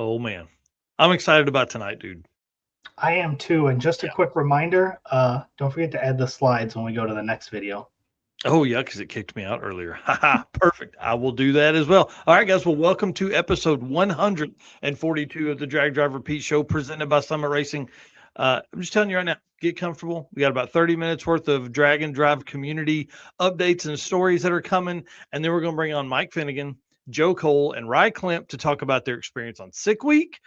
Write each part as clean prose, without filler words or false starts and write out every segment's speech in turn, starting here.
Oh man, I'm excited about tonight, dude. I am too. And just a Yeah. quick reminder, don't forget to add the slides when we go to the next video. Oh yeah, because it kicked me out earlier. Haha, perfect. I will do that as well. All right, guys. Well, welcome to episode 142 of the Drag Driver Pete Show, presented by Summit Racing. I'm just telling you right now, get comfortable. We got about 30 minutes worth of drag and drive community updates and stories that are coming, and then we're going to bring on Mike Finnegan, Cole and Ry Klemp to talk about their experience on Sick Week.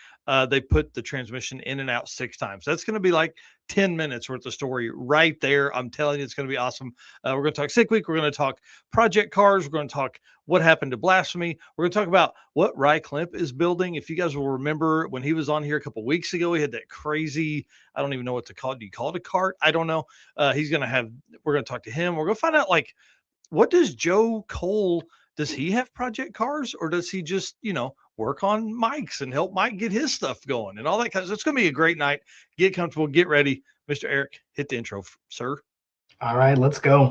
They put the transmission in and out 6 times. That's going to be like 10 minutes worth of story right there. I'm telling you, it's going to be awesome. We're going to talk Sick Week. We're going to talk project cars. We're going to talk what happened to Blasphemy. We're going to talk about what Ry Klemp is building. If you guys will remember when he was on here a couple weeks ago, he had that crazy, I don't even know what to call it. Do you call it a cart? I don't know. We're going to talk to him. We're going to find out, like, what does Joe Cole, does he have project cars, or does he just, work on mics and help Mike get his stuff going and all that kind of stuff? It's going to be a great night. Get comfortable, get ready. Mr. Eric, hit the intro, sir. All right, let's go.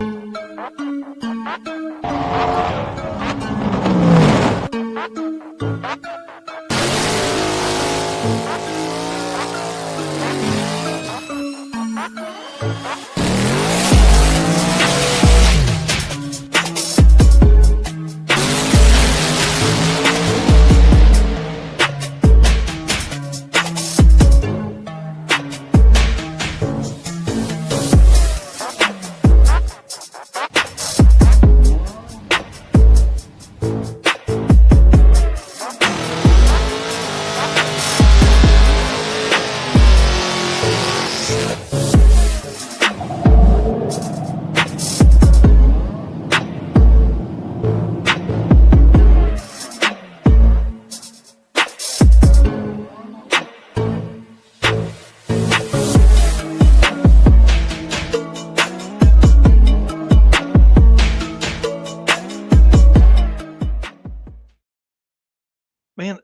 Man,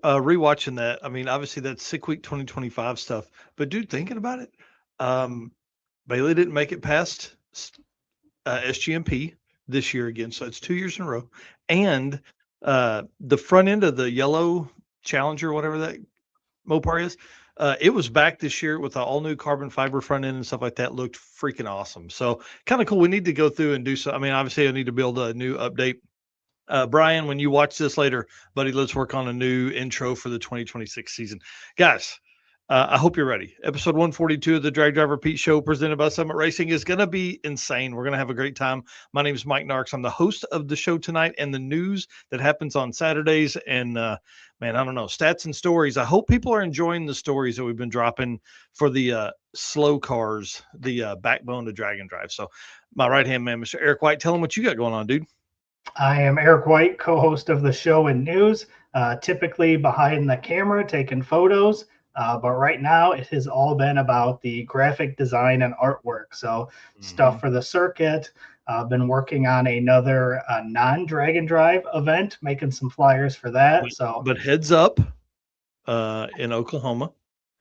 rewatching that, I mean, obviously that's Sick Week 2025 stuff, but dude, thinking about it, um, Bailey didn't make it past SGMP this year again, so it's 2 years in a row. And the front end of the yellow Challenger, whatever that Mopar is, it was back this year with the all new carbon fiber front end and stuff like that. Looked freaking awesome. So kind of cool. We need to go through and do so. I mean, obviously, I need to build a new update. Brian, when you watch this later, buddy, let's work on a new intro for the 2026 season. Guys, I hope you're ready. Episode 142 of the Drag Driver Pete Show, presented by Summit Racing, is going to be insane. We're going to have a great time. My name is Mike Narks. I'm the host of the show tonight, and the news that happens on Saturdays. And man, I don't know, stats and stories. I hope people are enjoying the stories that we've been dropping for the slow cars, the backbone to drag and drive. So my right-hand man, Mr. Eric White, tell him what you got going on, dude. I am Eric White, co-host of the show and news, typically behind the camera taking photos. But right now, it has all been about the graphic design and artwork. So stuff for the circuit. I've been working on another non-drag and drive event, making some flyers for that. But heads up, in Oklahoma.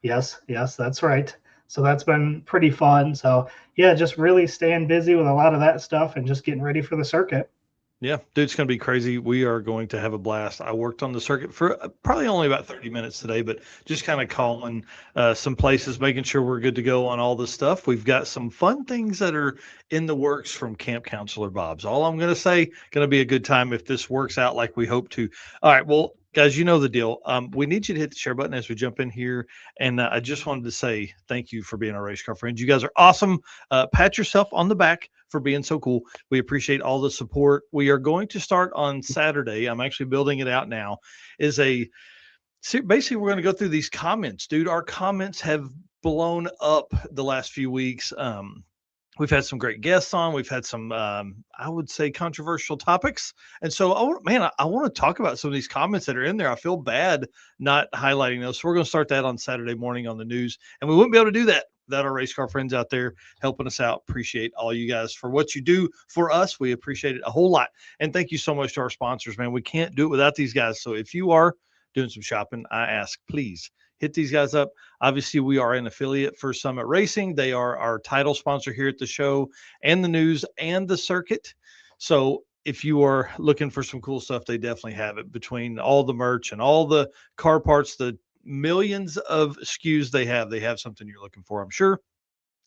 Yes, that's right. So that's been pretty fun. So yeah, just really staying busy with a lot of that stuff and just getting ready for the circuit. Yeah, dude, it's going to be crazy. We are going to have a blast. I worked on the circuit for probably only about 30 minutes today, but just kind of calling some places, making sure we're good to go on all this stuff. We've got some fun things that are in the works from Camp Counselor Bob's. All I'm going to say, going to be a good time if this works out like we hope to. All right, well, guys, you know the deal. We need you to hit the share button as we jump in here. And I just wanted to say thank you for being our race car friends. You guys are awesome. Pat yourself on the back for being so cool. We appreciate all the support. We are going to start on Saturday. I'm actually building it out now. Basically, we're going to go through these comments, dude. Our comments have blown up the last few weeks. We've had some great guests on. We've had some, I would say, controversial topics. And so, I want to talk about some of these comments that are in there. I feel bad not highlighting those. So we're going to start that on Saturday morning on the news. And we wouldn't be able to do that without our race car friends out there helping us out. Appreciate all you guys for what you do for us. We appreciate it a whole lot. And thank you so much to our sponsors, man. We can't do it without these guys. So if you are doing some shopping, I ask, please hit these guys up. Obviously, we are an affiliate for Summit Racing. They are our title sponsor here at the show and the news and the circuit. So if you are looking for some cool stuff, they definitely have it. Between all the merch and all the car parts, the millions of SKUs they have something you're looking for, I'm sure.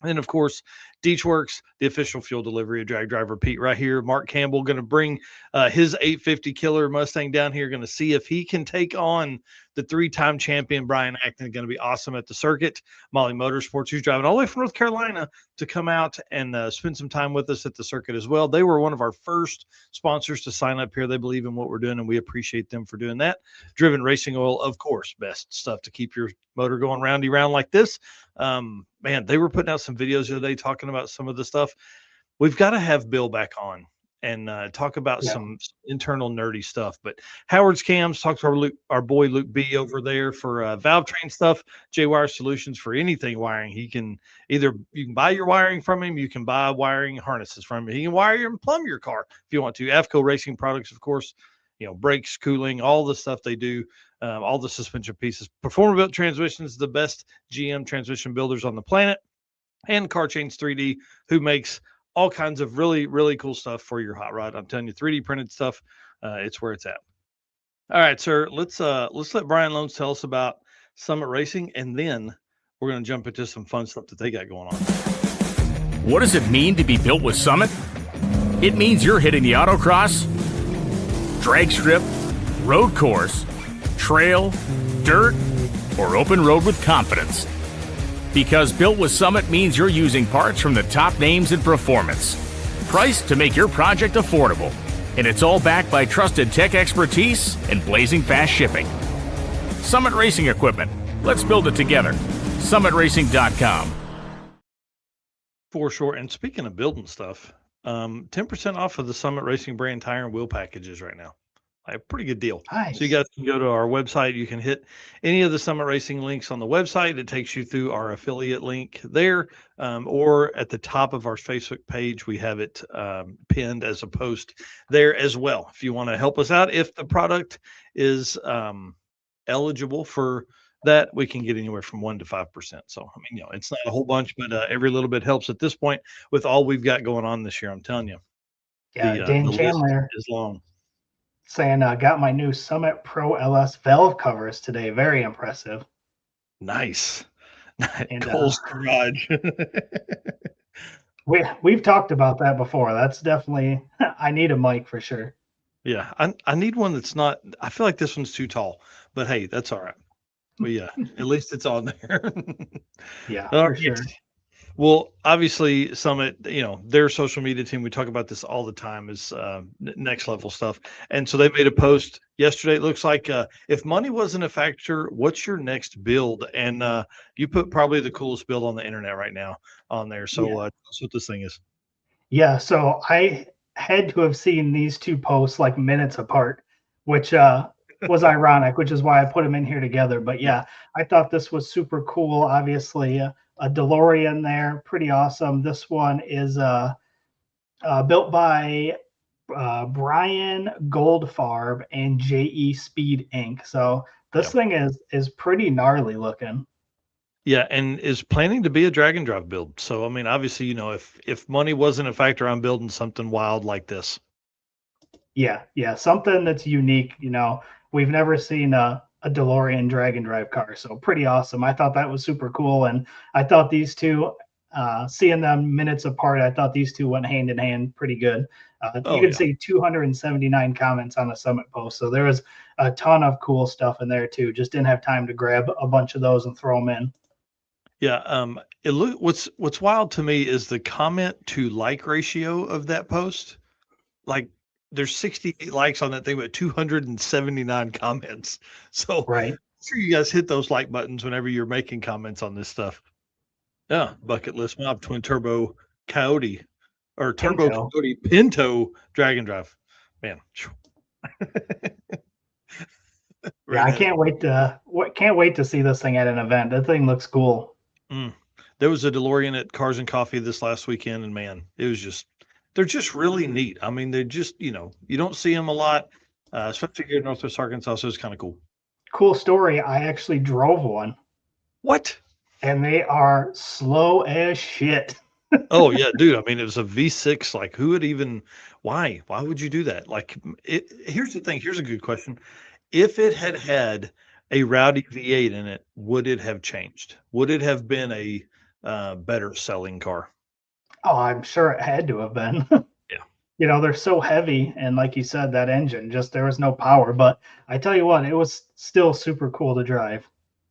And of course, Deechworks, the official fuel delivery of Drag Driver Pete, right here. Mark Campbell going to bring his 850 killer Mustang down here. Going to see if he can take on the 3-time champion Brian Acton. Going to be awesome at the circuit. Molly Motorsports, who's driving all the way from North Carolina to come out and spend some time with us at the circuit as well. They were one of our first sponsors to sign up here. They believe in what we're doing, and we appreciate them for doing that. Driven Racing Oil, of course, best stuff to keep your motor going roundy round like this. Man, they were putting out some videos the other day talking about some of the stuff. We've got to have Bill back on and talk about some internal nerdy stuff. But Howard's Cams, talk to our boy Luke B over there for valve train stuff. J-Wire Solutions for anything wiring. You can buy your wiring from him, you can buy wiring harnesses from him. He can wire and plumb your car if you want to. AFCO Racing Products, of course, brakes, cooling, all the stuff they do. All the suspension pieces. Performer Built Transmissions, the best GM transmission builders on the planet, and Car Chains 3D, who makes all kinds of really, really cool stuff for your hot rod. I'm telling you, 3D printed stuff, it's where it's at. All right, sir, let's let Brian Loans tell us about Summit Racing, and then we're going to jump into some fun stuff that they got going on. What does it mean to be built with Summit? It means you're hitting the autocross, drag strip, road course, trail, dirt, or open road with confidence. Because built with Summit means you're using parts from the top names in performance, priced to make your project affordable, and it's all backed by trusted tech expertise and blazing fast shipping. Summit Racing Equipment. Let's build it together. SummitRacing.com. For sure. And speaking of building stuff, 10% off of the Summit Racing brand tire and wheel packages right now. A pretty good deal. Nice. So you guys can go to our website. You can hit any of the Summit Racing links on the website. It takes you through our affiliate link there, or at the top of our Facebook page, we have it pinned as a post there as well. If you want to help us out, if the product is eligible for that, we can get anywhere from 1% to 5%. So, I mean, it's not a whole bunch, but every little bit helps at this point with all we've got going on this year. I'm telling you. Yeah, Dan Chandler is long. Saying, got my new Summit Pro LS valve covers today. Very impressive. Nice. And, Cole's garage. We've talked about that before. That's definitely, I need a mic for sure. Yeah, I need one that's not, I feel like this one's too tall, but hey, that's all right. At least it's on there. Yeah, for sure. Well, obviously, Summit, their social media team, we talk about this all the time, is next level stuff. And so they made a post yesterday. It looks like if money wasn't a factor, what's your next build? And you put probably the coolest build on the internet right now on there. So that's what this thing is. Yeah, so I had to have seen these two posts like minutes apart, which was ironic, which is why I put them in here together. But yeah, I thought this was super cool. Obviously, a DeLorean there, pretty awesome. This one is built by Brian Goldfarb and JE Speed Inc. So this thing is pretty gnarly looking. Yeah, and is planning to be a drag and drive build. So I mean, obviously, if money wasn't a factor, I'm building something wild like this. Yeah, something that's unique. We've never seen a DeLorean drag and drive car. So pretty awesome. I thought that was super cool. And I thought these two, seeing them minutes apart, I thought these two went hand in hand pretty good. You can see 279 comments on the Summit post. So there was a ton of cool stuff in there too. Just didn't have time to grab a bunch of those and throw them in. Yeah. What's wild to me is the comment to like ratio of that post. Like, there's 68 likes on that thing, but 279 comments. So right. I'm sure you guys hit those like buttons whenever you're making comments on this stuff. Yeah. Bucket list mob, twin turbo Coyote or turbo Coyote Pinto drag and drive. Man. Yeah, I can't wait to see this thing at an event. That thing looks cool. There was a DeLorean at Cars and Coffee this last weekend, and man, it was just, they're just really neat. I mean, they're just, you don't see them a lot, especially here in Northwest Arkansas, so it's kind of cool. Cool story. I actually drove one. What? And they are slow as shit. Oh yeah, dude. I mean, it was a V6. Like, who would even? Why? Why would you do that? Like, here's the thing. Here's a good question. If it had had a rowdy V8 in it, would it have changed? Would it have been a better selling car? Oh, I'm sure it had to have been. Yeah. They're so heavy, and like you said, that engine just there was no power. But I tell you what, it was still super cool to drive.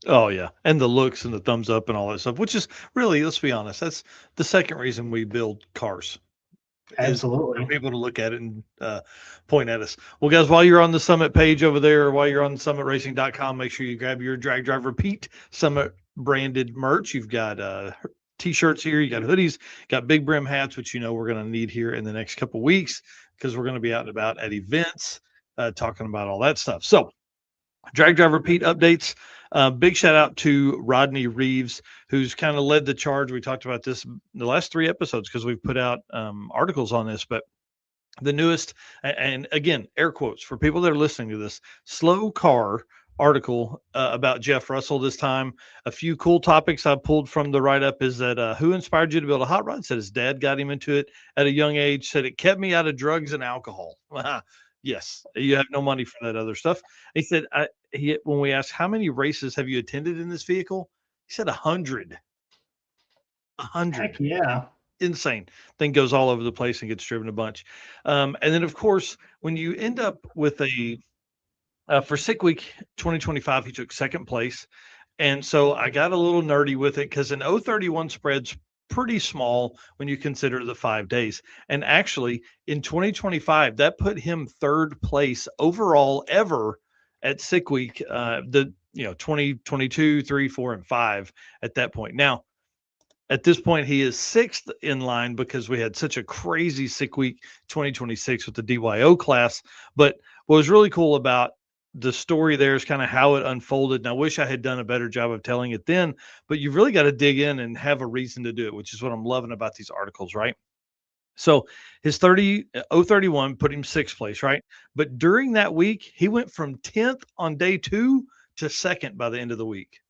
Oh yeah, and the looks and the thumbs up and all that stuff, which is really, let's be honest, that's the second reason we build cars is for Absolutely. people to look at it and point at us. Well, guys, while you're on the Summit page over there, while you're on summitracing.com, make sure you grab your Drag Driver Pete Summit branded merch. You've got t-shirts here, you got hoodies, got big brim hats, which we're going to need here in the next couple weeks because we're going to be out and about at events talking about all that stuff. So Drag Driver Pete updates. Big shout out to Rodney Reeves, who's kind of led the charge. We talked about this in the last 3 episodes because we've put out articles on this, but the newest, and again, air quotes for people that are listening to this, slow car article about Jeff Russell this time. A few cool topics I pulled from the write-up is that who inspired you to build a hot rod? Said his dad got him into it at a young age. Said it kept me out of drugs and alcohol. Yes, you have no money for that other stuff. He said, when we asked how many races have you attended in this vehicle, he said 100. 100. Heck yeah. Insane. Thing goes all over the place and gets driven a bunch. And then, of course, when you end up with for Sick Week 2025, he took second place. And so I got a little nerdy with it because an 031 spread's pretty small when you consider the 5 days. And actually, in 2025, that put him third place overall ever at Sick Week. 2022, 3, 4, and 5 at that point. Now, at this point, he is sixth in line because we had such a crazy Sick Week 2026 with the DYO class. But what was really cool about the story there is kind of how it unfolded. And I wish I had done a better job of telling it then, but you've really got to dig in and have a reason to do it, which is what I'm loving about these articles, right? So his 031 put him sixth place, right? But during that week, he went from 10th on day 2 to second by the end of the week.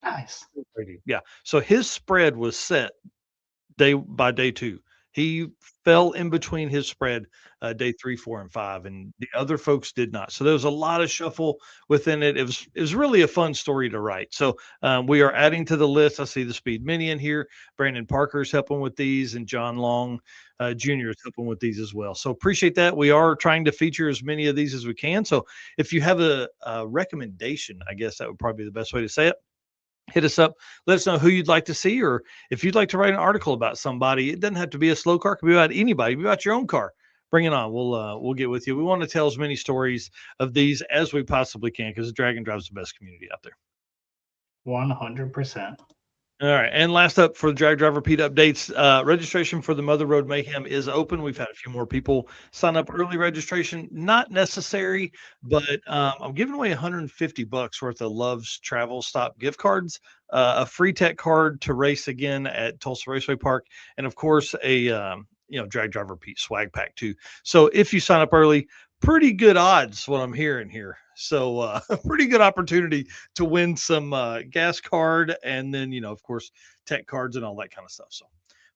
Nice. Yeah. So his spread was set by day 2. He fell in between his spread day 3, 4, and 5, and the other folks did not. So there was a lot of shuffle within it. It was really a fun story to write. So we are adding to the list. I see the Speed Mini in here. Brandon Parker's helping with these, and John Long Jr. is helping with these as well. So appreciate that. We are trying to feature as many of these as we can. So if you have a recommendation, I guess that would probably be the best way to say it. Hit us up. Let us know who you'd like to see, or if you'd like to write an article about somebody. It doesn't have to be a slow car. It can be about anybody. It can be about your own car. Bring it on. We'll get with you. We want to tell as many stories of these as we possibly can because Drag and Drive's the best community out there. 100%. All right. And last up for the Drag Driver Pete updates, registration for the Mother Road Mayhem is open. We've had a few more people sign up. Early registration, not necessary, but I'm giving away $150 worth of Love's Travel Stop gift cards, a free tech card to race again at Tulsa Raceway Park, and of course a Drag Driver Pete swag pack too. So if you sign up early, pretty good odds what I'm hearing here. So a pretty good opportunity to win some gas card and then, of course, tech cards and all that kind of stuff. So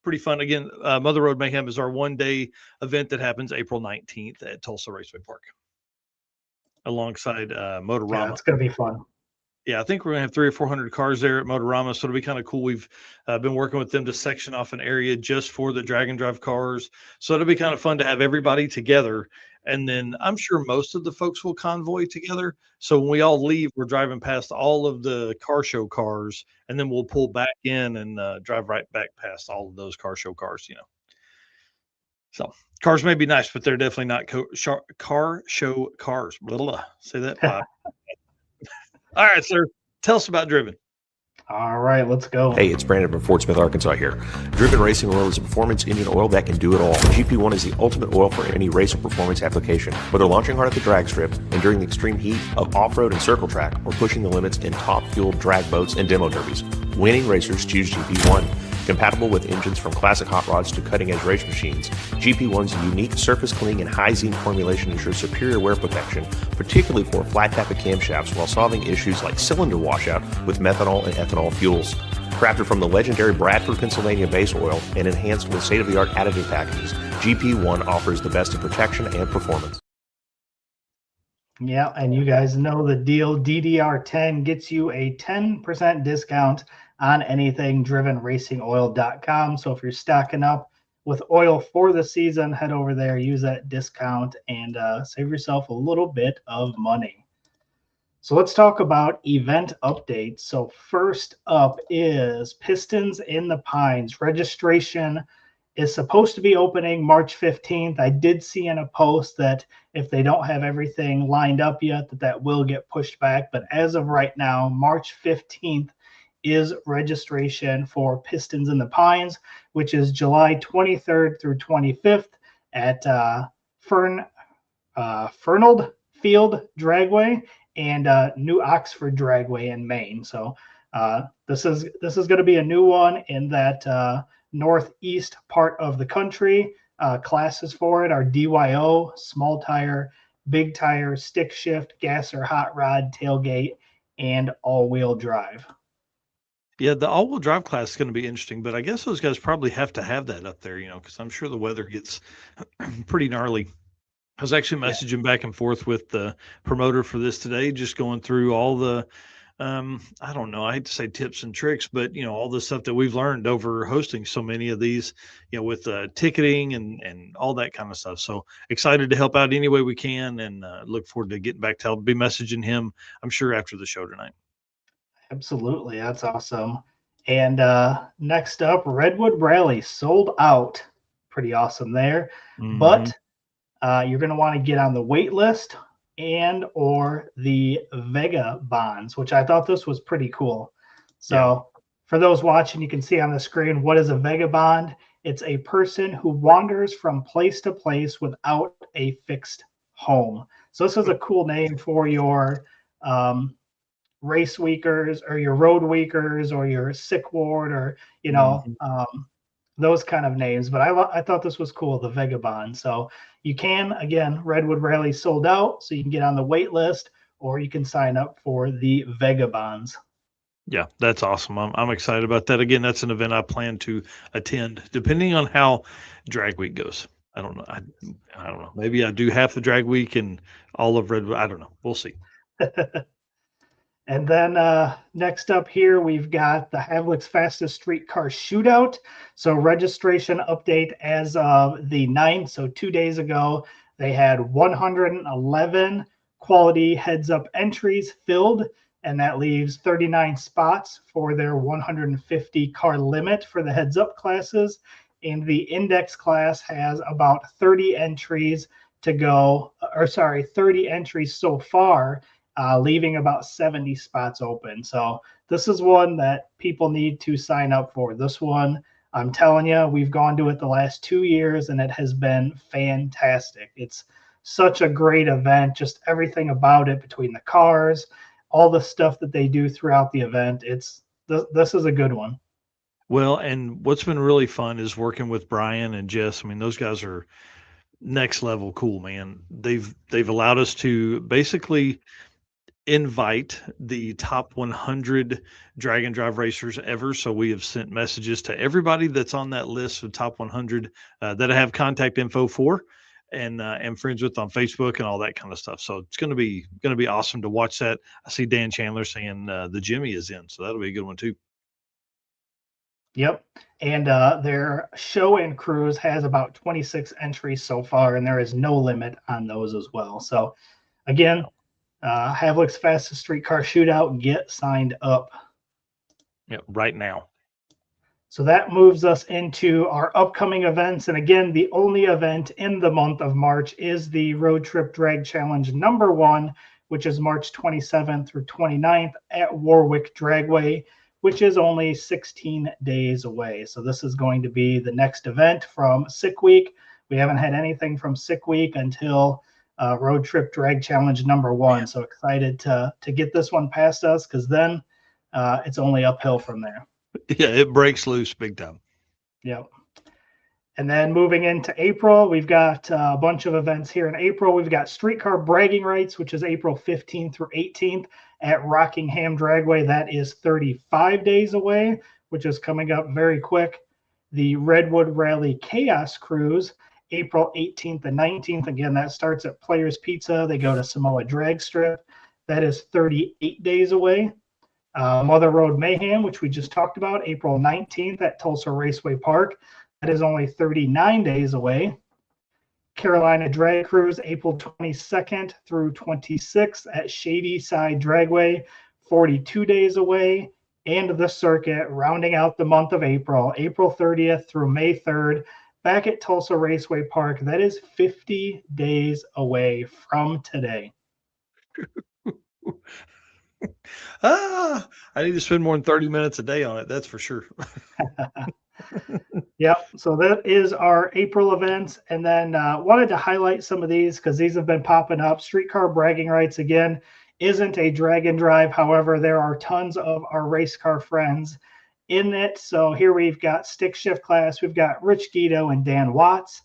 pretty fun. Again, Mother Road Mayhem is our one-day event that happens April 19th at Tulsa Raceway Park alongside Motorama. Yeah, it's going to be fun. Yeah, I think we're going to have 300 or 400 cars there at Motorama, so it'll be kind of cool. We've been working with them to section off an area just for the drag and drive cars. So it'll be kind of fun to have everybody together. And then I'm sure most of the folks will convoy together. So when we all leave, we're driving past all of the car show cars, and then we'll pull back in and drive right back past all of those car show cars, So cars may be nice, but they're definitely not car show cars. Blah, blah, blah. Say that. All right, sir. Tell us about Driven. All right, let's go. Hey, it's Brandon from Fort Smith, Arkansas here. Driven Racing Oil is a performance engine oil that can do it all. GP1 is the ultimate oil for any race or performance application. Whether launching hard at the drag strip and during the extreme heat of off-road and circle track, or pushing the limits in top-fueled drag boats and demo derbies, winning racers choose GP1. Compatible with engines from classic hot rods to cutting-edge race machines, GP1's unique surface cleaning and high-zine formulation ensures superior wear protection, particularly for flat tappet camshafts, while solving issues like cylinder washout with methanol and ethanol fuels. Crafted from the legendary Bradford, Pennsylvania base oil and enhanced with state-of-the-art additive packages, GP1 offers the best in protection and performance. Yeah, and you guys know the deal. DDR10 gets you a 10% discount on anything drivenracingoil.com. So if you're stocking up with oil for the season, head over there, use that discount, and save yourself a little bit of money. So let's talk about event updates. So first up is Pistons in the Pines. Registration is supposed to be opening March 15th. I did see in a post that if they don't have everything lined up yet, that will get pushed back. But as of right now, March 15th is registration for Pistons in the Pines, which is July 23rd through 25th at Fernald Field Dragway and New Oxford Dragway in Maine. So this is going to be a new one in that northeast part of the country. Classes for it are DYO, small tire, big tire, stick shift, gas or hot rod, tailgate, and all-wheel drive. Yeah, the all-wheel drive class is going to be interesting, but I guess those guys probably have to have that up there, because I'm sure the weather gets pretty gnarly. I was actually messaging back and forth with the promoter for this today, just going through all the, I don't know, I hate to say tips and tricks, but, all the stuff that we've learned over hosting so many of these, with ticketing and all that kind of stuff. So excited to help out any way we can, and look forward to getting back to, I'll be messaging him, I'm sure, after the show tonight. Absolutely. That's awesome. And next up, Redwood Rally sold out. Pretty awesome there. Mm-hmm. But you're going to want to get on the wait list and or the Vega bonds, which I thought this was pretty cool. So for those watching, you can see on the screen, what is a Vega bond? It's a person who wanders from place to place without a fixed home. So this is a cool name for your race weekers or your road weekers or your sick ward or, those kind of names. But I thought this was cool, the Vega bond. So you can, again, Redwood Rally sold out, so you can get on the wait list, or you can sign up for the Vega bonds. Yeah, that's awesome. I'm excited about that. Again, that's an event I plan to attend, depending on how drag week goes. I don't know. I don't know. Maybe I do half the drag week and all of Redwood. I don't know. We'll see. And then next up here, we've got the Havlic's Fastest Streetcar Shootout. So registration update as of the 9th. So 2 days ago, they had 111 quality heads-up entries filled, and that leaves 39 spots for their 150 car limit for the heads-up classes. And the index class has about 30 entries to go, 30 entries so far, leaving about 70 spots open. So this is one that people need to sign up for. This one, I'm telling you, we've gone to it the last 2 years, and it has been fantastic. It's such a great event, just everything about it, between the cars, all the stuff that they do throughout the event. This is a good one. Well, and what's been really fun is working with Brian and Jess. I mean, those guys are next level cool, man. They've allowed us to basically invite the top 100 drag and drive racers ever. So we have sent messages to everybody that's on that list of top 100 that I have contact info for and friends with on Facebook and all that kind of stuff. So it's going to be awesome to watch that. I see Dan Chandler saying the Jimmy is in, so that'll be a good one too. Yep. And their show and cruise has about 26 entries so far, and there is no limit on those as well. So again, Havlic's Fastest Streetcar Shootout, get signed up. Yeah, right now. So that moves us into our upcoming events. And again, the only event in the month of March is the Road Trip Drag Challenge #1, which is March 27th through 29th at Warwick Dragway, which is only 16 days away. So this is going to be the next event from Sick Week. We haven't had anything from Sick Week until Road Trip Drag Challenge #1. So excited to get this one past us, because then it's only uphill from there. Yeah, it breaks loose big time. Yep. And then moving into April, we've got a bunch of events here in April. We've got Streetcar Bragging Rights, which is April 15th through 18th at Rockingham Dragway. That is 35 days away, which is coming up very quick. The Redwood Rally Chaos Cruise, April 18th and 19th. Again, that starts at Players Pizza. They go to Samoa Drag Strip. That is 38 days away. Mother Road Mayhem, which we just talked about, April 19th at Tulsa Raceway Park. That is only 39 days away. Carolina Drag Cruise, April 22nd through 26th at Shady Side Dragway, 42 days away. And the circuit, rounding out the month of April, April 30th through May 3rd, back at Tulsa Raceway Park. That is 50 days away from today. I need to spend more than 30 minutes a day on it. That's for sure. Yep. So that is our April events. And then wanted to highlight some of these because these have been popping up. Streetcar Bragging Rights, again, isn't a drag and drive. However, there are tons of our race car friends in it. So here we've got stick shift class. We've got Rich Guido and Dan Watts.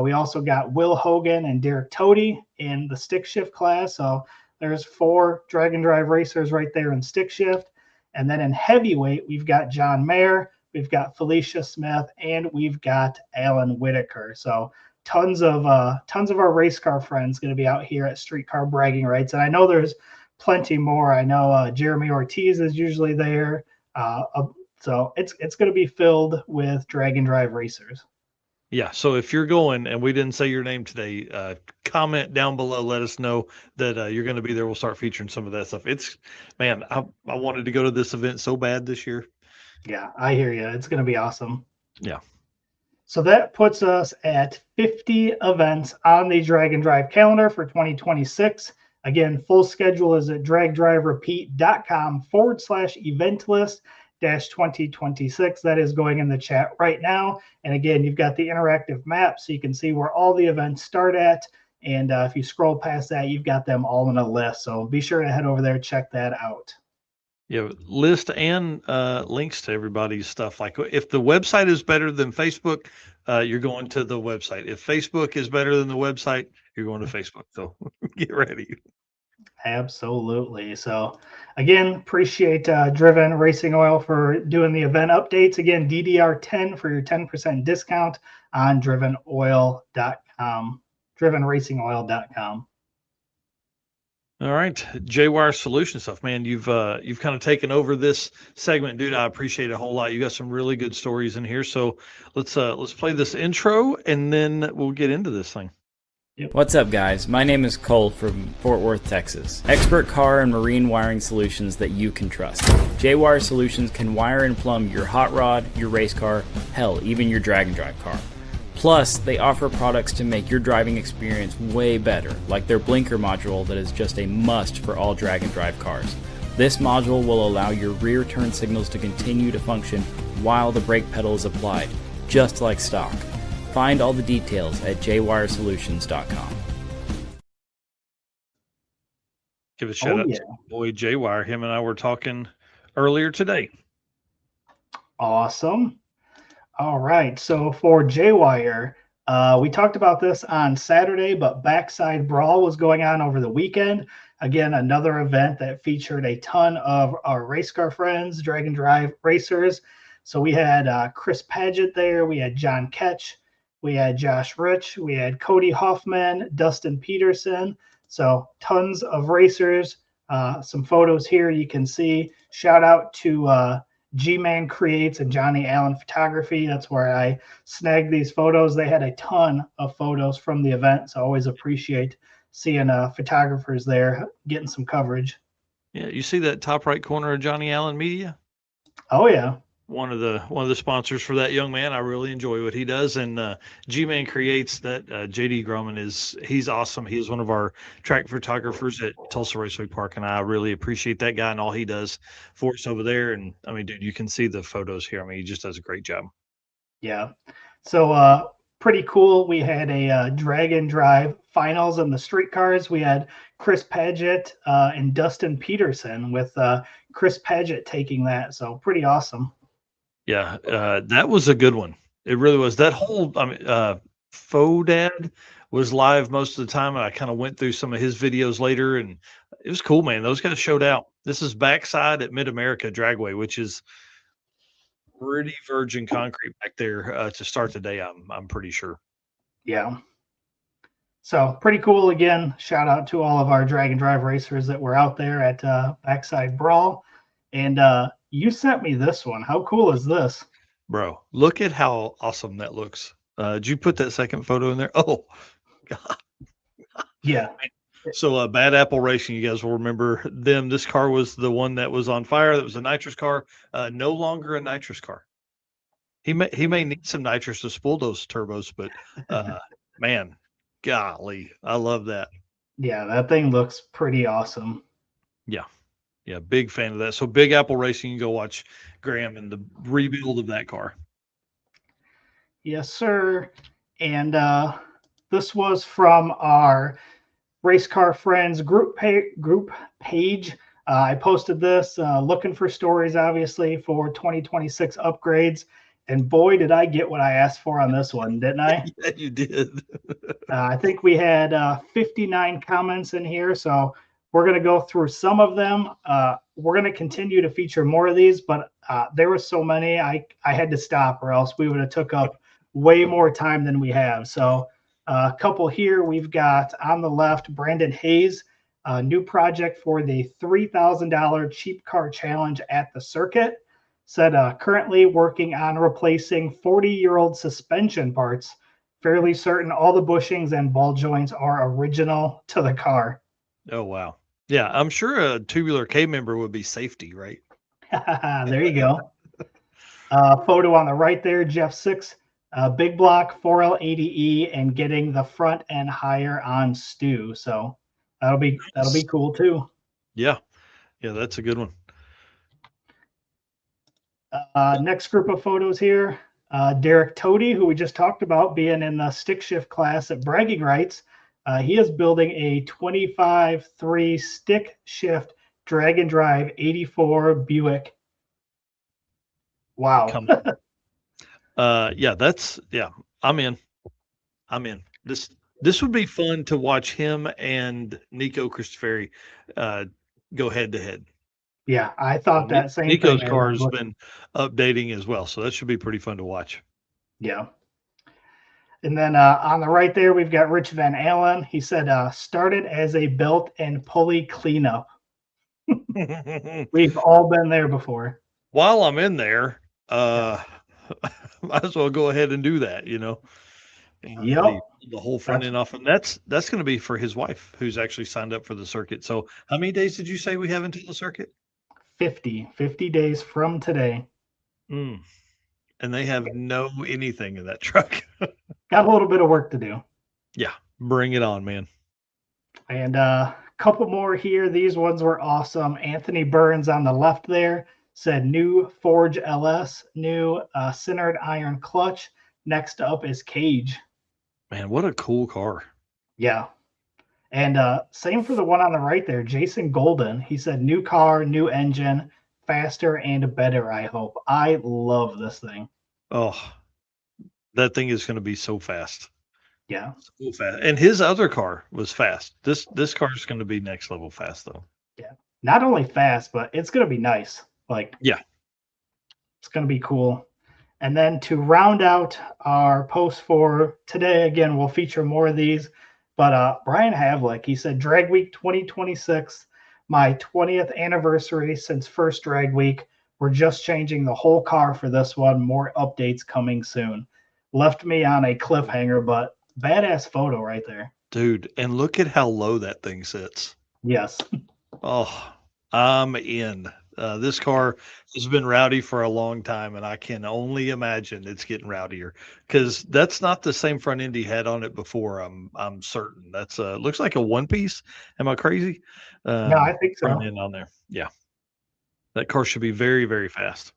We also got Will Hogan and Derek Toady in the stick shift class. So there's 4 drag and drive racers right there in stick shift. And then in heavyweight, we've got John Mayer, we've got Felicia Smith, and we've got Alan Whitaker. So tons of our race car friends going to be out here at Streetcar Bragging Rights. And I know there's plenty more. I know Jeremy Ortiz is usually there. So it's going to be filled with drag and drive racers. Yeah. So if you're going and we didn't say your name today, comment down below. Let us know that you're going to be there. We'll start featuring some of that stuff. Man, I wanted to go to this event so bad this year. Yeah, I hear you. It's going to be awesome. Yeah. So that puts us at 50 events on the Drag and Drive calendar for 2026. Again, full schedule is at dragdriverepeat.com/event list 2026. That is going in the chat right now. And again, you've got the interactive map so you can see where all the events start at. And if you scroll past that, you've got them all in a list. So be sure to head over there, check that out. Yeah, list and links to everybody's stuff. Like if the website is better than Facebook, you're going to the website. If Facebook is better than the website, you're going to Facebook. So get ready. Absolutely. So again, appreciate Driven Racing Oil for doing the event updates. Again, DDR10 for your 10% discount on drivenoil.com, drivenracingoil.com. All right, J-Wire Solution stuff, man. You've kind of taken over this segment, dude. I appreciate it a whole lot. You got some really good stories in here. So let's play this intro and then we'll get into this thing. What's up, guys? My name is Cole from Fort Worth, Texas. Expert car and marine wiring solutions that you can trust. J-Wire Solutions can wire and plumb your hot rod, your race car, hell, even your drag and drive car. Plus, they offer products to make your driving experience way better, like their blinker module that is just a must for all drag and drive cars. This module will allow your rear turn signals to continue to function while the brake pedal is applied, just like stock. Find all the details at jwiresolutions.com. Give a shout out to boy J-Wire. Him and I were talking earlier today. Awesome. All right. So for J-Wire, we talked about this on Saturday, but Backside Brawl was going on over the weekend. Again, another event that featured a ton of our race car friends, drag and drive racers. So we had Chris Paget there. We had John Ketch. We had Josh Rich, we had Cody Hoffman, Dustin Peterson. So tons of racers. Some photos here you can see. Shout out to G-Man Creates and Johnny Allen Photography. That's where I snagged these photos. They had a ton of photos from the event. So I always appreciate seeing photographers there getting some coverage. Yeah, you see that top right corner of Johnny Allen Media? Oh, yeah. One of the sponsors for that young man. I really enjoy what he does, and G-Man Creates that. JD Groman he's awesome. He is one of our track photographers at Tulsa Raceway Park, and I really appreciate that guy and all he does for us over there. And I mean, dude, you can see the photos here. I mean, he just does a great job. Yeah. So pretty cool. We had a drag and drive finals in the street cars. We had Chris Paget and Dustin Peterson with Chris Paget taking that. So pretty awesome. Yeah, that was a good one. It really was. That whole, I mean, Faux Dad was live most of the time, and I kind of went through some of his videos later, and it was cool, man. Those guys showed out. This is backside at Mid America Dragway, which is pretty virgin concrete back there to start the day. I'm pretty sure. Yeah. So pretty cool. Again, shout out to all of our drag and drive racers that were out there at Backside Brawl. And you sent me this one. How cool is this? Bro, look at how awesome that looks. Did you put that second photo in there? Oh, God. Yeah. So Bad Apple Racing, you guys will remember them. This car was the one that was on fire. That was a nitrous car. No longer a nitrous car. He may need some nitrous to spool those turbos, but man, golly, I love that. Yeah, that thing looks pretty awesome. Yeah, big fan of that. So Big Apple Racing, you can go watch Graham and the rebuild of that car. Yes, sir. And this was from our Race Car Friends group page. I posted this looking for stories, obviously, for 2026 upgrades. And boy, did I get what I asked for on this one, didn't I? Yeah, you did. I think we had 59 comments in here. So we're going to go through some of them. We're going to continue to feature more of these, but there were so many, I had to stop, or else we would have took up way more time than we have. So a couple here. We've got on the left, Brandon Hayes, a new project for the $3,000 cheap car challenge at the circuit. Said currently working on replacing 40-year-old suspension parts. Fairly certain all the bushings and ball joints are original to the car. Oh, wow. Yeah, I'm sure a tubular K member would be safety, right? There you go. Photo on the right there, Jeff 6, big block 4L80E, and getting the front end higher on Stu. So that'll be cool too. Yeah, that's a good one. Next group of photos here, Derek Toady, who we just talked about being in the stick shift class at Bragging Rights. He is building a 25-3 stick shift drag and drive 84 Buick. Wow. I'm in. This would be fun to watch him and Nico Christoferi go head to head. Yeah, I thought that same Nico's thing. car has been updating as well, so that should be pretty fun to watch. Yeah. And then on the right there, we've got Rich Van Allen. He said, started as a belt and pulley cleanup. We've all been there before. While I'm in there, might as well go ahead and do that, Yep. The whole front end off. And that's going to be for his wife, who's actually signed up for the circuit. So how many days did you say we have until the circuit? 50 days from today. And they have no anything in that truck. Got a little bit of work to do. Yeah, bring it on, man. And a couple more here. These ones were awesome. Anthony Burns on the left there said new Forge LS, new centered iron clutch. Next up is Cage. Man, what a cool car. Yeah. And same for the one on the right there, Jason Golden. He said new car, new engine, faster and better, I hope. I love this thing. Oh, that thing is going to be so fast. Yeah. So fast. And his other car was fast. This car is going to be next level fast, though. Yeah. Not only fast, but it's going to be nice. Yeah. It's going to be cool. And then to round out our post for today, again, we'll feature more of these. But Brian Havlick, he said, Drag Week 2026, my 20th anniversary since first Drag Week. We're just changing the whole car for this one. More updates coming soon. Left me on a cliffhanger, but badass photo right there. Dude, and look at how low that thing sits. Yes. Oh, I'm in. This car has been rowdy for a long time, and I can only imagine it's getting rowdier because that's not the same front end he had on it before. I'm certain that's looks like a one piece. Am I crazy? No, I think so. Front end on there, yeah. That car should be very, very fast.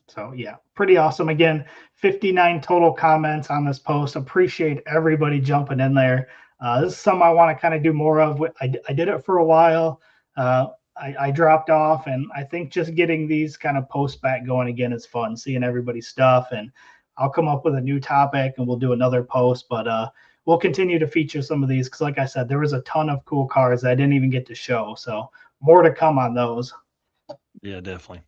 So yeah, pretty awesome. Again, 59 total comments on this post. Appreciate everybody jumping in there. This is something I want to kind of do more of. I did it for a while. I dropped off, and I think just getting these kind of posts back going again is fun, seeing everybody's stuff. And I'll come up with a new topic and we'll do another post, but we'll continue to feature some of these because, like I said, there was a ton of cool cars that I didn't even get to show. So more to come on those. Yeah, definitely.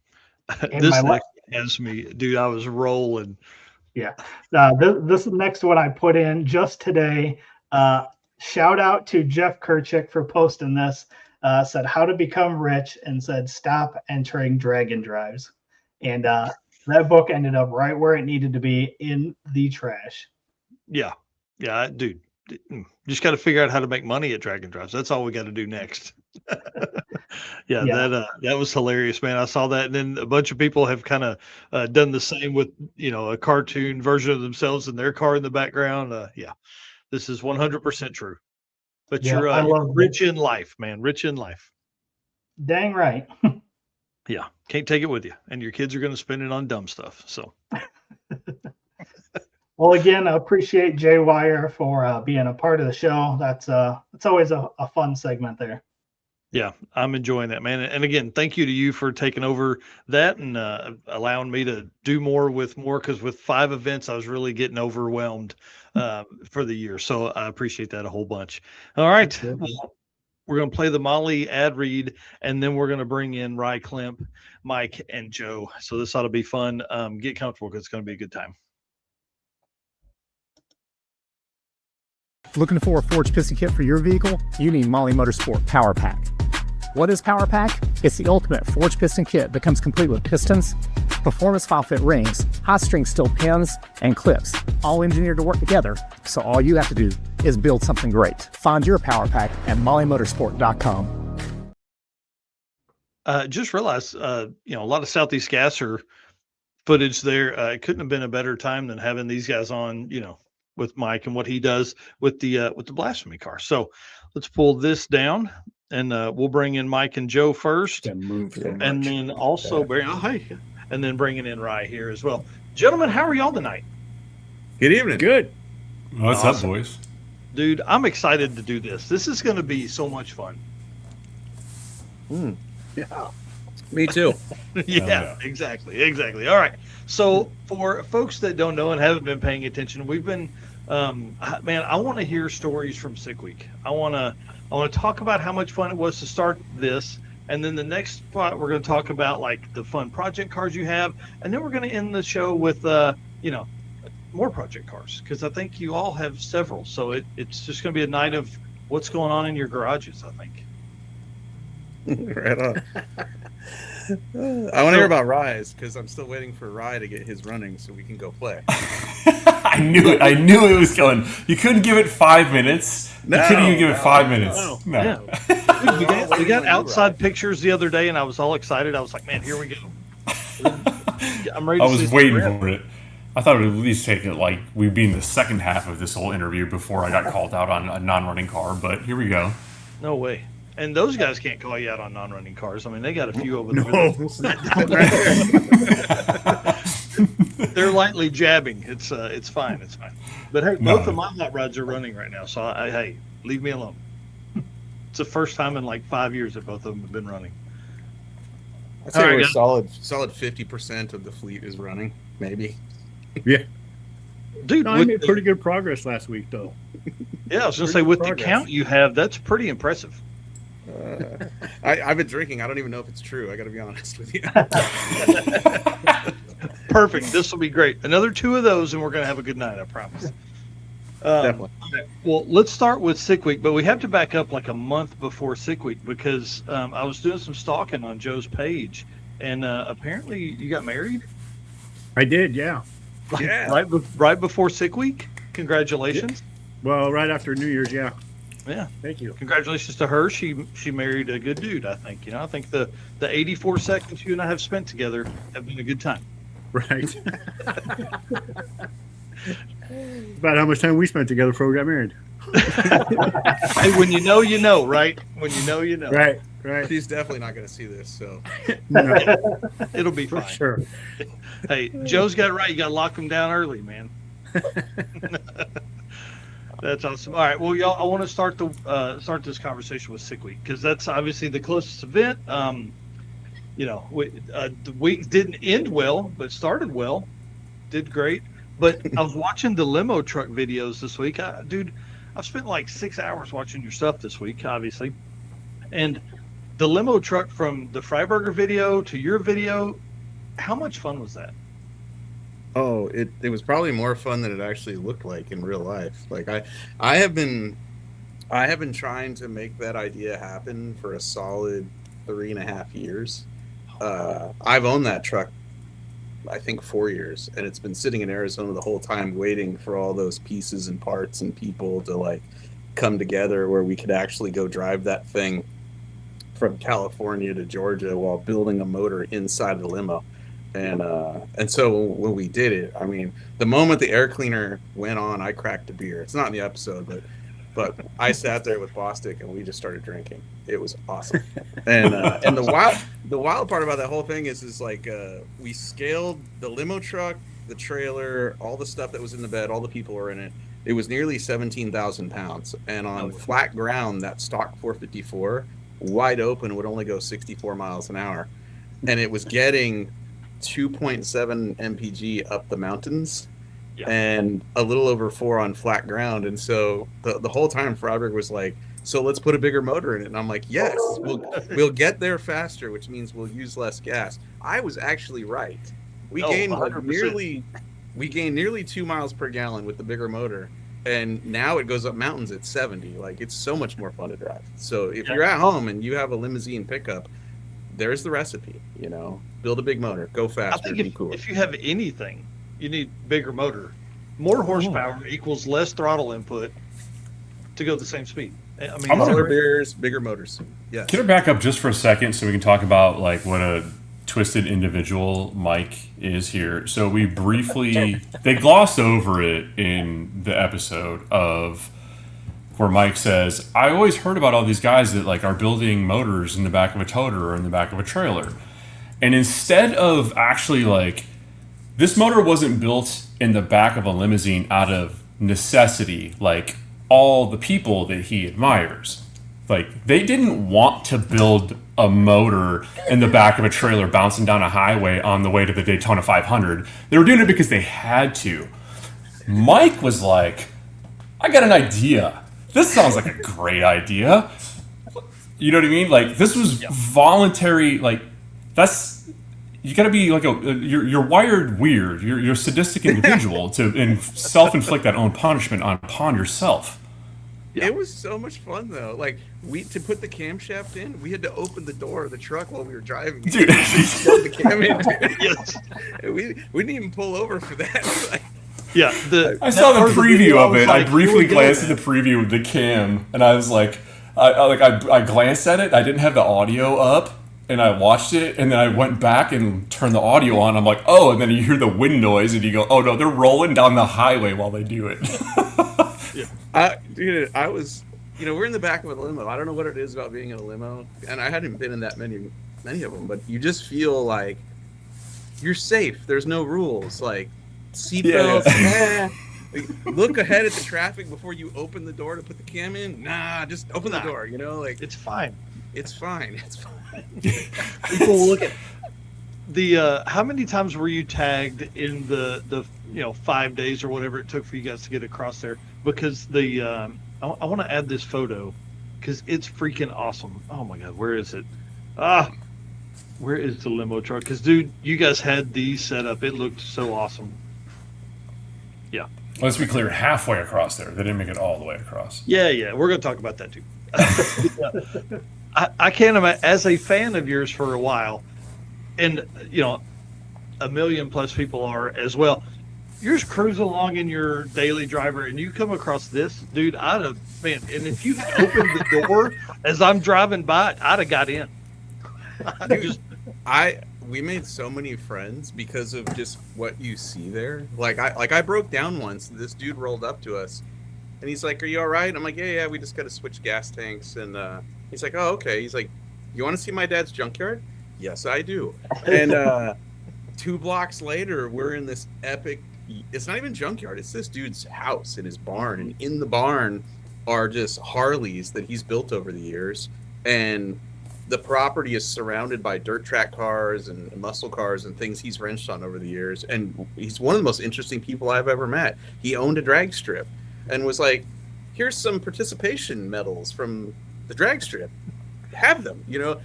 And This next has me, dude. I was rolling. Yeah. This next one I put in just today. Shout out to Jeff Kerchick for posting this. Said how to become rich and said stop entering Dragon Drives. And that book ended up right where it needed to be, in the trash. Yeah. Yeah, dude. Just got to figure out how to make money at Dragon Drives. That's all we got to do next. Yeah, that was hilarious, man. I saw that, and then a bunch of people have kind of done the same with, a cartoon version of themselves and their car in the background. Yeah, this is 100% true. But you're rich in life, man. Rich in life. Dang right. Yeah, can't take it with you, and your kids are going to spend it on dumb stuff. So. Well, again, I appreciate Jay Wire for being a part of the show. That's always a fun segment there. Yeah, I'm enjoying that, man. And again, thank you to you for taking over that and allowing me to do more with more, because with 5 events, I was really getting overwhelmed for the year. So I appreciate that a whole bunch. All right. Well, we're going to play the Molly ad read, and then we're going to bring in Ry Klemp, Mike, and Joe. So this ought to be fun. Get comfortable because it's going to be a good time. Looking for a forged piston kit for your vehicle? You need Molly Motorsport Power Pack. What is Power Pack? It's the ultimate forged piston kit that comes complete with pistons, performance file fit rings, hot string steel pins, and clips, all engineered to work together, so all you have to do is build something great. Find your Power Pack at mollymotorsport.com. Just realized, a lot of Southeast Gasser footage there. It couldn't have been a better time than having these guys on, with Mike and what he does with the Blasphemi car. So let's pull this down, and we'll bring in Mike and Joe first, and then also and then bringing in Ry here as well. Gentlemen, how are y'all tonight? Good evening. Good. What's up, boys? Dude, I'm excited to do this. This is going to be so much fun. Yeah. Me too. Yeah, exactly. All right. So for folks that don't know and haven't been paying attention, we've been, man, I want to hear stories from Sick Week. I want to talk about how much fun it was to start this. And then the next part, we're going to talk about like the fun project cars you have. And then we're going to end the show with, more project cars, because I think you all have several. So it's just going to be a night of what's going on in your garages, I think. Right on. I want to hear about Ry's, because I'm still waiting for Ry to get his running so we can go play. I knew it was going. You couldn't give it 5 minutes. You couldn't even give it 5 minutes. No. Yeah. Dude, we got outside pictures the other day, and I was all excited. I was like, man, here we go. I'm ready to I was waiting for it. I thought it would at least take it like we'd be in the second half of this whole interview before I got called out on a non-running car, but here we go. No way. And those guys can't call you out on non-running cars. I mean, they got a few over there. They're lightly jabbing. It's fine. It's fine. But hey, both of my hot rods are running right now. So hey, leave me alone. It's the first time in like 5 years that both of them have been running. I'd say we're solid 50% of the fleet is running, maybe. Yeah. Dude, I made pretty good progress last week, though. Yeah, I was going to say, with the count you have, that's pretty impressive. I've been drinking. I don't even know if it's true. I got to be honest with you. Perfect. This will be great. Another 2 of those, and we're going to have a good night, I promise. Definitely. Well, let's start with Sick Week, but we have to back up like a month before Sick Week, because I was doing some stalking on Joe's page, and apparently you got married? I did, yeah. Yeah. Right before Sick Week? Congratulations. Yeah. Well, right after New Year's, yeah. Yeah. Thank you. Congratulations to her. She married a good dude, I think. I think the 84 seconds you and I have spent together have been a good time. Right. About how much time we spent together before we got married. Hey, when you know, right? When you know. Right. She's definitely not going to see this, so. No. It'll be For fine. sure. Hey, Joe's got it right. You got to lock them down early, man. That's awesome. All right, well, y'all, I want to start this conversation with Sick Week because that's obviously the closest event. The week didn't end well, but started well. Did great. But I was watching the limo truck videos this week. Dude, I've spent like 6 hours watching your stuff this week, obviously. And the limo truck from the Freiburger video to your video, how much fun was that? Oh, it was probably more fun than it actually looked like in real life. Like I have been trying to make that idea happen for a solid 3.5 years. I've owned that truck, I think 4 years, and it's been sitting in Arizona the whole time waiting for all those pieces and parts and people to like come together where we could actually go drive that thing from California to Georgia while building a motor inside the limo. And so when we did it, I mean, the moment the air cleaner went on, I cracked a beer. It's not in the episode, but I sat there with Bostic and we just started drinking. It was awesome. And the wild part about that whole thing is like we scaled the limo truck, the trailer, all the stuff that was in the bed, all the people were in it. It was nearly 17,000 pounds. And on flat ground, that stock 454, wide open, would only go 64 miles an hour. And it was getting 2.7 mpg up the mountains and a little over 4 on flat ground. And so the whole time Freiburg was like, so let's put a bigger motor in it. And I'm like, yes, we'll get there faster, which means we'll use less gas. I was actually right. We gained nearly 2 miles per gallon with the bigger motor. And now it goes up mountains at 70. Like, it's so much more fun to drive. So if you're at home and you have a limousine pickup, there's the recipe, build a big motor, go faster, be cool. If you have anything, you need bigger motor. More horsepower equals less throttle input to go the same speed. I mean, smaller beers, bigger motors. Yeah. Can I back up just for a second so we can talk about like what a twisted individual Mike is here? So we briefly, they glossed over it in the episode of where Mike says, I always heard about all these guys that like are building motors in the back of a toter or in the back of a trailer. And instead of actually like, this motor wasn't built in the back of a limousine out of necessity, like all the people that he admires. Like, they didn't want to build a motor in the back of a trailer bouncing down a highway on the way to the Daytona 500. They were doing it because they had to. Mike was like, I got an idea. This sounds like a great idea. You know what I mean? Like, this was voluntary. Like, that's, you got to be like you're wired weird. You're a sadistic individual to self-inflict that own punishment upon yourself. It was so much fun though. Like, to put the camshaft in, we had to open the door of the truck while we were driving. Dude, the cam in. Yes. We didn't even pull over for that. Like, yeah, I saw the preview of it. I briefly glanced at the preview of the cam, and I was like, I glanced at it. I didn't have the audio up, and I watched it, and then I went back and turned the audio on. I'm like, oh, and then you hear the wind noise, and you go, oh no, they're rolling down the highway while they do it. Dude, I was, we're in the back of a limo. I don't know what it is about being in a limo, and I hadn't been in that many of them, but you just feel like you're safe. There's no rules, like seatbelts. Look ahead at the traffic before you open the door to put the cam in. Nah, just open the door. Like, it's fine. It's fine. It's fine. People will look at the. How many times were you tagged in the 5 days or whatever it took for you guys to get across there? Because I want to add this photo because it's freaking awesome. Oh my God, where is it? Where is the limo truck? Because dude, you guys had these set up. It looked so awesome. Yeah. Let's be clear, halfway across there. They didn't make it all the way across. Yeah. We're going to talk about that too. I can't imagine, as a fan of yours for a while, and 1 million plus people are as well. You're just cruising along in your daily driver, and you come across this, dude. And if you had opened the door as I'm driving by, I'd have got in. We made so many friends because of just what you see there. Like I broke down once. This dude rolled up to us, and he's like, "Are you all right?" I'm like, "Yeah. We just got to switch gas tanks." And he's like, "Oh, okay." He's like, "You want to see my dad's junkyard?" Yes, I do. And 2 blocks later, we're in this epic it's not even junkyard. It's this dude's house in his barn, and in the barn are just Harleys that he's built over the years, and the property is surrounded by dirt track cars and muscle cars and things he's wrenched on over the years. And he's one of the most interesting people I've ever met. He owned a drag strip and was like, here's some participation medals from the drag strip. Have them, you know.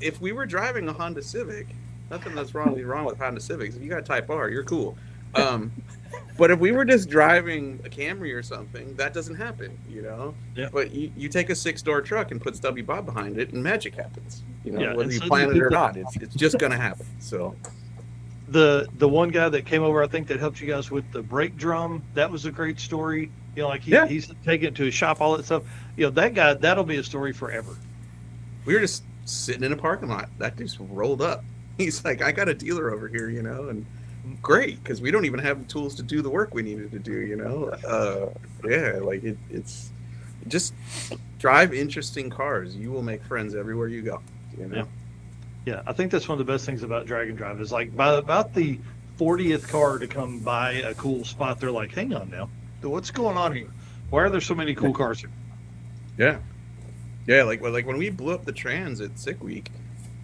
If we were driving a Honda Civic, nothing that's wrong with Honda Civics. If you got Type R, you're cool. But if we were just driving a Camry or something, that doesn't happen, you know. Yeah. But you take a 6-door truck and put W Bob behind it, and magic happens. You know, Yeah, whether and you so plan do it or people- not, it's just gonna happen. So The one guy that came over, I think, that helped you guys with the brake drum, that was a great story. You know, like he's taking it to his shop, all that stuff. You know, that guy, that'll be a story forever. we were just sitting in a parking lot. That just rolled up. He's like, I got a dealer over here, you know, and great, because we don't even have the tools to do the work we needed to do, you know. Yeah, like it's just drive interesting cars. You will make friends everywhere you go, you know. Yeah, I think that's one of the best things about Drag and Drive is like by about the 40th car to come by a cool spot, they're like, hang on now, what's going on here? Why are there so many cool cars here? Yeah, like when we blew up the trans at Sick Week,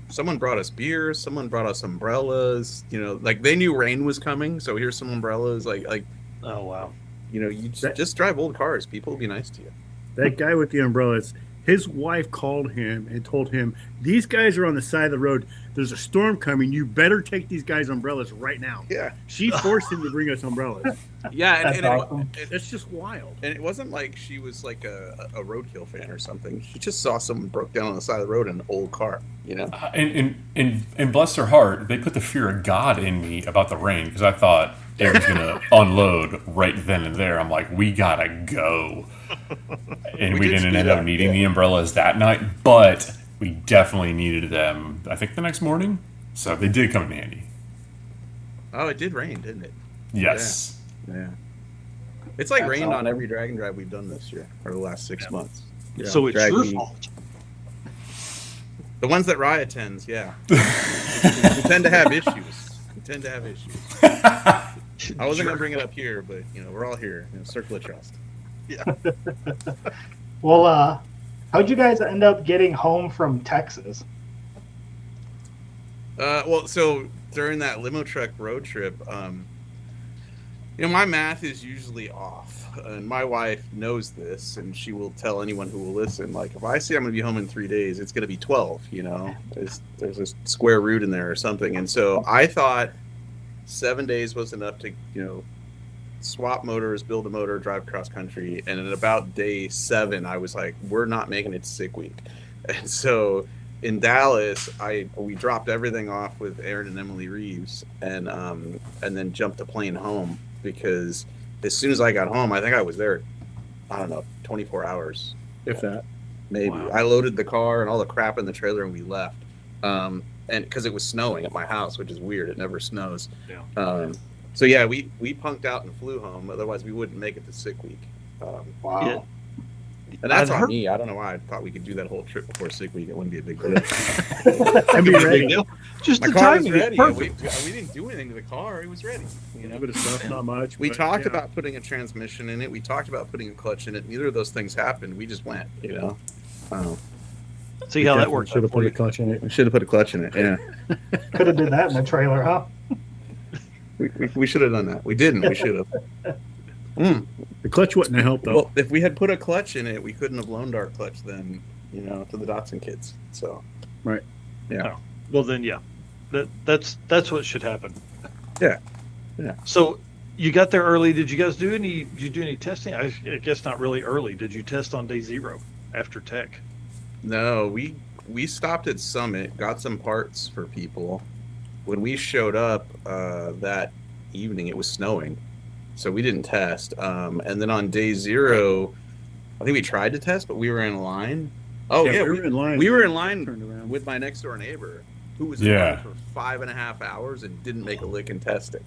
someone brought us beers, someone brought us umbrellas, you know, like they knew rain was coming, so here's some umbrellas, like Oh, wow. you know, you just drive old cars, people will be nice to you. That guy with the umbrellas, his wife called him and told him, these guys are on the side of the road. There's a storm coming. You better take these guys' umbrellas right now. Yeah. She forced him to bring us umbrellas. Yeah, That's awesome. That's just wild. And it wasn't like she was like a roadkill fan or something. She just saw someone broke down on the side of the road in an old car, you know? And bless their heart, they put the fear of God in me about the rain because I thought it was going to unload right then and there. I'm like, we got to go. And we didn't end up needing the umbrellas that night, but we definitely needed them, I think, the next morning. So they did come in handy. Oh, it did rain, didn't it? Yes. Yeah. It's like That's rained on awesome. every drag and drive we've done this year, or the last 6 months. Yeah. So it's Drag your me. fault. The ones that Rye attends, yeah. we tend to have issues. I wasn't going to bring it up here, but, you know, we're all here. You know, circle of trust. Well, how'd you guys end up getting home from Texas? Well, so during that limo truck road trip, you know, my math is usually off, and my wife knows this, and she will tell anyone who will listen. Like, if I say I'm going to be home in 3 days, it's going to be 12. You know, there's a square root in there or something, and so I thought 7 days was enough to, you know, swap motors, build a motor, drive cross country, and at about day 7, I was like, we're not making it to Sick Week, and so. In Dallas, we dropped everything off with Aaron and Emily Reeves, and then jumped a plane home because as soon as I got home, I think I was there, I don't know, 24 hours, if that, maybe. Wow. I loaded the car and all the crap in the trailer, and we left. And because it was snowing at my house, which is weird, it never snows. Yeah. So yeah, we punked out and flew home. Otherwise, we wouldn't make it to Sick Week. Wow. Yeah. And that's I'd on heard- me. I don't know why I thought we could do that whole trip before Sick Week. It wouldn't be a big deal. I'd be ready. Just My the car was timing is ready. perfect. We didn't do anything to the car. It was ready. A little bit of stuff, not much. We but, talked yeah. about putting a transmission in it. We talked about putting a clutch in it. Neither of those things happened. We just went, you know. See how that works. Should have put a clutch in it. We should have put a clutch in it. Yeah, Could have did that in the trailer, huh? we should have done that. We didn't. We should have. The clutch wouldn't have helped though. Well, if we had put a clutch in it, we couldn't have loaned our clutch then, you know, to the Datsun kids. So, Right. Yeah. Well, then, yeah, that's what should happen. Yeah. So you got there early. Did you guys do any? Did you do any testing? I guess not really early. Did you test on day 0 after tech? No, we stopped at Summit, got some parts for people. When we showed up that evening, it was snowing, so we didn't test. And then on day 0, I think we tried to test, but we were in line. Oh yeah, we were in line. We were in line Turned around. with my next door neighbor, who was in line for 5.5 hours and didn't make a lick in testing.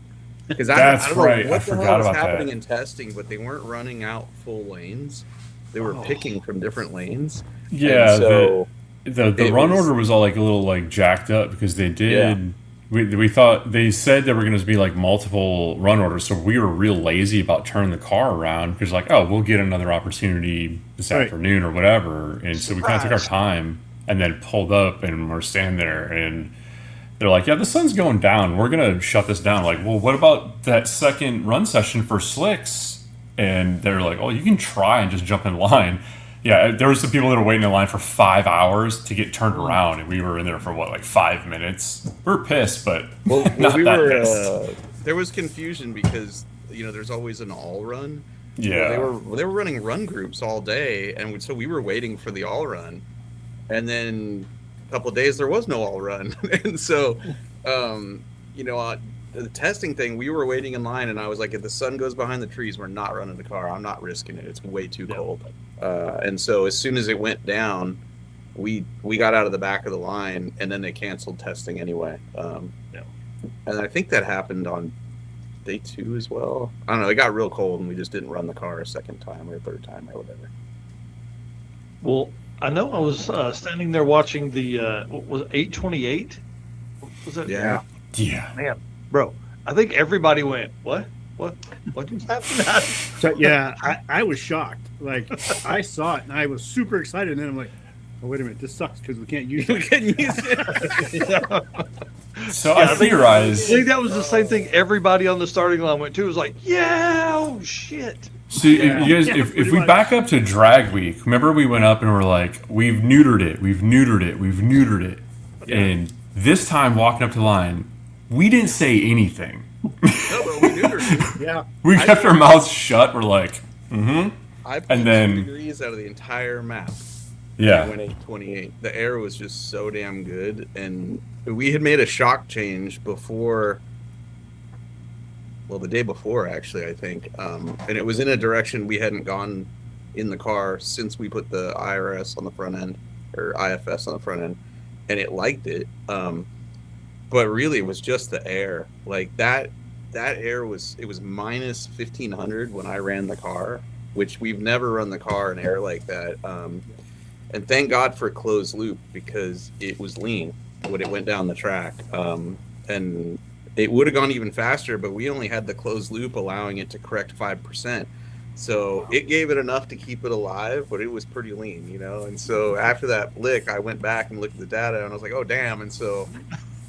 Because I don't know right. what I the forgot hell was about happening that. in testing, but they weren't running out full lanes. They were picking from different lanes. Yeah. And so The it run was- order was all like a little like jacked up because they did we thought they said there were going to be like multiple run orders, so we were real lazy about turning the car around because like, oh, we'll get another opportunity this afternoon or whatever, and so we kind of took our time and then pulled up and we're standing there and they're like, yeah, the sun's going down, we're going to shut this down. Like, well, what about that second run session for slicks? And they're like, oh, you can try and just jump in line. Yeah, there were some people that were waiting in line for 5 hours to get turned around, and we were in there for what, like 5 minutes. We were pissed, but not we that were. pissed. There was confusion because there's always an all run. Yeah, they were running run groups all day, and so we were waiting for the all run, and then a couple of days there was no all run, and so the testing thing, we were waiting in line, and I was like, if the sun goes behind the trees, we're not running the car. I'm not risking it. It's way too cold. And so as soon as it went down, we got out of the back of the line, and then they canceled testing anyway. And I think that happened on day 2 as well. I don't know. It got real cold, and we just didn't run the car a second time or a third time or whatever. Well, I know I was standing there watching the what was it, 828? Was that? Yeah. Man, bro, I think everybody went, what just happened? So, yeah, I was shocked. Like, I saw it and I was super excited, and then I'm like, oh, wait a minute, this sucks because we can't use it. So I theorized. I think that was the same thing everybody on the starting line went to. It was like, yeah, oh shit. So you guys, if we back up to drag week, remember we went up and we're like, we've neutered it. Yeah. And this time walking up to the line, we didn't say anything. No, but we neutered it. Yeah. We kept our mouths shut. We're like, I pulled 2 degrees out of the entire map. Yeah. When 828. The air was just so damn good, and we had made a shock change before. Well, the day before, actually, I think, and it was in a direction we hadn't gone in the car since we put the IRS on the front end, or IFS on the front end, and it liked it. But really, it was just the air. Like that air was minus 1500 when I ran the car, which we've never run the car in air like that. And thank God for closed loop, because it was lean when it went down the track. And it would have gone even faster, but we only had the closed loop allowing it to correct 5%. So it gave it enough to keep it alive, but it was pretty lean, And so after that lick, I went back and looked at the data, and I was like, oh, damn. And so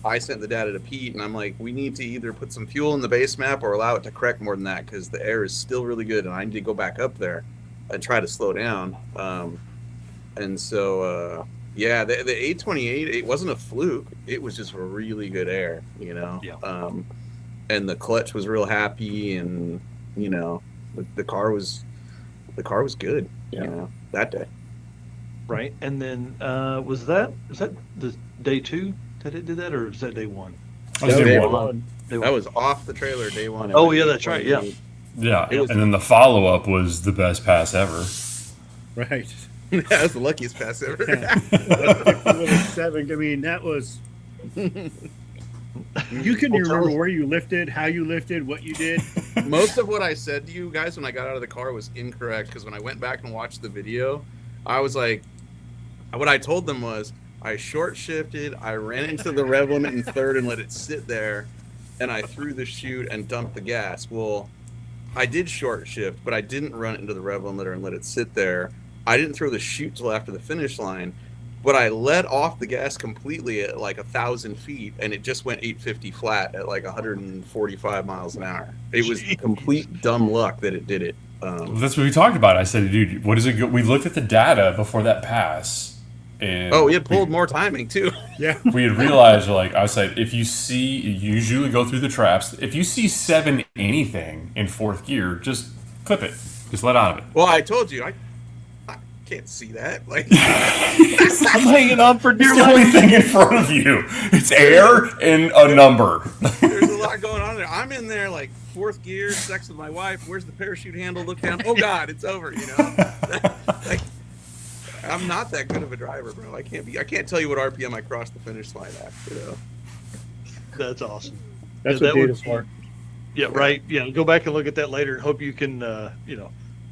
I sent the data to Pete, and I'm like, we need to either put some fuel in the base map or allow it to correct more than that, because the air is still really good, and I need to go back up there and try to slow down. And so, the 828, it wasn't a fluke. It was just really good air, Yeah. And the clutch was real happy, and the car was good, that day. Right, and then was that the day 2 that it did that, or was that day 1? That was day one. That was off the trailer day 1. Oh yeah, that's right. Yeah. Yeah, and then the follow-up was the best pass ever. Right. That was the luckiest pass ever. 7. I mean, that was. You couldn't remember where you lifted, how you lifted, what you did. Most of what I said to you guys when I got out of the car was incorrect, because when I went back and watched the video, I was like, what I told them was, I short shifted, I ran into the rev limit in third and let it sit there, and I threw the chute and dumped the gas. Well, I did short shift, but I didn't run it into the rev limiter and let it sit there. I didn't throw the chute till after the finish line, but I let off the gas completely at like 1,000 feet, and it just went 850 flat at like 145 miles an hour. It was complete dumb luck that it did it. That's what we talked about. I said, dude, what is it? We looked at the data before that pass. And we had pulled more timing too. Yeah. We had realized, I said, if you see, you usually go through the traps. If you see 7 anything in 4th gear, just clip it. Just let out of it. Well, I told you, I can't see that. Like, I'm hanging on for dear life. It's the only thing in front of you. It's air and a number. There's a lot going on there. I'm in there like 4th gear, sex with my wife. Where's the parachute handle? Look down. Oh God, it's over. Like, I'm not that good of a driver, bro. I can't tell you what RPM I crossed the finish line at. That's awesome. That's what data's for. Yeah, right. Yeah, go back and look at that later and hope you can,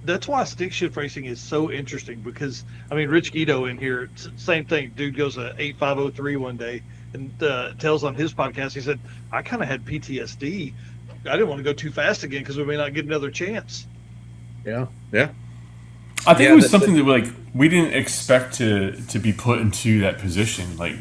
That's why stick shift racing is so interesting, because, I mean, Rich Guido in here, same thing. Dude goes a 8503 one day, and tells on his podcast, he said, I kind of had PTSD. I didn't want to go too fast again because we may not get another chance. Yeah. I think it was something that we didn't expect to be put into that position. Like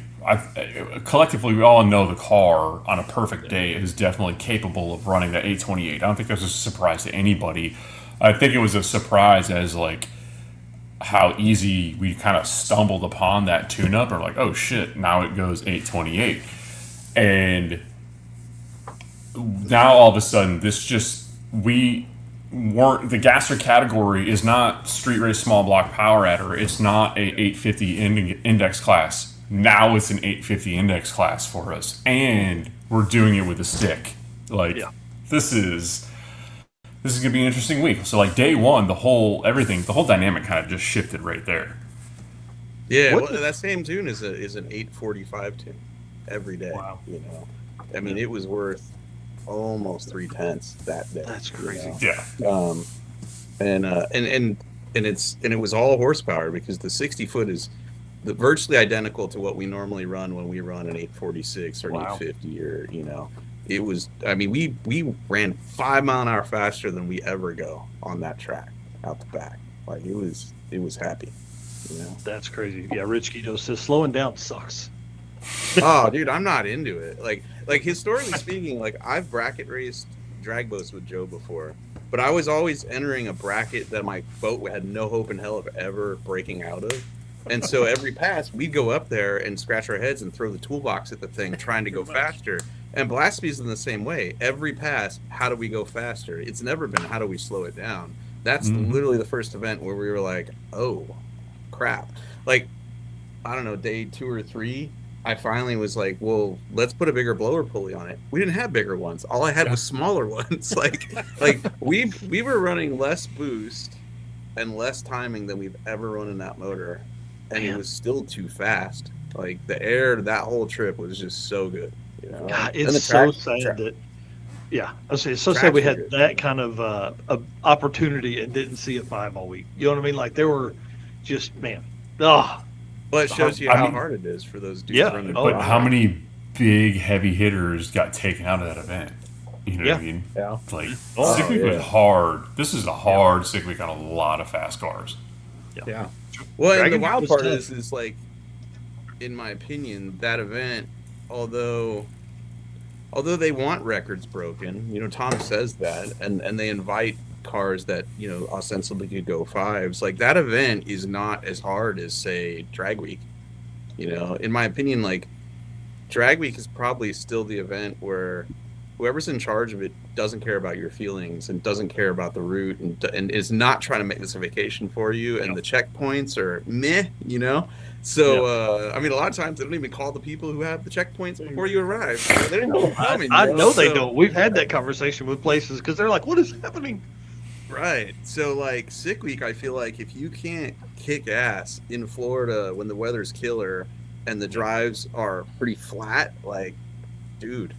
collectively, we all know the car on a perfect day is definitely capable of running that 828. I don't think that's a surprise to anybody. I think it was a surprise as like how easy we kind of stumbled upon that tune-up, or like, oh shit, now it goes 828, and now all of a sudden the gasser category is not street race small block power adder. It's not a 850 index class. Now it's an 850 index class for us, and we're doing it with a stick. This is gonna be an interesting week. So like day one, the whole dynamic kind of just shifted right there. Yeah, that same tune is an 845 tune every day. Wow. I mean, it was worth almost 3/10 that day. That's crazy. Yeah. And it was all horsepower, because the 60-foot is virtually identical to what we normally run when we run an 846 or an 850, or it was. I mean, we ran 5 mile an hour faster than we ever go on that track out the back. Like it was happy. That's crazy. Yeah, Rich Guido says slowing down sucks. Oh, dude, I'm not into it. Like historically speaking, like I've bracket raced drag boats with Joe before, but I was always entering a bracket that my boat had no hope in hell of ever breaking out of. And so every pass, we'd go up there and scratch our heads and throw the toolbox at the thing, trying to go faster. And Blasphemy's in the same way. Every pass, how do we go faster? It's never been, how do we slow it down? That's literally the first event where we were like, oh, crap. Like, I don't know, day 2 or 3, I finally was like, well, let's put a bigger blower pulley on it. We didn't have bigger ones. All I had was smaller ones. like we were running less boost and less timing than we've ever run in that motor. And it was still too fast. Like the air, that whole trip was just so good. God, it's so sad that. Yeah, I was saying it's so sad we had that kind of opportunity and didn't see a 5 all week. You know what I mean? Like there were just Well, it shows you how hard it is for those dudes. Yeah, running. But how many big heavy hitters got taken out of that event? You know what I mean? Yeah. Like Sick Week was hard. This is a hard Sick Week on a lot of fast cars. Yeah. Well, and the wild part is like, in my opinion, that event, although they want records broken, Tom says that, and they invite cars that ostensibly could go 5s. Like that event is not as hard as say Drag Week. In my opinion, like Drag Week is probably still the event where whoever's in charge of it doesn't care about your feelings and doesn't care about the route and is not trying to make this a vacation for you. And the checkpoints are meh, So, I mean, a lot of times they don't even call the people who have the checkpoints before you arrive. They didn't know coming. I know they don't. We've had that conversation with places because they're like, what is happening? Right. So, like, Sick Week, I feel like if you can't kick ass in Florida when the weather's killer and the drives are pretty flat, like, dude,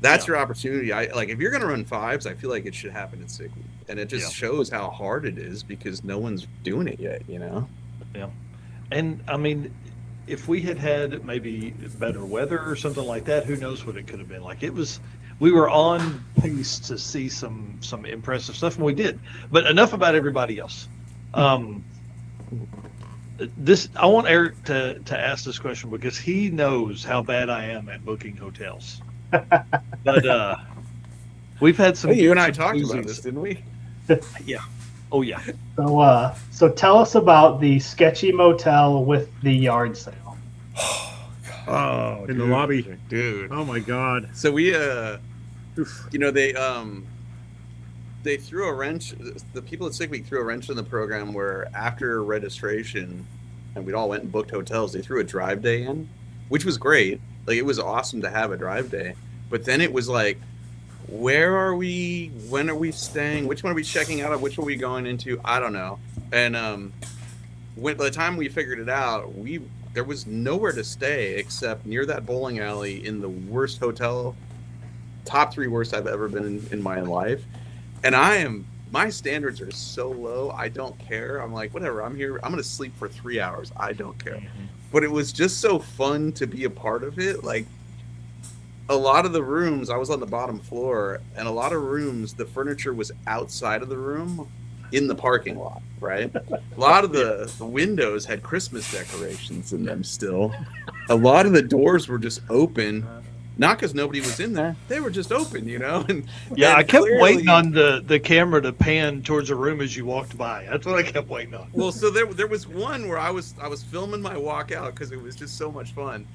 that's your opportunity. If you're going to run 5s, I feel like it should happen at Sick Week. And it just shows how hard it is because no one's doing it yet, Yeah. And, I mean, if we had maybe better weather or something like that, who knows what it could have been. Like, we were on pace to see some impressive stuff, and we did. But enough about everybody else. I want Eric to ask this question because he knows how bad I am at booking hotels. But we've had some. Hey, you and I talked about this, didn't we? Yeah. Oh yeah. So tell us about the sketchy motel with the yard sale. Oh, in the lobby, dude. Oh my God. So we, they threw a wrench. The people at Sick Week threw a wrench in the program where after registration, and we all went and booked hotels. They threw a drive day in, which was great. Like it was awesome to have a drive day. But then it was like, where are we? When are we staying? Which one are we checking out of? Which one are we going into? I don't know. And by the time we figured it out, there was nowhere to stay except near that bowling alley in the worst hotel, top 3 worst I've ever been in my life. And my standards are so low, I don't care. I'm like, whatever, I'm here. I'm going to sleep for 3 hours. I don't care. but it was just so fun to be a part of it. Like, a lot of the rooms, I was on the bottom floor, and a lot of rooms, the furniture was outside of the room in the parking lot, right? A lot of the windows had Christmas decorations in them still. A lot of the doors were just open, not because nobody was in there. They were just open, you know? And I kept waiting on the camera to pan towards a room as you walked by. That's what I kept waiting on. Well, so there was one where I was filming my walkout because it was just so much fun.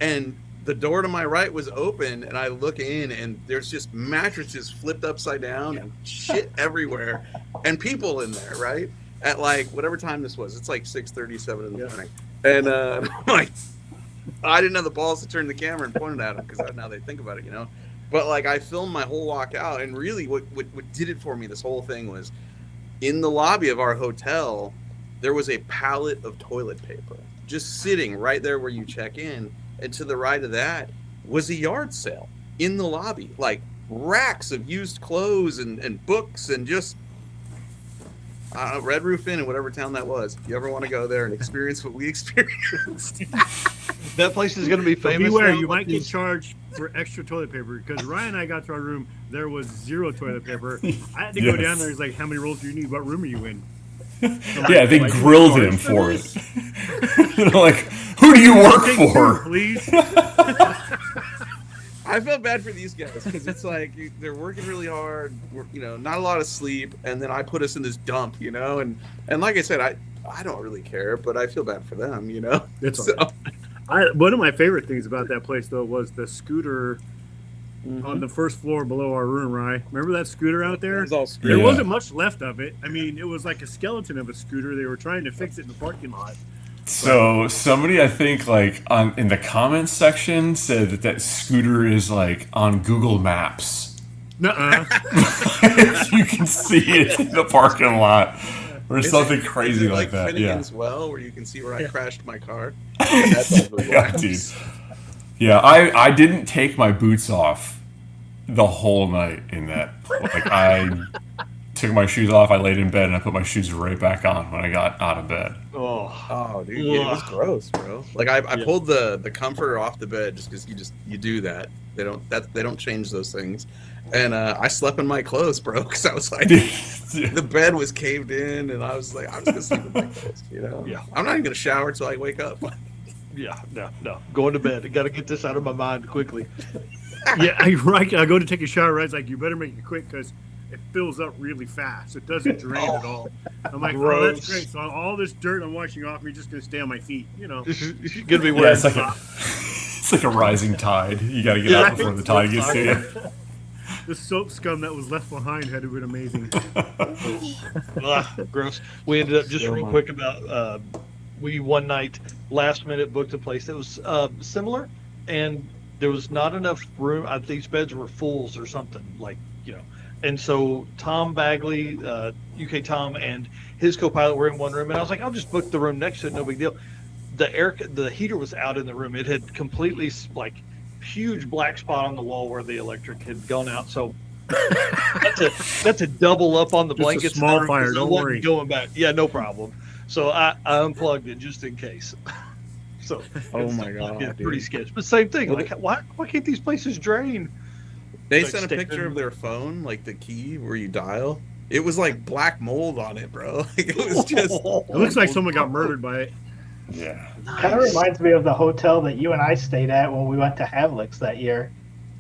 And the door to my right was open, and I look in, and there's just mattresses flipped upside down and shit everywhere, and people in there, right? At like whatever time this was, it's like 6:37 in the morning, and I'm like, I didn't have the balls to turn the camera and point it at them because now they think about it, you know. But like, I filmed my whole walkout, and really, what did it for me? This whole thing was in the lobby of our hotel. There was a pallet of toilet paper just sitting right there where you check in. And to the right of that was a yard sale in the lobby, like racks of used clothes and books and just Red Roof Inn in whatever town that was. If you ever want to go there and experience what we experienced, that place is going to be famous. Beware, you might get charged for extra toilet paper because Ryan and I got to our room. There was 0 toilet paper. I had to go down there. He's like, "How many rolls do you need? What room are you in?" Yeah, they grilled him for it. They're like, "Who do you work for?" Please. I felt bad for these guys because it's like they're working really hard, you know, not a lot of sleep, and then I put us in this dump, you know, and like I said, I don't really care, but I feel bad for them, you know. It's so. One of my favorite things about that place though was the scooter on the first floor below our room, right? Remember that scooter out there? It was all There wasn't much left of it. I mean, it was like a skeleton of a scooter. They were trying to fix it in the parking lot. So somebody, I think, like in the comments section, said that scooter is like on Google Maps. Nuh-uh. You can see it in the parking lot, or something crazy like that. Finnegan's well, where you can see where I crashed my car. That's Yeah, dude. Yeah, I didn't take my boots off the whole night in that. Like, I took my shoes off, I laid in bed, and I put my shoes right back on when I got out of bed. Oh, dude, yeah, it was gross, bro. Like, I pulled the comforter off the bed just because you do that. They don't change those things. And I slept in my clothes, bro, because I was like, the bed was caved in, and I was like, I'm just gonna sleep in my clothes, you know? Yeah. I'm not even gonna shower until I wake up. Yeah, no. Going to bed. I got to get this out of my mind quickly. Yeah, I go to take a shower. It's like, you better make it quick because it fills up really fast. It doesn't drain at all. I'm like, oh, that's great. So all this dirt I'm washing off me just gonna stay on my feet, you know. It's gonna be wearing. Yeah, it's like a rising tide. You got to get out before the tide gets to you. The soap scum that was left behind had to have been amazing. Gross. We ended up just real quick about. We one night last minute booked a place that was similar, and there was not enough room. These beds were fulls or something, like, you know. And so Tom Bagley, UK Tom, and his co-pilot were in one room, and I was like, I'll just book the room next to it, no big deal. The heater was out in the room. It had completely, like, huge black spot on the wall where the electric had gone out. So that's a double up on the blankets. Just a small fire, don't worry. Going back, yeah, no problem. So I unplugged it just in case. So oh my god, yeah, pretty sketchy. But same thing. Like, why can't these places drain? They sent a picture of their phone, like the key where you dial. It was like black mold on it, bro. Like, it was just. It looks like someone got murdered by it. Yeah. Nice. Kind of reminds me of the hotel that you and I stayed at when we went to Havlicks that year,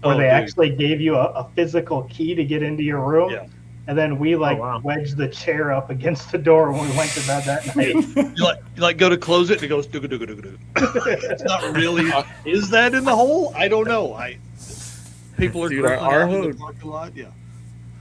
where they actually gave you a physical key to get into your room. Yeah. And then we wedged the chair up against the door when we went to bed that night. you like go to close it and it goes doo doo doo doo. It's not really. Is that in the hole? I don't know. People are our in the parking lot. Yeah.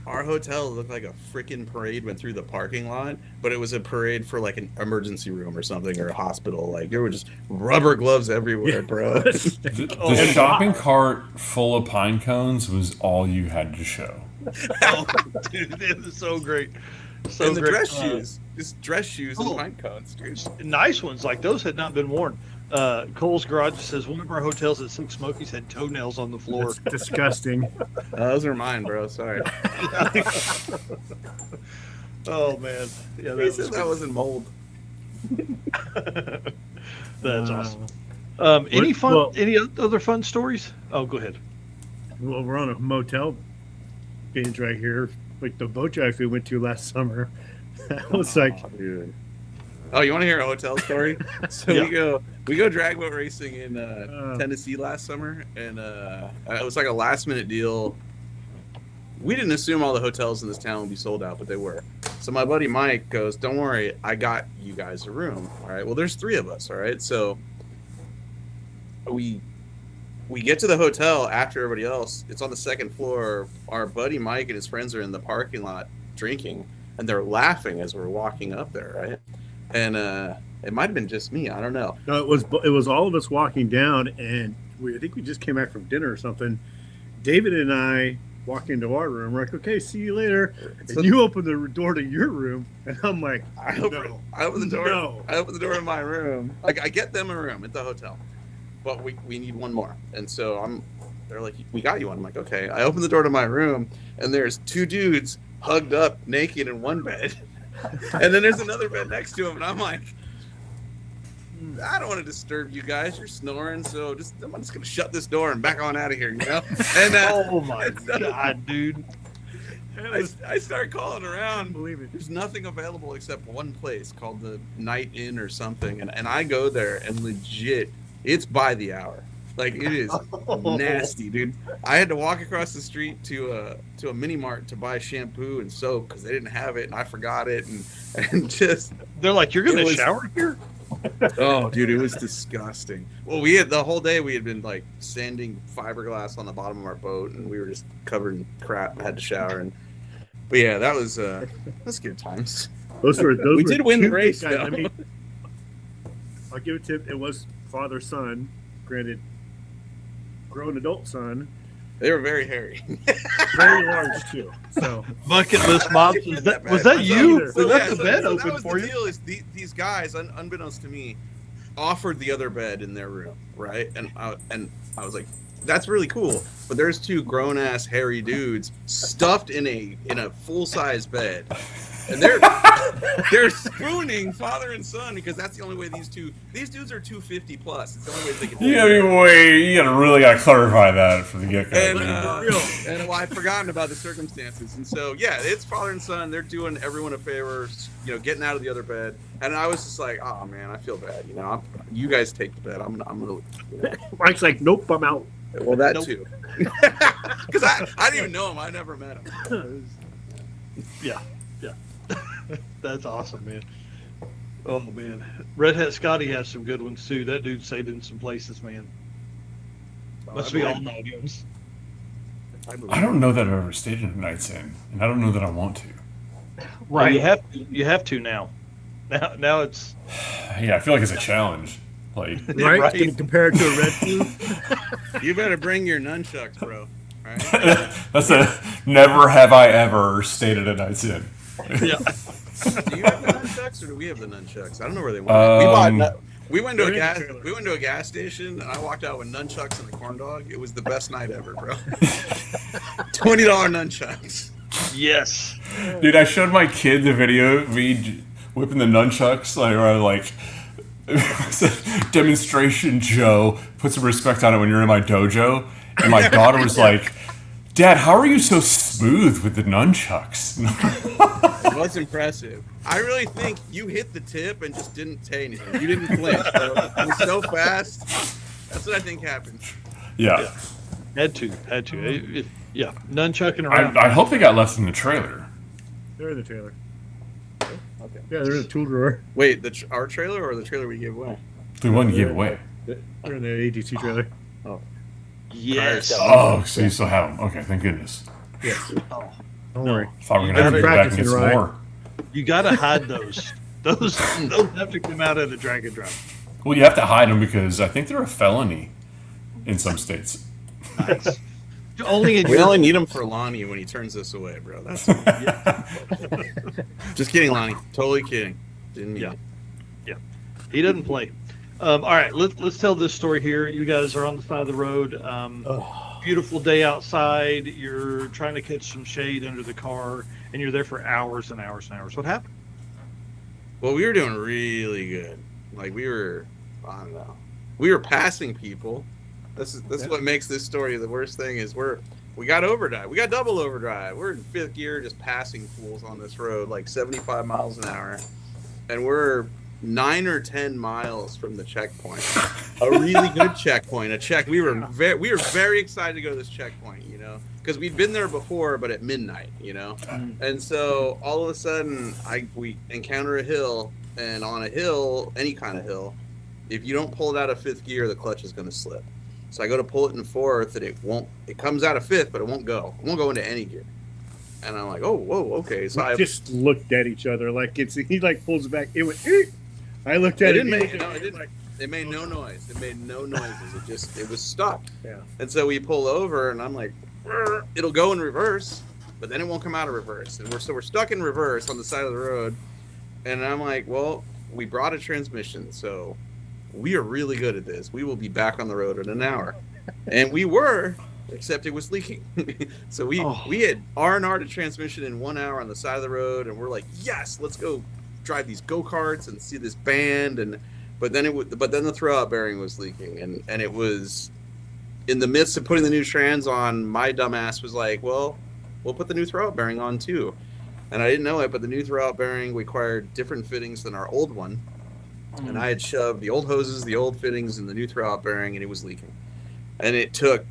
Our hotel looked like a freaking parade went through the parking lot, but it was a parade for like an emergency room or something, or a hospital. Like, there were just rubber gloves everywhere, bro. The shopping cart full of pine cones was all you had to show. Oh, dude, it was so great. So and the great. dress shoes. Just dress shoes and pine cones, dude. Nice ones. Like, those had not been worn. Cole's Garage says one of our hotels at Six Smokies had toenails on the floor. That's disgusting. Those are mine, bro. Sorry. Oh man, yeah, that wasn't mold. That's awesome. Any other fun stories? Oh, go ahead. Well, we're on a motel binge right here, like the boat drive we went to last summer. That was dude. Oh, you want to hear a hotel story? So Yeah. we go drag boat racing in Tennessee last summer, and it was like a last minute deal. We didn't assume all the hotels in this town would be sold out, but they were. So my buddy Mike goes, "Don't worry, I got you guys a room." All right. Well, there's 3 of us. All right. So we get to the hotel after everybody else. It's on the 2nd floor. Our buddy Mike and his friends are in the parking lot drinking, and they're laughing as we're walking up there, right? And it might have been just me. I don't know. No, it was all of us walking down, and I think we just came back from dinner or something. David and I walk into our room. We're like, okay, see you later. And you open the door to your room, and I'm like, I open the door. No. I open the door of my room. Like, I get them a room at the hotel, but we need one more. And so they're like, we got you one. I'm like, okay. I open the door to my room, and there's 2 dudes hugged up naked in one bed. And then there's another bed next to him, and I'm like, I don't want to disturb you guys. You're snoring, so I'm just gonna shut this door and back on out of here, you know? And Oh my God, dude! I start calling around. Believe it. There's nothing available except one place called the Night Inn or something, and I go there, and legit, it's by the hour. Like, it is nasty, dude. I had to walk across the street to a mini mart to buy shampoo and soap because they didn't have it, and I forgot it, and just They're like, "You're gonna shower here?" Oh, dude, it was disgusting. Well, the whole day we had been like sanding fiberglass on the bottom of our boat, and we were just covered in crap and had to shower. But yeah, that's good times. We did win the race, guys. though. I mean, I'll give it to it was father son, granted, grown adult son, They were very hairy. very large too. So Bucket list moms. Was that you? We left the bed open that was for the you. deal is these guys, unbeknownst to me, offered the other bed in their room, right? And I was like, that's really cool. But there's 2 grown ass hairy dudes stuffed in a full size bed, and they're spooning father and son because that's the only way these dudes are 250 plus. It's the only way they can. You gotta clarify that from the get go. And I'd forgotten about the circumstances, and so yeah, it's father and son. They're doing everyone a favor, getting out of the other bed, and I was just like, oh man, I feel bad. You guys take the bed. I'm gonna. Mike's like, nope, I'm out. Well, that too, because I didn't even know him. I never met him. Yeah. That's awesome, man. Oh man, Red Hat Scotty has some good ones too. That dude stayed in some places, man. Must be all audience. I don't know that I've ever stayed in a Night's Inn, and I don't know that I want to. Right, you have to now. Now it's. Yeah, I feel like it's a challenge. Like, right? Right. Can you compare it to a red food? You better bring your nunchucks, bro. Right? that's a never have I ever stayed at a Night's Inn. Yeah. Do you have the nunchucks, or do we have the nunchucks? I don't know where they went. We went to a gas station, and I walked out with nunchucks and a corn dog. It was the best night ever, bro. $20 nunchucks. Yes. Dude, I showed my kid the video of me whipping the nunchucks, like demonstration Joe, put some respect on it when you're in my dojo. And my daughter was like, Dad, how are you so smooth with the nunchucks? It was impressive. I really think you hit the tip and just didn't say anything. You didn't flinch, bro. It was so fast. That's what I think happened. Yeah. Had to. Yeah, nunchucking around. I hope they got left in the trailer. They're in the trailer. Okay. Yeah, they're in the tool drawer. Wait, our trailer or the trailer we gave away? The one you gave away. They're in the ADT trailer. Oh. Yes. Oh, so you still have them. Okay, thank goodness. Yes. Oh, Don't worry. Thought we were going to have to go back and get some Practicing, more. you got to hide those. Those have to come out of the drag and drop. Well, you have to hide them because I think they're a felony in some states. Nice. Only in We only need him for Lonnie when he turns this away, bro. That's just kidding, Lonnie. Totally kidding. Didn't mean it. Yeah. He doesn't play. All right, let's tell this story here. You guys are on the side of the road. Beautiful day outside. You're trying to catch some shade under the car, and you're there for hours and hours and hours. What happened? Well, we were doing really good. Like, we were I don't know. We were passing people. This is what makes this story the worst thing is we got overdrive. We got double overdrive. We're in 5th gear just passing fools on this road like 75 miles an hour. And we're 9 or 10 miles from the checkpoint. A really good checkpoint. We were very excited to go to this checkpoint, you know, because we'd been there before, but at midnight, you know. And so all of a sudden we encounter a hill, and on a hill, any kind of hill, if you don't pull it out of 5th gear, the clutch is going to slip. So I go to pull it in 4th, and it comes out of 5th, but it won't go. It won't go into any gear. And I'm like, oh, whoa, okay. So I just looked at each other like he like pulls it back. It went. I looked at it. It made no noise. It made no noises. It was stuck. Yeah. And so we pull over, and I'm like, it'll go in reverse, but then it won't come out of reverse. And we're stuck in reverse on the side of the road. And I'm like, well, we brought a transmission, so we are really good at this. We will be back on the road in an hour. And we were, except it was leaking. So we had R&R'd a transmission in 1 hour on the side of the road, and we're like, yes, let's go drive these go-karts and see this band. But then the throwout bearing was leaking, and it was in the midst of putting the new trans on. My dumbass was like, well, we'll put the new throwout bearing on too. And I didn't know it, but the new throwout bearing required different fittings than our old one. And I had shoved the old hoses, the old fittings, and the new throwout bearing, and it was leaking. And it took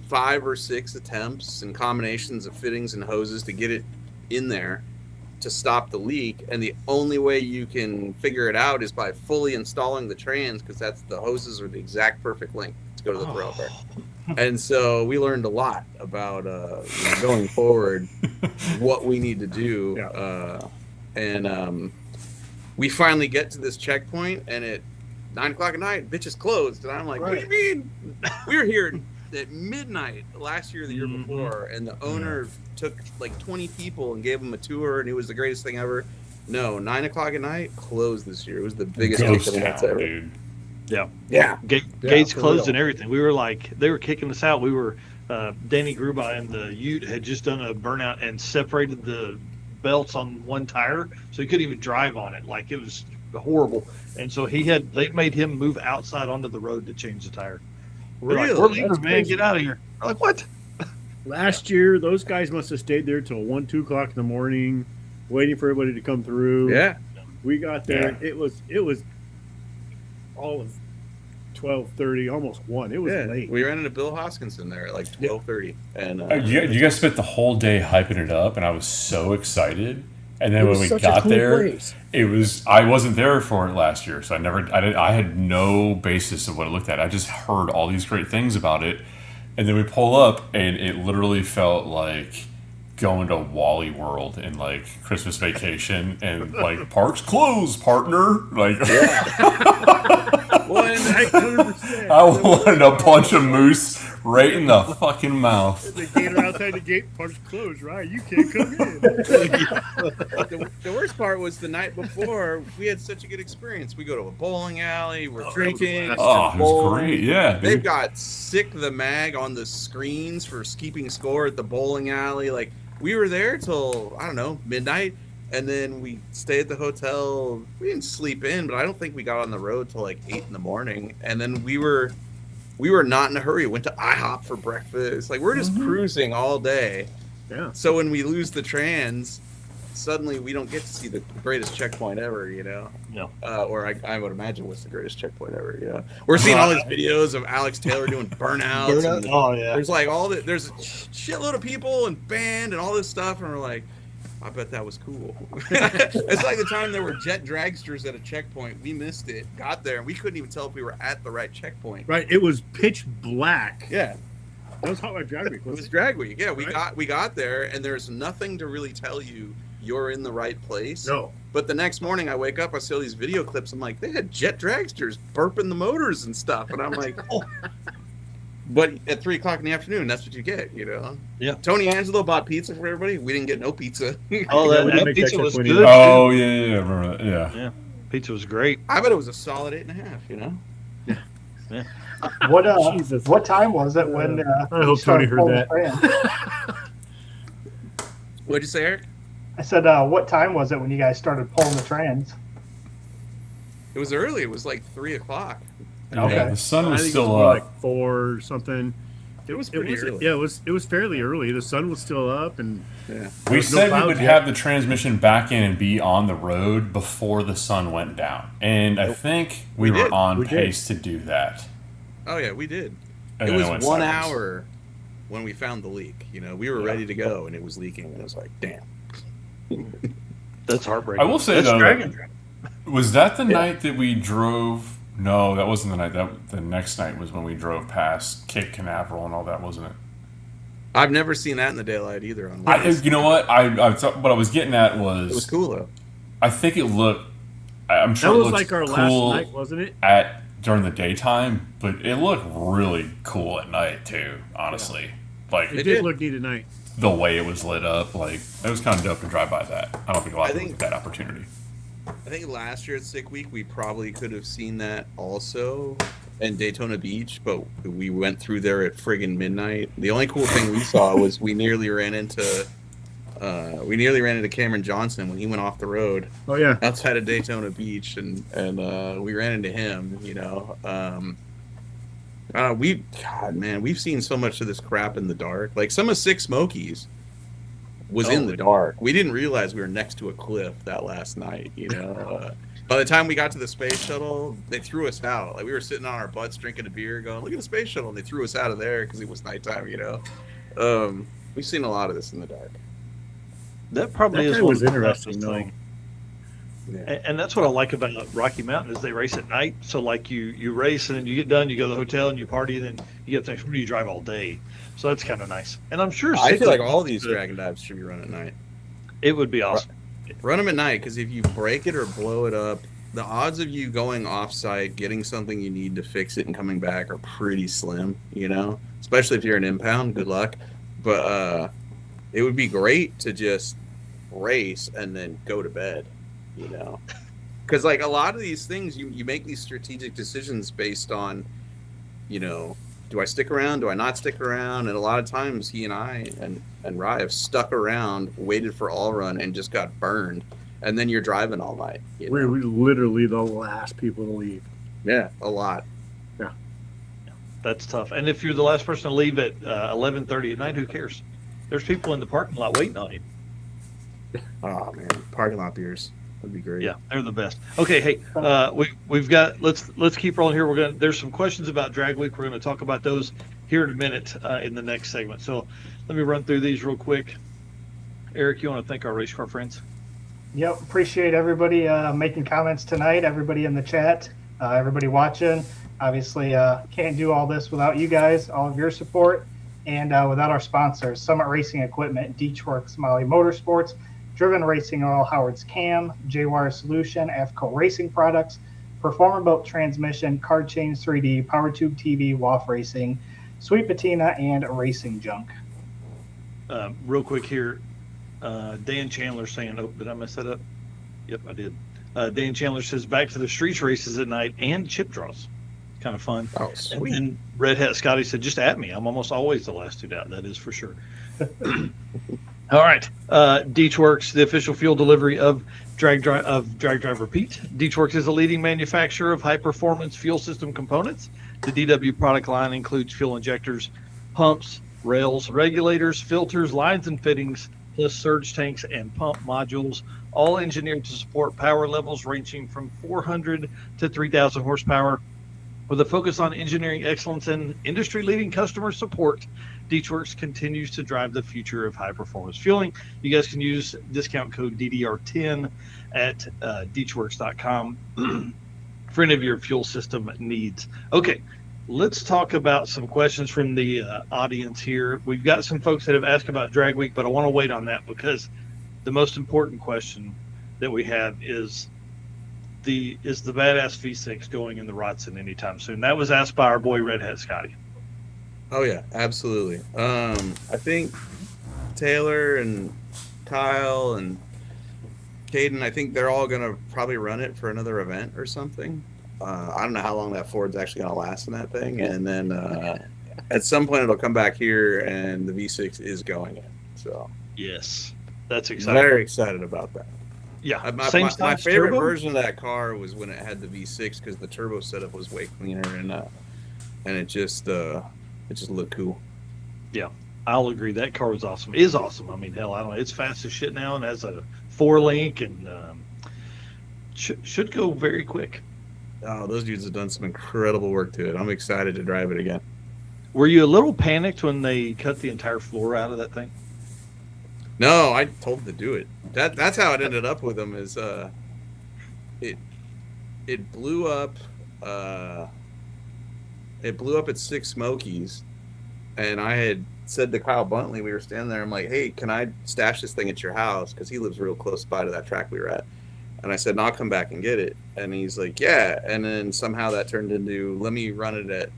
5 or 6 attempts and combinations of fittings and hoses to get it in there to stop the leak. And the only way you can figure it out is by fully installing the trans, because the hoses are the exact perfect length to go to the throwout bearing. And so we learned a lot about going forward, what we need to do. We finally get to this checkpoint, and at 9 o'clock at night, bitch is closed. And I'm like, what do you mean? We were here at midnight last year, the year before, and the owner took like 20 people and gave them a tour, and it was the greatest thing ever. No, 9 o'clock at night, closed this year. It was the biggest weekend ever. Dude. Yeah. Gates closed and everything. We were like, they were kicking us out. We were, Danny Grubai and the Ute had just done a burnout and separated the belts on one tire, so he couldn't even drive on it. Like, it was horrible. And so they made him move outside onto the road to change the tire. We're like, we're leaving, man, get out of here. We're like, what? Last year, those guys must have stayed there till 1, 2 o'clock in the morning, waiting for everybody to come through. Yeah. We got there. Yeah. It was all of 12:30, almost 1. It was late. We ran into Bill Hoskinson there at like 12:30. And you guys spent the whole day hyping it up, and I was so excited. And then when we got there, I wasn't there for it last year, so I had no basis of what it looked at. I just heard all these great things about it. And then we pull up, and it literally felt like going to Wally World in like Christmas Vacation, and like, park's closed, partner. Like, I wanted a punch of moose right in the fucking mouth. The gator outside the gate, park's closed, right? You can't come in. The worst part was the night before, we had such a good experience. We go to a bowling alley, we're drinking. It was great, yeah. Dude. They've got Sick the Mag on the screens for keeping score at the bowling alley. Like, we were there till, I don't know, midnight, and then we stayed at the hotel. We didn't sleep in, but I don't think we got on the road till like 8 in the morning. And then we were not in a hurry. Went to IHOP for breakfast. Like, we're just cruising all day. Yeah. So when we lose the trans, suddenly we don't get to see the greatest checkpoint ever, you know? No. Or I would imagine what's the greatest checkpoint ever, you know? We're seeing all these videos of Alex Taylor doing burnouts. There's like there's a shitload of people and band and all this stuff, and we're like, I bet that was cool. It's like the time there were jet dragsters at a checkpoint. We missed it, got there, and we couldn't even tell if we were at the right checkpoint. Right, it was pitch black. Yeah. That was Hot Rod Drag Week. It was Drag Week. Yeah, we got there, and there's nothing to really tell you you're in the right place. No. But the next morning I wake up, I see all these video clips. I'm like, they had jet dragsters burping the motors and stuff. And I'm like, oh. But at 3 o'clock in the afternoon, that's what you get, you know? Yeah. Tony Angelo bought pizza for everybody. We didn't get no pizza. Oh, that pizza was good. Oh, yeah, remember that. Yeah. Pizza was great. I bet it was a solid 8.5, you know? Yeah. What time was it when I hope Tony heard that. What'd you say, Eric? I said, what time was it when you guys started pulling the trans? It was early. It was like 3 o'clock. Okay. Yeah, the sun I was think still it was more up. like 4 or something. It was pretty early. Yeah, it was fairly early. The sun was still up, and Yeah. We was no said we clouds would yet. have the transmission back in and be on the road before the sun went down. And I think we were did. on We did. pace to do that. Oh yeah, we did. And It then was went 1 sideways. hour when we found the leak. You know, we were ready to go, and it was leaking. And it was like, damn. That's heartbreaking. I will say That's though, Dragon. was that the night that we drove? No, that wasn't the night. The next night was when we drove past Cape Canaveral and all that, wasn't it? I've never seen that in the daylight either. On You know what? What I was getting at was it was cool though. I think it looked. I'm sure that it was looked like our cool last night, wasn't it? during the daytime, but it looked really cool at night too. Honestly, like It did look neat at night. the way it was lit up, like it was kind of dope to drive by that. I don't think a lot of people think- get that opportunity. I think last year at Sick Week we probably could have seen that also in Daytona Beach, but we went through there at friggin' midnight. The only cool thing we saw was we nearly ran into Cameron Johnson when he went off the road Oh yeah. outside of Daytona Beach, and we ran into him. You know, we've seen so much of this crap in the dark. Like some of Six Smokies was in the dark. We didn't realize we were next to a cliff that last night. You know, by the time we got to the space shuttle, they threw us out. Like we were sitting on our butts drinking a beer, going, "Look at the space shuttle," and they threw us out of there because it was nighttime. You know, we've seen a lot of this in the dark. That probably That is guy one was of the interesting, fastest though. thing. And that's what I like about Rocky Mountain is they race at night. So like you race and then you get done, you go to the hotel and you party, and then you get things. Where do you drive all day? So that's kind of nice. And I'm sure I feel like Sick all these Week, Dragon Dives should be run at night. it would be awesome. Run them at night, because if you break it or blow it up, the odds of you going off-site, getting something you need to fix it, and coming back are pretty slim. You know, especially if you're an impound. Good luck. But it would be great to just race and then go to bed. You know, because like a lot of these things, you make these strategic decisions based on, you know, do I stick around? Do I not stick around? And a lot of times he and I and Ry have stuck around, waited for all run, and just got burned. And then you're driving all night. You know? We're literally the last people to leave. Yeah, a lot. That's tough. And if you're the last person to leave at 11:30 at night, who cares? There's people in the parking lot waiting on you. Oh man, parking lot beers would be great. Yeah, they're the best. Okay, hey, we've got let's keep rolling here. There's some questions about Drag Week. We're gonna talk about those here in a minute in the next segment. So let me run through these real quick. Eric, you want to thank our race car friends? Yep, appreciate everybody making comments tonight, everybody in the chat, everybody watching. Obviously, can't do all this without you guys, all of your support, and without our sponsors, Summit Racing Equipment, Deechworks, Molly Motorsports, Driven Racing Oil, Howard's Cam, J-Wire Solution, AFCO Racing Products, Performer Boat Transmission, Card Change 3D, PowerTube TV, WAF Racing, Sweet Patina, and Racing Junk. Real quick here, Dan Chandler saying, oh, did I mess that up? Yep, I did. Dan Chandler says, back to the streets races at night and chip draws. Kind of fun. Oh, sweet. And Red Hat Scotty said, just at me. I'm almost always the last dude out. That is for sure. All right. Deechworks, the official fuel delivery of Drag Drive Repeat. Deechworks is a leading manufacturer of high-performance fuel system components. The DW product line includes fuel injectors, pumps, rails, regulators, filters, lines and fittings, plus surge tanks and pump modules, all engineered to support power levels ranging from 400 to 3,000 horsepower. With a focus on engineering excellence and industry-leading customer support, Deechworks continues to drive the future of high-performance fueling. You guys can use discount code DDR10 at Deechworks.com for any of your fuel system needs. Okay, let's talk about some questions from the audience here. We've got some folks that have asked about Drag Week, but I want to wait on that because the most important question that we have is the Badass V6 going in the Rodson anytime soon? That was asked by our boy Red Hat Scotty. Oh yeah, absolutely. I think Taylor and Kyle and Caden, I think they're all gonna probably run it for another event or something. I don't know how long that Ford's actually gonna last in that thing, and then at some point it'll come back here, and the V6 is going in. So yes, that's exciting. Very excited about that. Yeah, My size favorite turbo? version of that car was when it had the V6 because the turbo setup was way cleaner and it just looked cool. Yeah, I'll agree. That car was awesome. Is awesome. I mean, hell, I don't know. It's fast as shit now and has a 4-link and should go very quick. Oh, those dudes have done some incredible work to it. I'm excited to drive it again. Were you a little panicked when they cut the entire floor out of that thing? No, I told them to do it. That's how it ended up with them. Is it blew up. It blew up at Six Smokies, and I had said to Kyle Buntley, we were standing there. I'm like, hey, can I stash this thing at your house? Because he lives real close by to that track we were at. And I said, no, I'll come back and get it. And he's like, yeah. And then somehow that turned into, let me run it at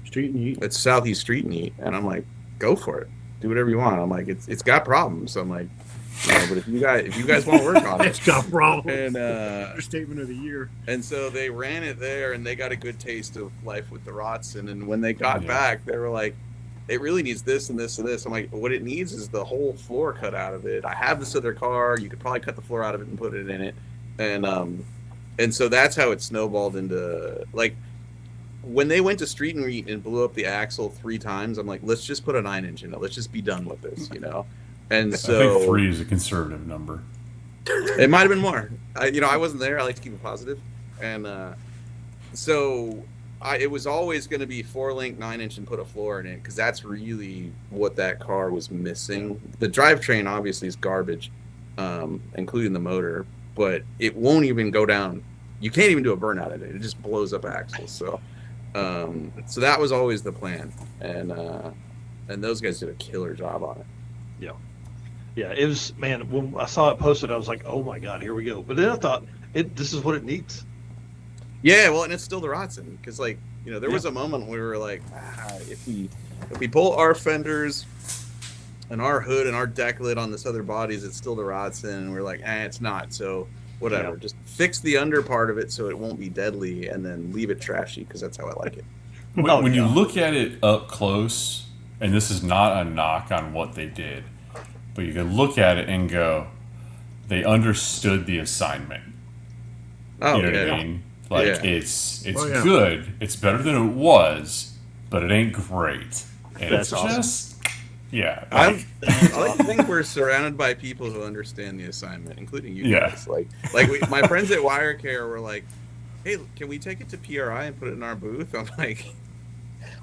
Street and Eat. It's Southeast Street and Eat. And I'm like, go for it. Do whatever you want. I'm like, it's got problems. So I'm like, but if you guys want to work on it, It's got problems. and Understatement of the year. and so they ran it there, and they got a good taste of life with the Rotson. And when they got back, they were like, it really needs this and this and this. I'm like, what it needs is the whole floor cut out of it. I have this other car. You could probably cut the floor out of it and put it in it. And so that's how it snowballed into, like, when they went to Street and Eat and blew up the axle 3 times, I'm like, let's just put a 9-inch in it. Let's just be done with this, you know? And so I think 3 is a conservative number. it might have been more. I wasn't there. I like to keep it positive. And so it was always going to be 4-link, 9-inch, and put a floor in it, because that's really what that car was missing. The drivetrain obviously is garbage, including the motor, but it won't even go down. You can't even do a burnout in it. It just blows up axles. So that was always the plan, and those guys did a killer job on it. Yeah, it was, man, when I saw it posted, I was like, oh my God, here we go. But then I thought, this is what it needs. Yeah, well, and it's still the Rotson, because, like, there was a moment where we were like, if we pull our fenders and our hood and our deck lid on this other bodies, it's still the Rotson, and we're like, it's not, so whatever. Yeah. Just fix the under part of it so it won't be deadly, and then leave it trashy, because that's how I like it. When you look at it up close, and this is not a knock on what they did, but you can look at it and go, they understood the assignment. Oh, you know what I mean? Like, it's good. It's better than it was, but it ain't great. And that's awesome. Just, yeah. I like to think we're surrounded by people who understand the assignment, including you guys. Like my friends at WireCare were like, hey, can we take it to PRI and put it in our booth? I'm like,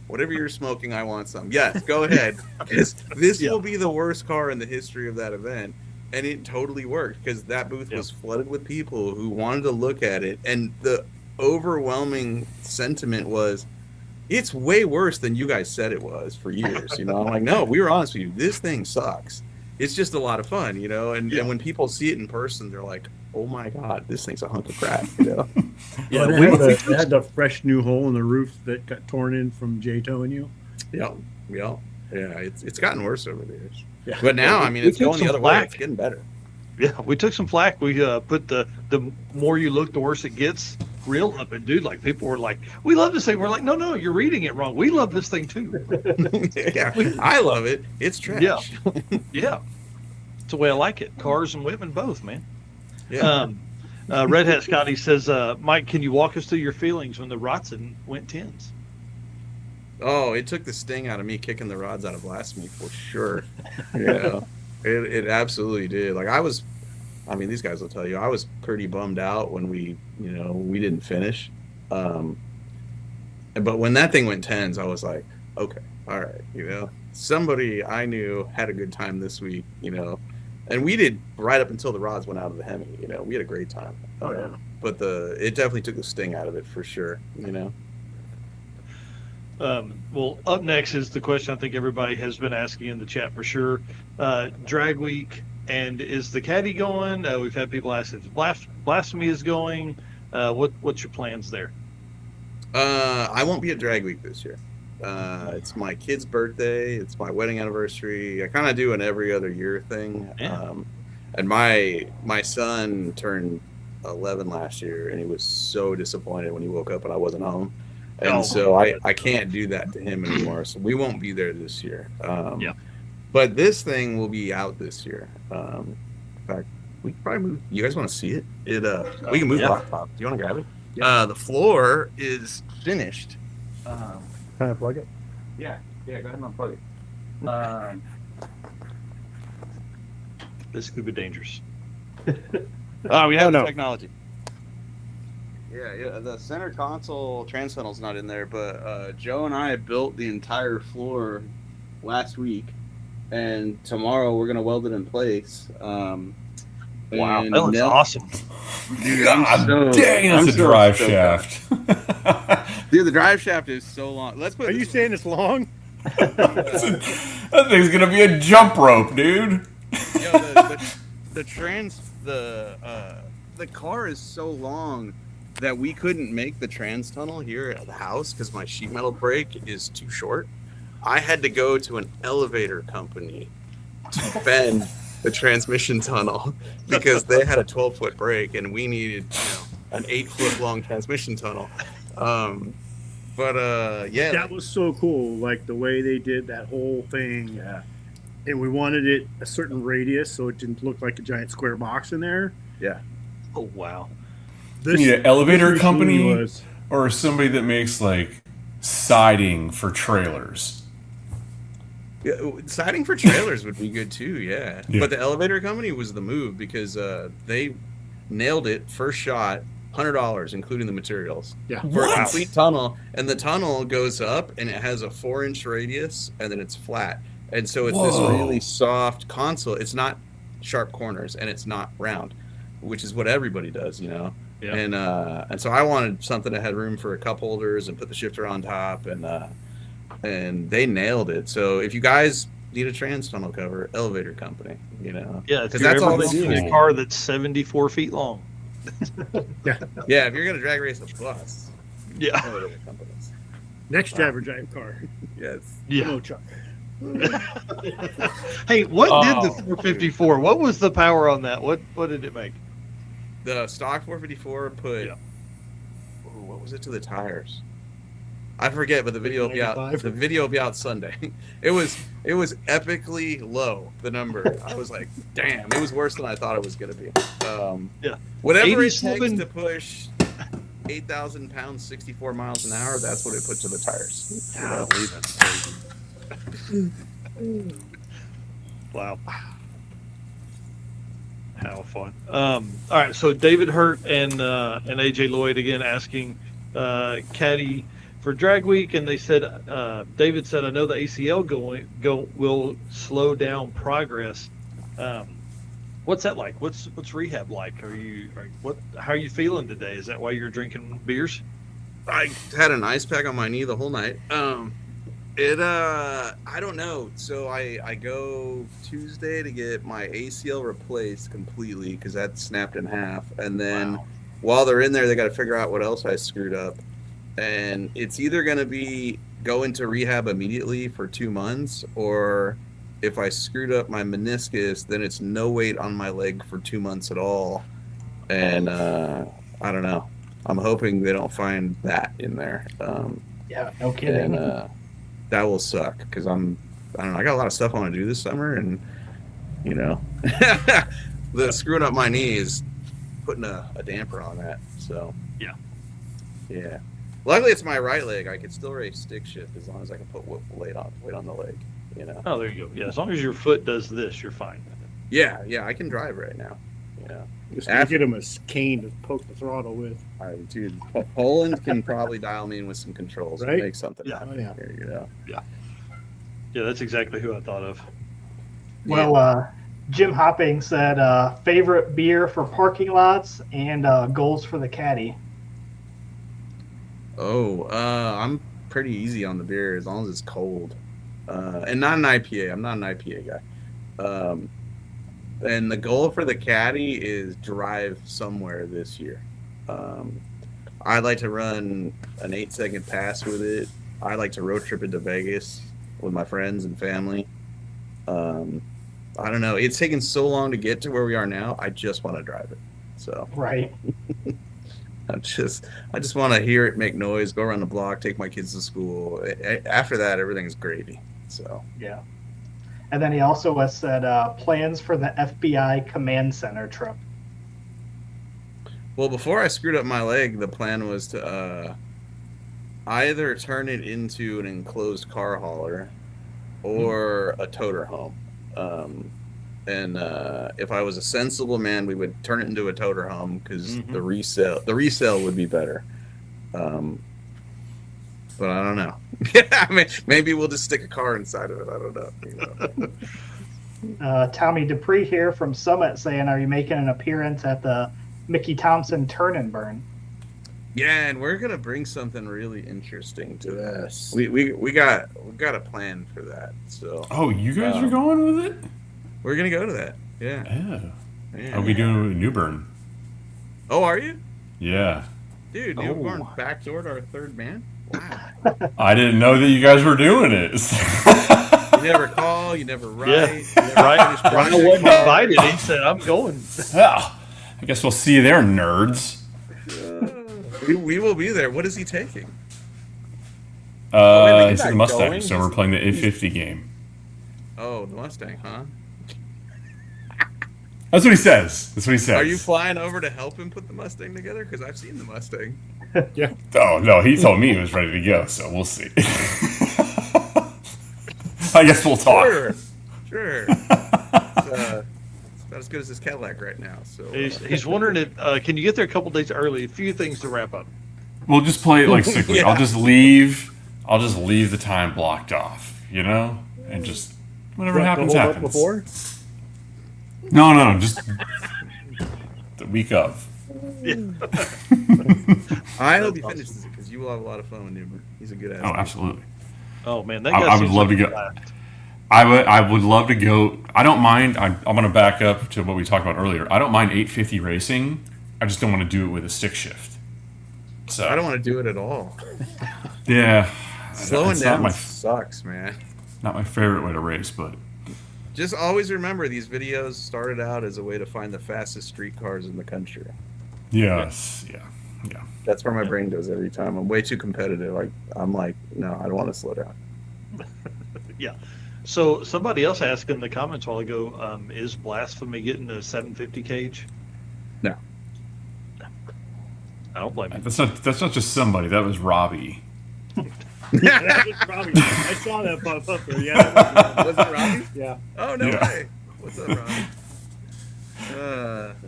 whatever you're smoking, I want some. Yes, go ahead. This will be the worst car in the history of that event. And it totally worked, because that booth was flooded with people who wanted to look at it. And the overwhelming sentiment was, it's way worse than you guys said it was for years. I'm like, no, we were honest with you. This thing sucks. It's just a lot of fun, and when people see it in person, they're like, oh my God, this thing's a hunk of crap, Yeah, they had the fresh new hole in the roof that got torn in from Jay towing you. Yeah. It's gotten worse over the years. Yeah. But now, I mean, it's going the other way. It's getting better. Yeah, we took some flack. We put the more you look, the worse it gets. Real up, and dude, like, people were like, we love this thing. We're like, no, you're reading it wrong. We love this thing too. Yeah, I love it. It's trash. Yeah. It's the way I like it. Cars and women both, man. Yeah. Red Hat Scotty says, Mike, can you walk us through your feelings when the Rotson went 10s? Oh, it took the sting out of me kicking the rods out of Blasphemi for sure. It absolutely did. Like, these guys will tell you, I was pretty bummed out when we didn't finish. But when that thing went 10s, I was like, okay, all right, somebody I knew had a good time this week, and we did right up until the rods went out of the Hemi, we had a great time. Oh, yeah. But it definitely took the sting out of it for sure, Well, up next is the question I think everybody has been asking in the chat for sure. Drag week, and is the caddy going? We've had people ask if Blasphemi is going. What's your plans there? I won't be at drag week this year. It's my kid's birthday. It's my wedding anniversary. I kind of do an every other year thing. Yeah. And my son turned 11 last year, and he was so disappointed when he woke up and I wasn't home. And so I can't do that to him anymore. So we won't be there this year. But this thing will be out this year. In fact, we can probably move. You guys want to see it? We can move laptop. Do you want to grab it? Yeah. The floor is finished. Can I plug it? Yeah, go ahead and unplug it. This could be dangerous. We have technology. Yeah. The center console trans tunnel's not in there, but Joe and I built the entire floor last week, and tomorrow we're gonna weld it in place. Wow, that looks awesome. Dude, Dang, that's a drive shaft. Dude, the drive shaft is so long. Are you saying it's long? That thing's gonna be a jump rope, dude. Yo, the car is so long that we couldn't make the trans tunnel here at the house because my sheet metal brake is too short. I had to go to an elevator company to bend the transmission tunnel because they had a 12-foot brake and we needed, an 8-foot long transmission tunnel. That was so cool. Like the way they did that whole thing. Yeah. And we wanted it a certain radius so it didn't look like a giant square box in there. Yeah. Oh, wow. You need an elevator company or somebody that makes like siding for trailers. Yeah, siding for trailers would be good too, yeah. But the elevator company was the move because they nailed it first shot, $100 including the materials. Yeah. For a complete tunnel, and the tunnel goes up and it has a 4-inch radius and then it's flat. And so it's this really soft console. It's not sharp corners and it's not round, which is what everybody does, Yeah. And so I wanted something that had room for a cup holders and put the shifter on top, and they nailed it. So if you guys need a trans tunnel cover, elevator company, Yeah, because that's all they do. A car that's 74 feet long. Yeah, if you're gonna drag race a bus, elevator companies. Next driver drive car. Yes. Yeah. No truck. Hey, what did the 454? What was the power on that? What did it make? The stock 454 put. What was it to the tires? I forget, but the video will be out. The video will be out Sunday. It was epically low. The number. I was like, damn, it was worse than I thought it was gonna be. Whatever it takes to push 8,000 pounds, 64 miles an hour. That's what it put to the tires. Wow. How fun. All right, so David Hurt and AJ Lloyd again asking Caddy for Drag Week, and they said David said, I know the ACL will slow down progress. What's that like? What's rehab like? How are you feeling today? Is that why you're drinking beers? I had an ice pack on my knee the whole night. I don't know. So I go Tuesday to get my ACL replaced completely because that snapped in half. And then while they're in there, they got to figure out what else I screwed up. And it's either going to be go into rehab immediately for 2 months, or if I screwed up my meniscus, then it's no weight on my leg for 2 months at all. And I don't know. I'm hoping they don't find that in there. Yeah, no kidding. And that will suck because I don't know. I got a lot of stuff I want to do this summer, and the screwing up my knee is putting a damper on that. So yeah. Luckily, it's my right leg. I could still race stick shift as long as I can put weight on the leg. Oh, there you go. Yeah, as long as your foot does this, you're fine. Yeah, I can drive right now. Just get him a cane to poke the throttle with. Dude, Poland can probably dial me in with some controls and make something happen here. Yeah, that's exactly who I thought of. Well, Jim Hopping said favorite beer for parking lots and goals for the caddy. I'm pretty easy on the beer as long as it's cold. And not an IPA. I'm not an IPA guy. And the goal for the caddy is drive somewhere this year. I'd like to run an 8-second pass with it. I'd like to road trip into Vegas with my friends and family. I don't know. It's taken so long to get to where we are now. I just want to drive it. So right. I just want to hear it make noise, go around the block, take my kids to school. After that, everything's gravy. So yeah. And then he also has said plans for the FBI command center trip. Well, before I screwed up my leg, the plan was to either turn it into an enclosed car hauler or a toter home. And if I was a sensible man, we would turn it into a toter home because the resale would be better. But I don't know. I mean, maybe we'll just stick a car inside of it. I don't know. You know? Tommy Dupree here from Summit saying, "Are you making an appearance at the Mickey Thompson Turn and Burn?" Yeah, and we're gonna bring something really interesting to this. We got a plan for that. So. Oh, you guys are going with it? We're gonna go to that. Yeah. Yeah. I'll be doing it with New Bern. Oh, are you? Yeah. Dude, New Bern backdoored our third man. Wow. I didn't know that you guys were doing it. You never call. You never write. Yeah. You never Right. Ryan wasn't invited. He said, "I'm going." Well, I guess we'll see you there, nerds. We will be there. What is he taking? It's the Mustang, so we're playing the A50 game. Oh, the Mustang, huh? That's what he says. Are you flying over to help him put the Mustang together? Because I've seen the Mustang. Yeah. Oh, no, he told me he was ready to go, so we'll see. I guess we'll talk. Sure. It's about as good as his Cadillac right now. So He's wondering if can you get there a couple days early? A few things to wrap up. We'll just play it like sickly. Yeah. I'll just leave the time blocked off, you know? And just whatever happens, happens. Before? No, just the week of. Yeah. I hope he finishes it because you will have a lot of fun with Newman. He's a good ass. Oh, absolutely. Oh man, that I would love to go. I would love to go. I don't mind. I'm going to back up to what we talked about earlier. I don't mind 850 racing. I just don't want to do it with a stick shift. So I don't want to do it at all. Yeah, Slowing it's down sucks, man. Not my favorite way to race, but just always remember these videos started out as a way to find the fastest street cars in the country. yes, yeah. That's where my brain goes every time. I'm way too competitive. I'm like, no, I don't want to slow down. Yeah. So somebody else asked in the comments a while ago, is Blasphemy getting a 750 cage? No. I don't blame him. That's not just somebody. That was Robbie. Yeah, that was probably. I saw that pop up there. Yeah. Was it Robbie? Yeah. Oh no Yeah. way! What's up, Robbie?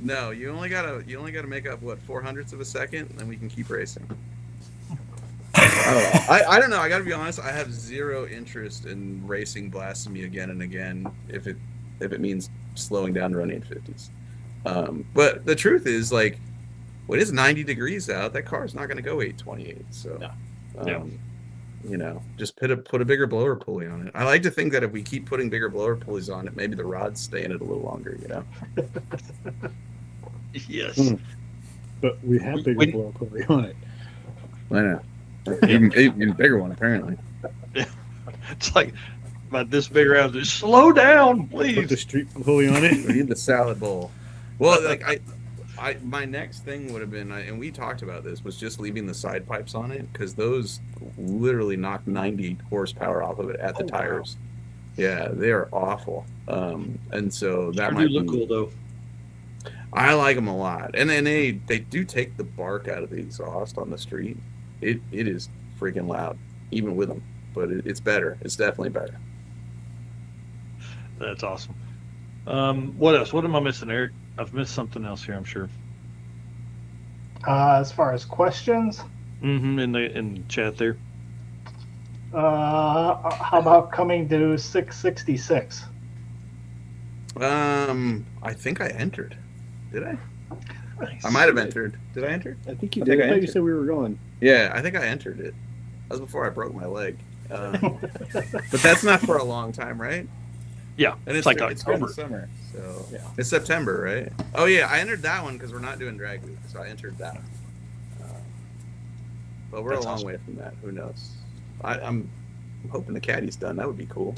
No, you only gotta make up 400ths of a second, and then we can keep racing. I don't know. I gotta be honest. I have zero interest in racing Blasphemy again and again if it means slowing down to run 850s. But the truth is, like, when it's 90 degrees out, that car's not gonna go 828. So, you know, just put a bigger blower pulley on it. I like to think that if we keep putting bigger blower pulleys on it, maybe the rods stay in it a little longer. You know. Yes. But we have bigger blow pulley on it. I know. Even bigger one, apparently. It's like about this big around. Just slow down, Put the please. street pulley on it. We need the salad bowl. Well, like my next thing would have been, and we talked about this, was just leaving the side pipes on it because those literally knock 90 horsepower off of it at the tires. Wow. Yeah, they are awful. And so that might look cool though. I like them a lot, and then they do take the bark out of the exhaust on the street. It is freaking loud, even with them, but it's better. It's definitely better. That's awesome. What else? What am I missing, Eric? I've missed something else here, I'm sure. As far as questions, In the chat there. how about coming to 666? I think I entered. Did I? Nice. I might have entered. Did I enter? I think you I did. think I I thought you entered. said we were going. Yeah, I think I entered it. That was before I broke my leg. But that's not for a long time, right? Yeah, And it's like during October. the summer, so Yeah. it's September, right? Oh yeah, I entered that one because we're not doing drag week, so I entered that one. But we're That's a long awesome. way from that. Who knows? I'm hoping the caddy's done. That would be cool.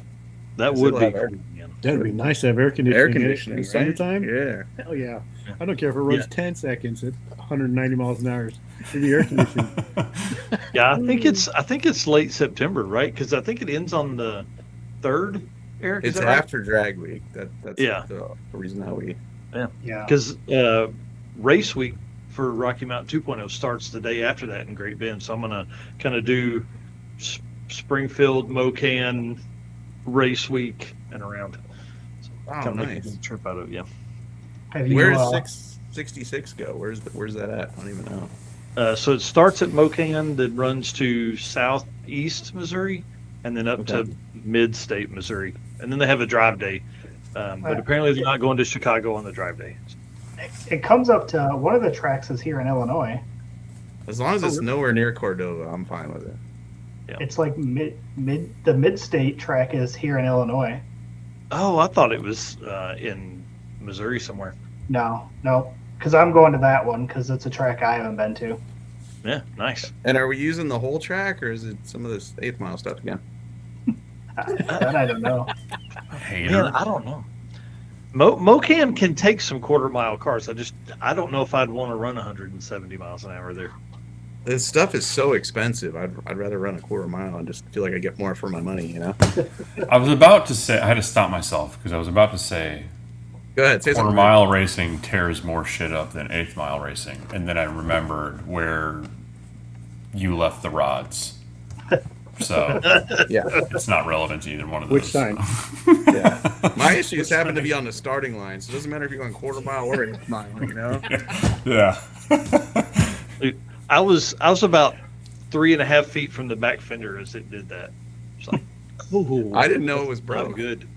That So would we'll be have air- cool, man. That'd be nice to have air conditioning. Air in it conditioning, in the summertime. Yeah. Hell yeah. I don't care if it runs 10 seconds at 190 miles an hour. It'd be air conditioning. Yeah, I think it's late September, right? Because I think it ends on the 3rd, Eric? It's is that right? after drag week. That's Yeah. the reason how we. Yeah. Because race week for Rocky Mountain 2.0 starts the day after that in Great Bend. So I'm gonna kind of do Springfield, Mocan, race week, and around. So Oh, kind of make a nice. good trip out of it. Yeah. Have you, Where does 666 go? Where's that at? I don't even know. So it starts at Mocan, then runs to southeast Missouri, and then up to mid-state Missouri, and then they have a drive day. But apparently they're not going to Chicago on the drive day. it comes up to one of the tracks is here in Illinois. As long as it's nowhere near Cordova, I'm fine with it. Yeah. It's like the mid-state track is here in Illinois. Oh, I thought it was in Missouri somewhere. No, because I'm going to that one because it's a track I haven't been to. Yeah, nice. And are we using the whole track, or is it some of this 8th mile stuff again? That I don't know. Man, I don't know. Mocan can take some quarter-mile cars. I don't know if I'd want to run 170 miles an hour there. This stuff is so expensive. I'd rather run a quarter mile and just feel like I get more for my money, you know? I was about to say, I had to stop myself because I was about to say, Go ahead, say quarter something. mile racing tears more shit up than 8th mile racing. And then I remembered where you left the rods. So Yeah. it's not relevant to either one of those. Which sign? Yeah. My issues happen to be on the starting line, so it doesn't matter if you're going quarter mile or 8th mile, you know? Yeah. I was about 3.5 feet from the back fender as it did that. It's like, I didn't know it was not broke. good.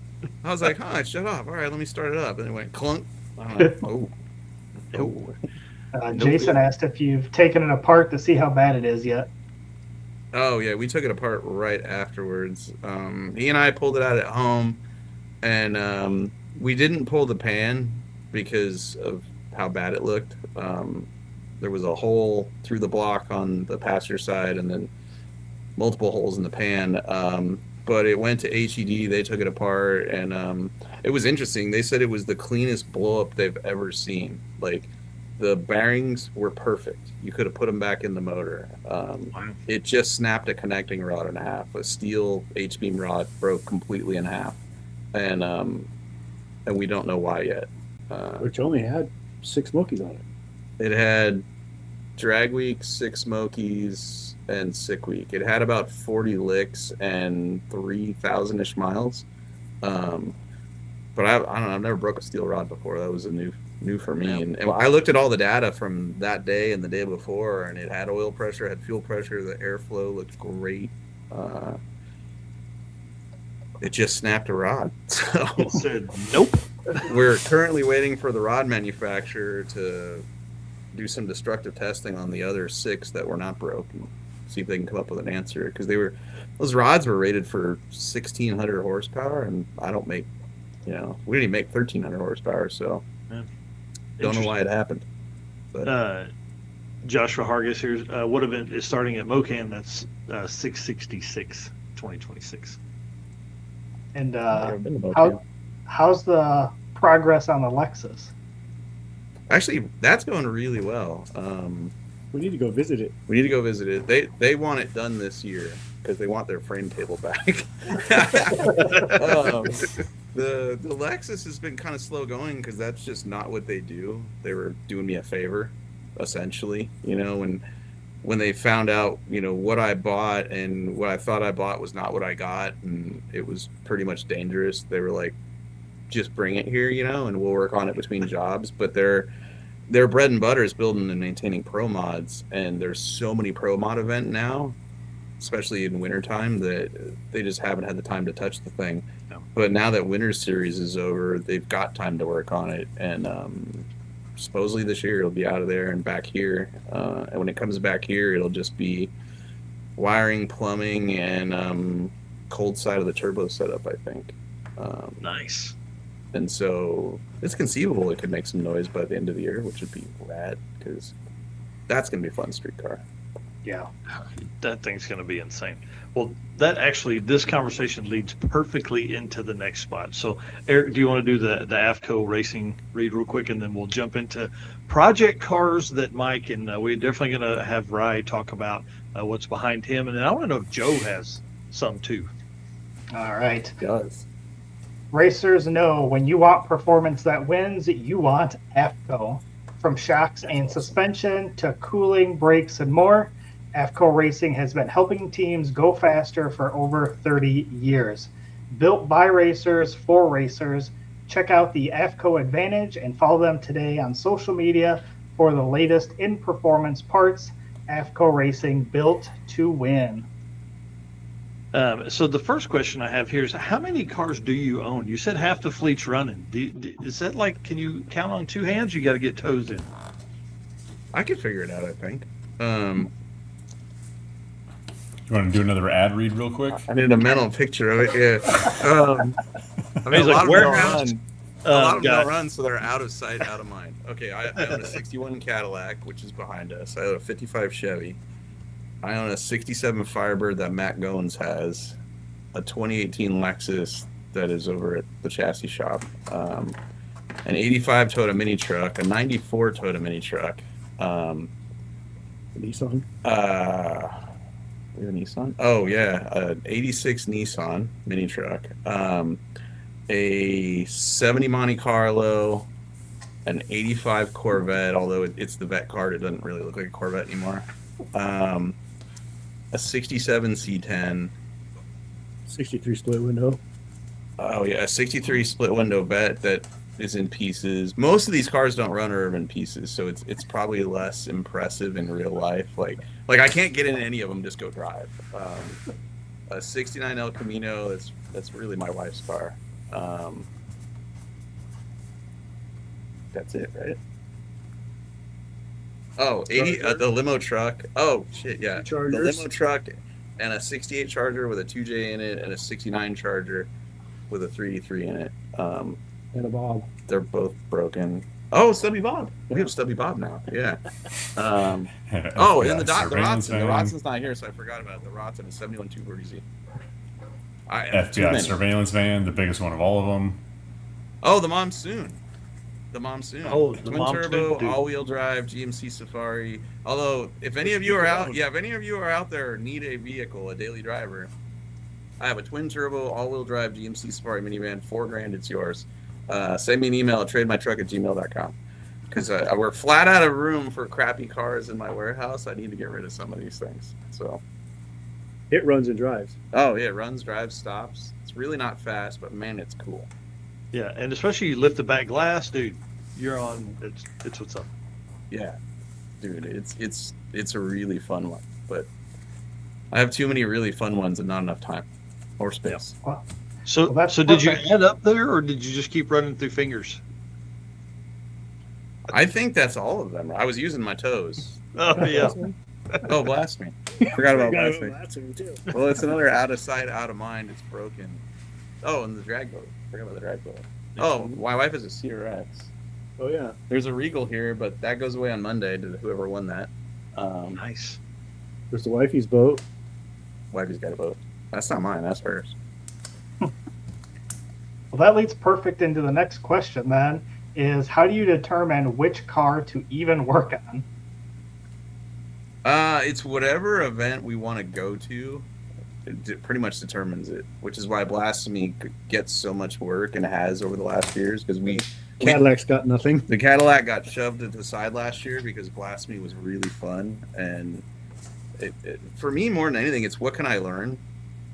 I was like, it shut off. All right, let me start it up. And it went clunk. Oh. Jason asked if you've taken it apart to see how bad it is yet. Oh, yeah, we took it apart right afterwards. He and I pulled it out at home, and we didn't pull the pan because of how bad it looked. There was a hole through the block on the passenger side and then multiple holes in the pan. But it went to HED. They took it apart, and it was interesting. They said it was the cleanest blow-up they've ever seen. Like, the bearings were perfect. You could have put them back in the motor. It just snapped a connecting rod in half. A steel H-beam rod broke completely in half. And we don't know why yet. Which only had 6 Smokies on it. It had drag week, 6 Smokies, and sick week. It had about 40 licks and 3,000-ish miles. But I don't know. I've never broke a steel rod before. That was a new for me. Yeah. And I looked at all the data from that day and the day before, and it had oil pressure, had fuel pressure. The airflow looked great. It just snapped a rod. So It said, nope. we're currently waiting for the rod manufacturer to do some destructive testing on the other 6 that were not broken. See if they can come up with an answer, because those rods were rated for 1,600 horsepower, and I don't make, we didn't even make 1,300 horsepower, so don't know why it happened. But Joshua Hargis here. What event is starting at Mocan? That's 666 2026. And how's the progress on the Lexus? actually, that's going really well. We need to go visit it. We need to go visit it. They want it done this year because they want their frame table back. The Lexus has been kind of slow going because that's just not what they do. They were doing me a favor, essentially. When they found out, what I bought and what I thought I bought was not what I got, and it was pretty much dangerous. They were like, just bring it here, and we'll work on it between jobs. But their bread and butter is building and maintaining pro mods, and there's so many pro mod event now, especially in wintertime, that they just haven't had the time to touch the thing. No. But now that winter series is over, they've got time to work on it, and supposedly this year it'll be out of there and back here. And when it comes back here, it'll just be wiring, plumbing, and cold side of the turbo setup, I think. Nice. And so it's conceivable it could make some noise by the end of the year, which would be rad, because that's going to be a fun street car. Yeah. That thing's going to be insane. Well, this conversation leads perfectly into the next spot. So, Eric, do you want to do the AFCO racing read real quick, and then we'll jump into project cars that Mike, and we're definitely going to have Ry talk about what's behind him. And then I want to know if Joe has some too. All right. He does. Racers know when you want performance that wins, you want AFCO. From shocks and suspension to cooling, brakes, and more, AFCO Racing has been helping teams go faster for over 30 years. Built by racers for racers, check out the AFCO Advantage and follow them today on social media for the latest in performance parts. AFCO Racing, built to win. So the first question I have here is, how many cars do you own? You said half the fleet's running. Is that like, can you count on two hands? You got to get toes in. I could figure it out, I think. You want to do another ad read real quick? I need a mental picture of it, yeah. I mean, He's like, warehouse. A lot of them don't run, so they're out of sight, out of mind. Okay, I own a 61 Cadillac, which is behind us. I own a 55 Chevy. I own a 67 Firebird that Matt Goins has, a 2018 Lexus that is over at the chassis shop, an 85 Toyota mini truck, a 94 Toyota mini truck, Nissan. We have a Nissan? Oh, yeah, an 86 Nissan mini truck, a 70 Monte Carlo, an 85 Corvette, although it's the vet card, it doesn't really look like a Corvette anymore. A 67 C10, 63 split window. Oh yeah, a 63 split window vet that is in pieces. Most of these cars don't run or are in pieces, so it's probably less impressive in real life. Like I can't get in any of them, just go drive. A 69 El Camino, that's really my wife's car. That's it, right? Oh, 80, the limo truck. Oh, shit, yeah. The limo truck and a 68 Charger with a 2J in it and a 69 Charger with a 383 in it. And a Bob. They're both broken. Oh, Stubby Bob. We have Stubby Bob now. Yeah. And the Rodson. The Rodson's not here, so I forgot about it. The Rodson is 71 240Z. FBI surveillance van, the biggest one of all of them. Oh, the Monsoon. The Monsoon. Oh, the Twin Monsoon, turbo, dude. all-wheel drive, GMC Safari. Although, if any of you are out, if any of you are out there or need a vehicle, a daily driver, I have a twin turbo, all-wheel drive, GMC Safari minivan, $4,000. It's yours. Send me an email at trademytruck@gmail.com. Because we're flat out of room for crappy cars in my warehouse. I need to get rid of some of these things. So. It runs and drives. Oh yeah, it runs, drives, stops. It's really not fast, but man, it's cool. Yeah, and especially you lift the back glass, dude. You're on. It's what's up. Yeah, dude, it's a really fun one, but I have too many really fun ones and not enough time or space. Yeah. Wow. So did you add up there, or did you just keep running through fingers? I think that's all of them. I was using my toes. Oh yeah. Oh, Blasphemi. Forgot about Blasphemi. Too. Well, it's another out of sight, out of mind. It's broken. Oh, and the drag boat. Forgot about the drag boat. Oh, my wife has a CRX. Oh yeah. There's a Regal here, but that goes away on Monday to whoever won that. Nice. There's the wifey's boat. Wifey's got a boat. That's not mine. That's hers. Well, that leads perfect into the next question then, is how do you determine which car to even work on? It's whatever event we want to go to. It pretty much determines it, which is why Blasphemi gets so much work and has over the last years, because Cadillac's got nothing. The Cadillac got shoved to the side last year because Blasphemi was really fun, and for me, more than anything, it's what can I learn?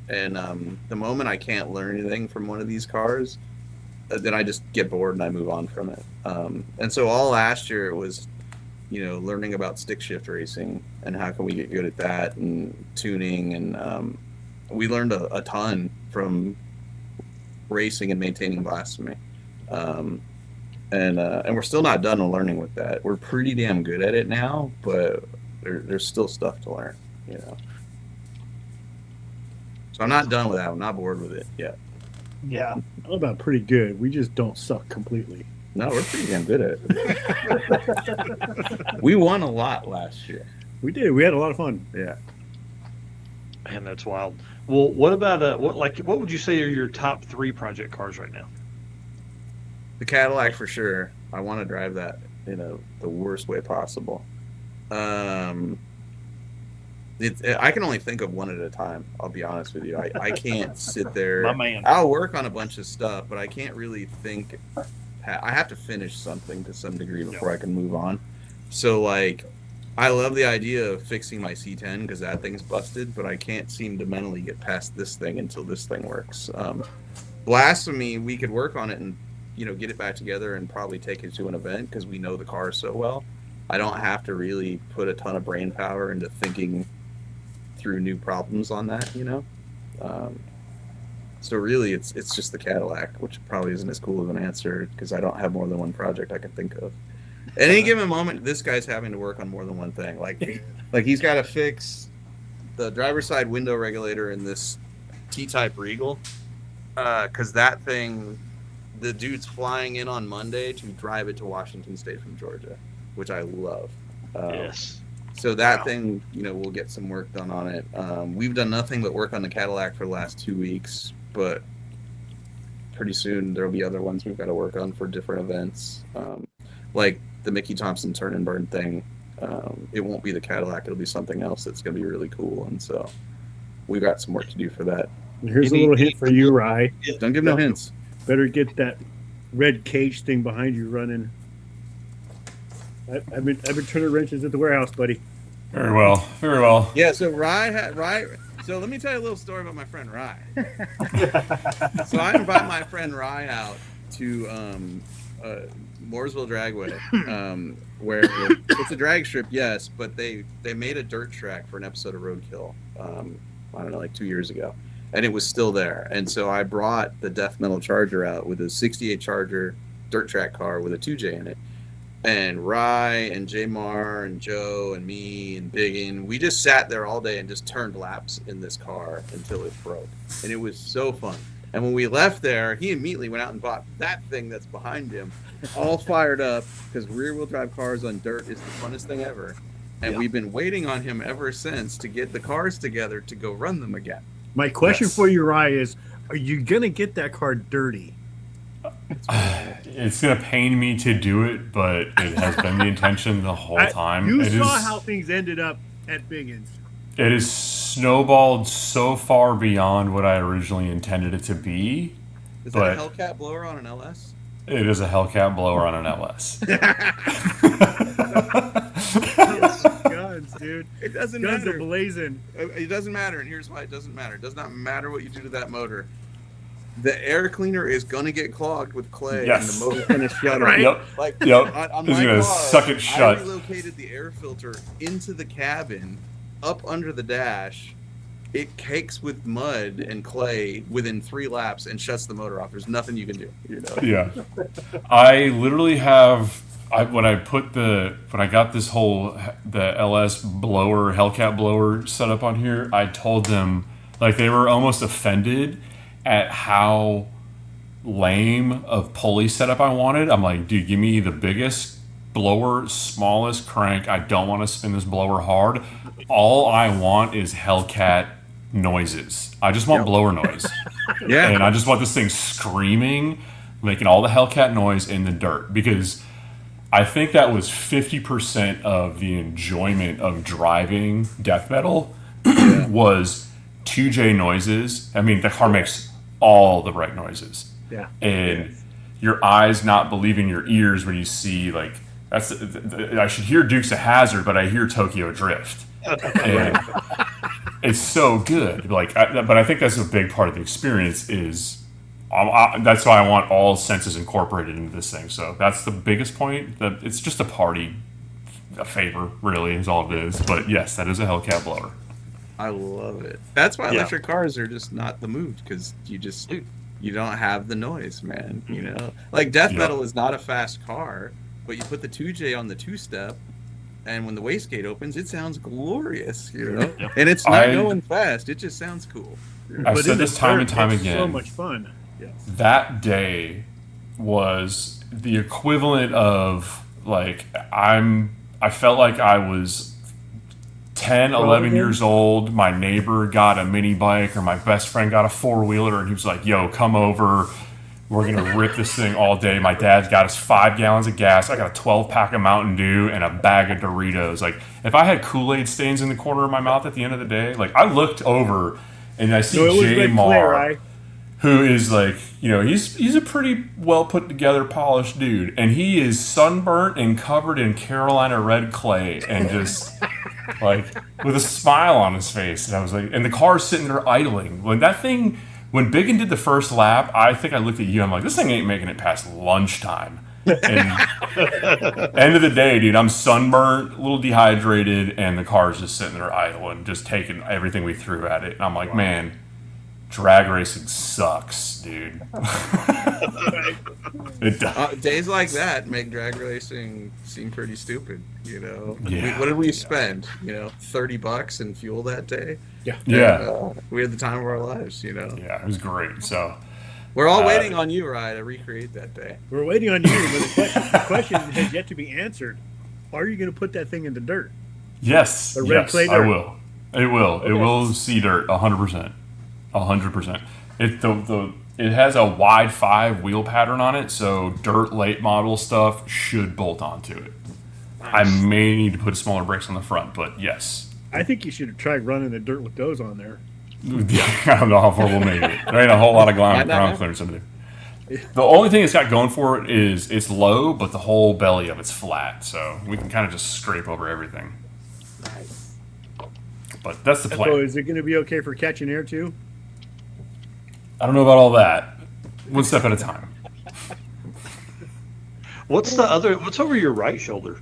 And the moment I can't learn anything from one of these cars, then I just get bored and I move on from it. And so all last year it was, learning about stick shift racing and how can we get good at that, and tuning, and we learned a ton from racing and maintaining Blasphemi. And we're still not done with learning with that. We're pretty damn good at it now, but there's still stuff to learn, So I'm not done with that. I'm not bored with it yet. Yeah. I don't know about pretty good. We just don't suck completely. No, we're pretty damn good at it. We won a lot last year. We did. We had a lot of fun. Yeah. Man, that's wild. Well, what about what would you say are your top 3 project cars right now? The Cadillac for sure. I want to drive that in the worst way possible. I can only think of one at a time. I'll be honest with you. I can't sit there. My man. I'll work on a bunch of stuff, but I can't really think. I have to finish something to some degree before I can move on. So like, I love the idea of fixing my C10 because that thing's busted, but I can't seem to mentally get past this thing until this thing works. Blasphemi, we could work on it and get it back together and probably take it to an event because we know the car so well. I don't have to really put a ton of brain power into thinking through new problems on that, so really it's just the Cadillac, which probably isn't as cool of an answer because I don't have more than one project I can think of. At any given moment, this guy's having to work on more than one thing. Like he's got to fix the driver's side window regulator in this T-type Regal because that thing, the dude's flying in on Monday to drive it to Washington State from Georgia, which I love. Yes. So that thing, we'll get some work done on it. We've done nothing but work on the Cadillac for the last 2 weeks, but pretty soon there'll be other ones we've got to work on for different events. Like the Mickey Thompson turn and burn thing. It won't be the Cadillac. It'll be something else that's going to be really cool. And so we've got some work to do for that. Here's a little hint for you, Ry. Don't give no hints. Better get that red cage thing behind you running. I've been turning wrenches at the warehouse, buddy. Very well. Very well. Yeah, so Ry. So let me tell you a little story about my friend Ry. So I invite my friend Ry out to Mooresville Dragway, where it's a drag strip, yes, but they made a dirt track for an episode of Roadkill. I don't know, like 2 years ago, and it was still there. And so I brought the Death Metal Charger out with a '68 Charger dirt track car with a 2J in it. And Ry and J Mar and Joe and me and Biggin, we just sat there all day and just turned laps in this car until it broke. And it was so fun. And when we left there, he immediately went out and bought that thing that's behind him, all fired up, because rear-wheel drive cars on dirt is the funnest thing ever. And we've been waiting on him ever since to get the cars together to go run them again. My question for you, Ry, is are you going to get that car dirty? It's going to pain me to do it, but it has been the intention the whole time. You saw how things ended up at Biggin's. It is snowballed so far beyond what I originally intended it to be. Is that a Hellcat blower on an LS? It is a Hellcat blower on an LS. Guns, dude. It doesn't Guns matter. are blazing. It doesn't matter, and here's why it doesn't matter. It does not matter what you do to that motor. The air cleaner is going to get clogged with clay, and the motor's going to shut Right? Yep. Like, Yep. on It's my going to car, suck it shut. I relocated the air filter into the cabin, up under the dash. It cakes with mud and clay within 3 laps and shuts the motor off. There's nothing you can do. Yeah. I literally have... when I got this the LS blower, Hellcat blower set up on here, I told them, like, they were almost offended at how lame of pulley setup I wanted. I'm like, dude, give me the biggest blower, smallest crank. I don't want to spin this blower hard. All I want is Hellcat noises. I just want blower noise. Yeah. And I just want this thing screaming, making all the Hellcat noise in the dirt, because I think that was 50% of the enjoyment of driving death metal was 2J noises. I mean, the car makes all the right noises. Yeah. And your eyes not believing your ears when you see, like, I should hear Dukes of Hazzard, but I hear Tokyo Drift. And it's so good. But I think that's a big part of the experience is... that's why I want all senses incorporated into this thing. So that's the biggest point. That it's just a favor, really, is all it is. But yes, that is a Hellcat blower. I love it. That's why electric cars are just not the move, because you don't have the noise, man. Like death metal is not a fast car, but you put the 2J on the 2-step, and when the wastegate opens, it sounds glorious. And it's not going fast. It just sounds cool. I've said this time and time it's again. So much fun. That day was the equivalent of, like, I felt like I was 10, 11 years old. My neighbor got a mini bike, or my best friend got a 4-wheeler, and he was like, yo, come over. We're going to rip this thing all day. My dad's got us 5 gallons of gas. I got a 12-pack of Mountain Dew and a bag of Doritos. Like, if I had Kool-Aid stains in the corner of my mouth at the end of the day, like, I looked over and I see J. Mar, who is like, you know, he's a pretty well put together, polished dude, and he is sunburnt and covered in Carolina red clay and just like with a smile on his face. And I was like, and the car's sitting there idling. When Biggin did the first lap, I think I looked at you. I'm like, this thing ain't making it past lunchtime. And end of the day, dude, I'm sunburnt, a little dehydrated, and the car's just sitting there idling, just taking everything we threw at it. And I'm like, man, drag racing sucks, dude. It does. Days like that make drag racing seem pretty stupid, you know. Yeah. What did we spend? You know, $30 in fuel that day. Yeah. We had the time of our lives, you know. Yeah, it was great. So we're all waiting on you, Ryan, to recreate that day. We're waiting on you, but the question has yet to be answered. Are you going to put that thing in the dirt? Yes, The red clay I dirt? will. It will. It will see dirt 100%. 100%. It has a wide 5 wheel pattern on it, so dirt late model stuff should bolt onto it. I may need to put smaller brakes on the front, but yes. I think you should have tried running the dirt with those on there. I don't know how far we'll make it. There ain't a whole lot of ground clearance over there. The only thing it's got going for it is it's low, but the whole belly of it's flat, so we can kind of just scrape over everything. Nice. But that's the plan. So is it going to be okay for catching air too? I don't know about all that. One step at a time. What's over your right shoulder?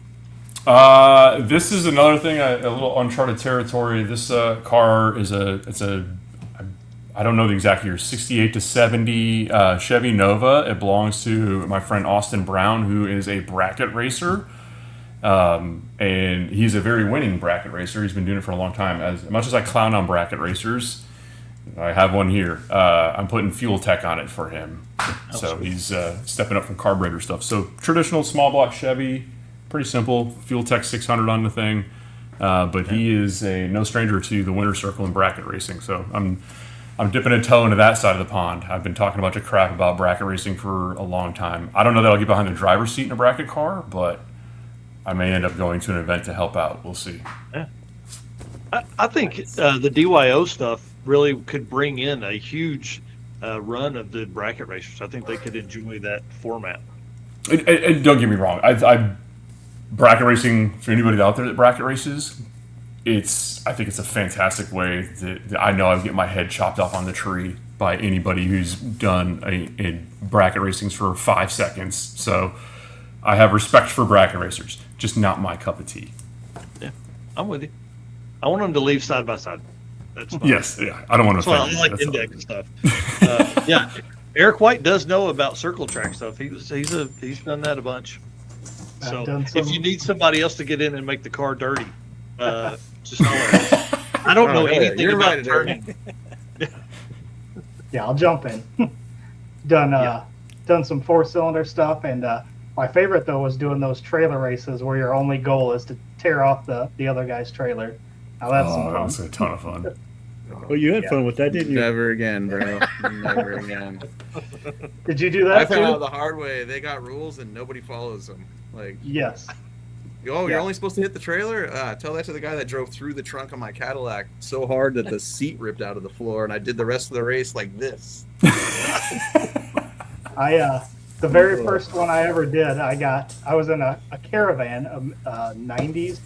This is another thing, a little uncharted territory. This car is I don't know the exact year, 68 to 70 Chevy Nova. It belongs to my friend Austin Brown, who is a bracket racer. And he's a very winning bracket racer. He's been doing it for a long time. As much as I clown on bracket racers, I have one here. I'm putting fuel tech on it for him. So he's stepping up from carburetor stuff. So traditional small block Chevy, pretty simple. Fuel tech 600 on the thing. But he is no stranger to the winner's circle in bracket racing. So I'm dipping a toe into that side of the pond. I've been talking a bunch of crap about bracket racing for a long time. I don't know that I'll get behind the driver's seat in a bracket car, but I may end up going to an event to help out. We'll see. Yeah. I think the DYO stuff really could bring in a huge run of the bracket racers. I think they could enjoy that format. And don't get me wrong. I bracket racing, for anybody out there that bracket races, I think it's a fantastic way that I know I get my head chopped off on the tree by anybody who's done a bracket racings for 5 seconds. So I have respect for bracket racers, just not my cup of tea. Yeah, I'm with you. I want them to leave side by side. That's fine. Yes, yeah. I don't want to. That's why I like index and stuff. Yeah, Eric White does know about circle track stuff. He's done that a bunch. So if you need somebody else to get in and make the car dirty, just holler. I don't know anything about turning. Yeah, I'll jump in. Done some 4-cylinder stuff, and my favorite though was doing those trailer races where your only goal is to tear off the other guy's trailer. Now that's some fun. That was a ton of fun. Well, you had fun with that, didn't you? Never again, bro. Never again. Did you do that I found too? out the hard way. They got rules and nobody follows them. Like, Yes. you're only supposed to hit the trailer? Tell that to the guy that drove through the trunk of my Cadillac so hard that the seat ripped out of the floor, and I did the rest of the race like this. The very first one I ever did, I was in a caravan, a 90s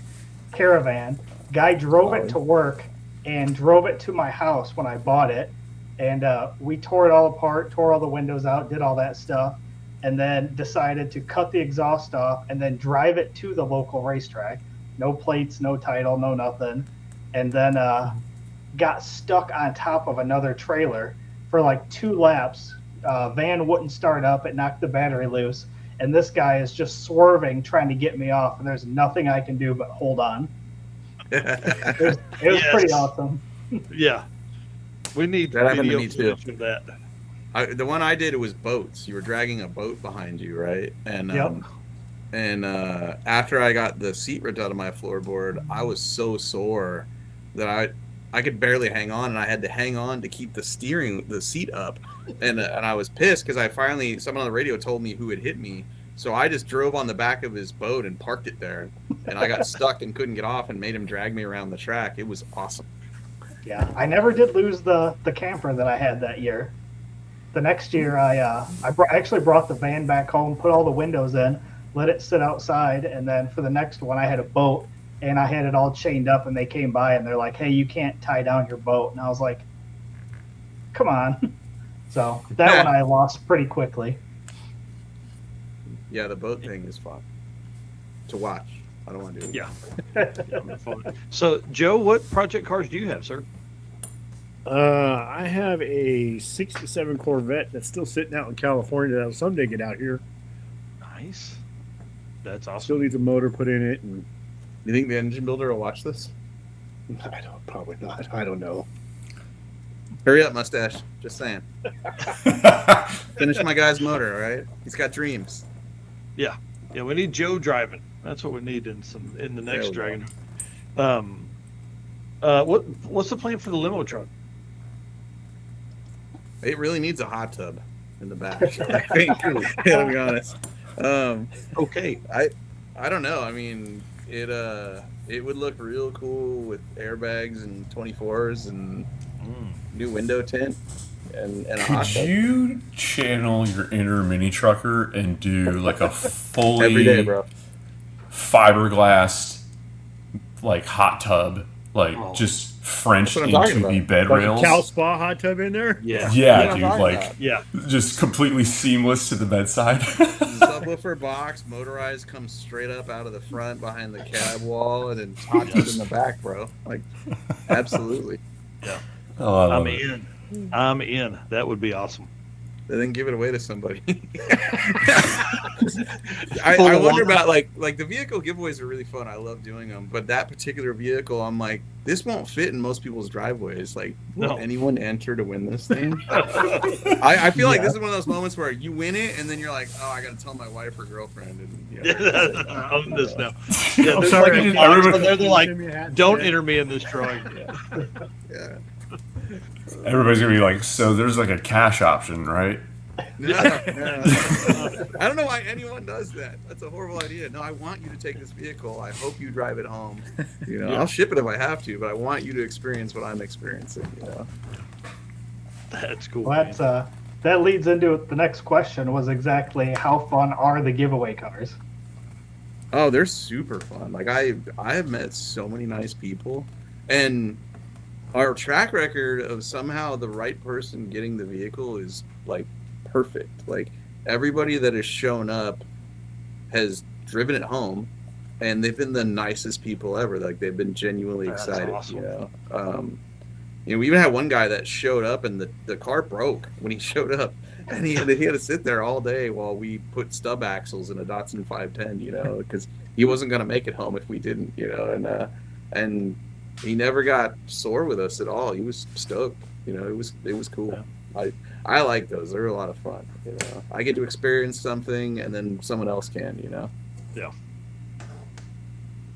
caravan. Guy drove it to work and drove it to my house when I bought it. And we tore it all apart, tore all the windows out, did all that stuff, and then decided to cut the exhaust off and then drive it to the local racetrack. No plates, no title, no nothing. And then got stuck on top of another trailer for like 2 laps. Van wouldn't start up. It knocked the battery loose. And this guy is just swerving, trying to get me off. And there's nothing I can do but hold on. It was pretty awesome. Yeah. We need That happened to video me, too. footage of that. The one I did, it was boats. You were dragging a boat behind you, right? And after I got the seat ripped out of my floorboard, I was so sore that I could barely hang on, and I had to hang on to keep the seat up, and I was pissed because someone on the radio told me who had hit me, so I just drove on the back of his boat and parked it there, and I got stuck and couldn't get off, and made him drag me around the track. It was awesome. Yeah, I never did lose the camper that I had that year. The next year, I actually brought the van back home, put all the windows in, let it sit outside, and then for the next one, I had a boat, and I had it all chained up, and they came by, and they're like, "Hey, you can't tie down your boat." And I was like, "Come on." So that one I lost pretty quickly. Yeah, the boat thing is fun to watch. I don't want to do it. Yeah. So, Joe, what project cars do you have, sir? I have a 67 Corvette that's still sitting out in California that'll someday get out here. Nice. That's awesome. Still needs a motor put in it. And You think the engine builder will watch this? probably not. I don't know. Hurry up, mustache. Just saying. Finish my guy's motor, all right? He's got dreams. Yeah, we need Joe driving. That's what we need in the next Dragon. What's the plan for the limo truck? It really needs a hot tub in the back. I think. To be honest. Okay. I don't know. I mean, it would look real cool with airbags and 24s and new window tint and a hot tub. Could you channel your inner mini trucker and do like a fully Every day, bro. fiberglass like hot tub, just French That's what I'm talking into the about. bed Like rails? a Cal Spa hot tub in there? Yeah. Yeah, I'm dude, talking like about. Yeah. just completely seamless to the bedside. Subwoofer box, motorized, comes straight up out of the front behind the cab wall, and then hot tub in the back, bro. Like, absolutely. Yeah. Oh, I love I'm it. in. I'm in. That would be awesome. And then give it away to somebody. I wonder about like the vehicle giveaways are really fun. I love doing them, but that particular vehicle, I'm like, this won't fit in most people's driveways. Like, will anyone enter to win this thing? I feel like this is one of those moments where you win it, and then you're like, oh, I got to tell my wife or girlfriend. And, Own this now. Yeah, I'm there's sorry, like a box everybody- on there, they're like, Send me a hat don't today. enter me in this drawing. yeah. Everybody's gonna be like, so there's like a cash option, right? No. I don't know why anyone does that. That's a horrible idea. No, I want you to take this vehicle. I hope you drive it home. You know, I'll ship it if I have to, but I want you to experience what I'm experiencing. You know, That's cool. Well, that leads into the next question. Was exactly how fun are the giveaway cars? oh, they're super fun. Like I have met so many nice people, and our track record of somehow the right person getting the vehicle is like perfect. Like everybody that has shown up has driven it home, and they've been the nicest people ever. Like they've been genuinely That's excited. awesome. You know, we even had one guy that showed up and the car broke when he showed up, and he had to sit there all day while we put stub axles in a Datsun 510. You know, because he wasn't going to make it home if we didn't. You know, and he never got sore with us at all. He was stoked. You know, it was cool. Yeah. I like those. They're a lot of fun. You know, I get to experience something, and then someone else can. You know. Yeah.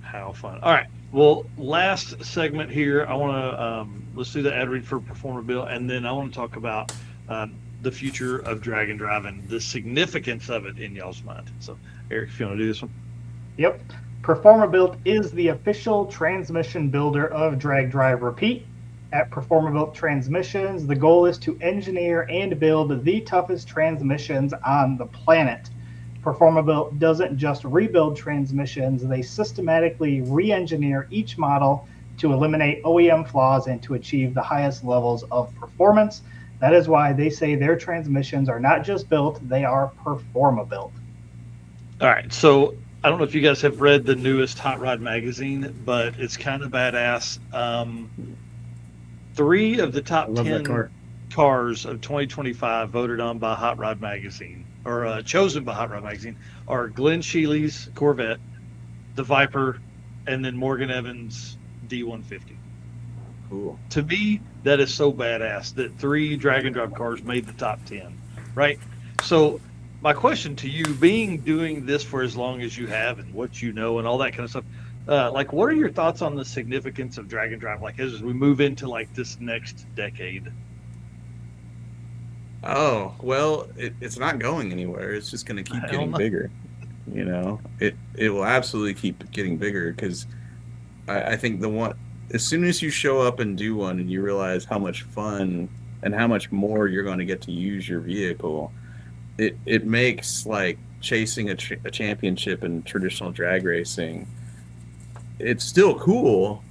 How fun. All right. Well, last segment here, I want to let's do the ad read for Performer Bill, and then I want to talk about the future of drag and drive and the significance of it in y'all's mind. So, Eric, if you want to do this one. Yep. Performer Built is the official transmission builder of Drag Drive Repeat. At Performer Built Transmissions, the goal is to engineer and build the toughest transmissions on the planet. Performer Built doesn't just rebuild transmissions, they systematically re-engineer each model to eliminate OEM flaws and to achieve the highest levels of performance. That is why they say their transmissions are not just built, they are Performa Built. All right. So, I don't know if you guys have read the newest Hot Rod magazine, but it's kind of badass. 3 of the top 10 cars of 2025 voted on by Hot Rod magazine, or chosen by Hot Rod magazine, are Glenn Shealy's Corvette, the Viper, and then Morgan Evans' D150. Cool. To me, that is so badass that 3 drag and drive cars made the top 10, right? So my question to you, doing this for as long as you have and what you know and all that kind of stuff, like, what are your thoughts on the significance of drag and drive? Like, as we move into like this next decade. Oh, well, it's not going anywhere. It's just going to keep getting bigger. You know, it will absolutely keep getting bigger because I think as soon as you show up and do one and you realize how much fun and how much more you're going to get to use your vehicle, it makes like chasing a championship in traditional drag racing. It's still cool,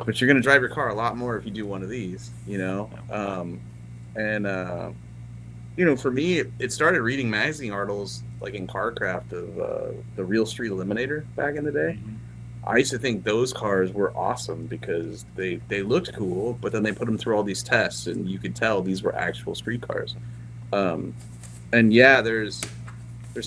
but you're going to drive your car a lot more if you do one of these, you know? You know, for me, it started reading magazine articles like in CarCraft of the Real Street Eliminator back in the day. Mm-hmm. I used to think those cars were awesome because they looked cool, but then they put them through all these tests, and you could tell these were actual street cars. And yeah, there's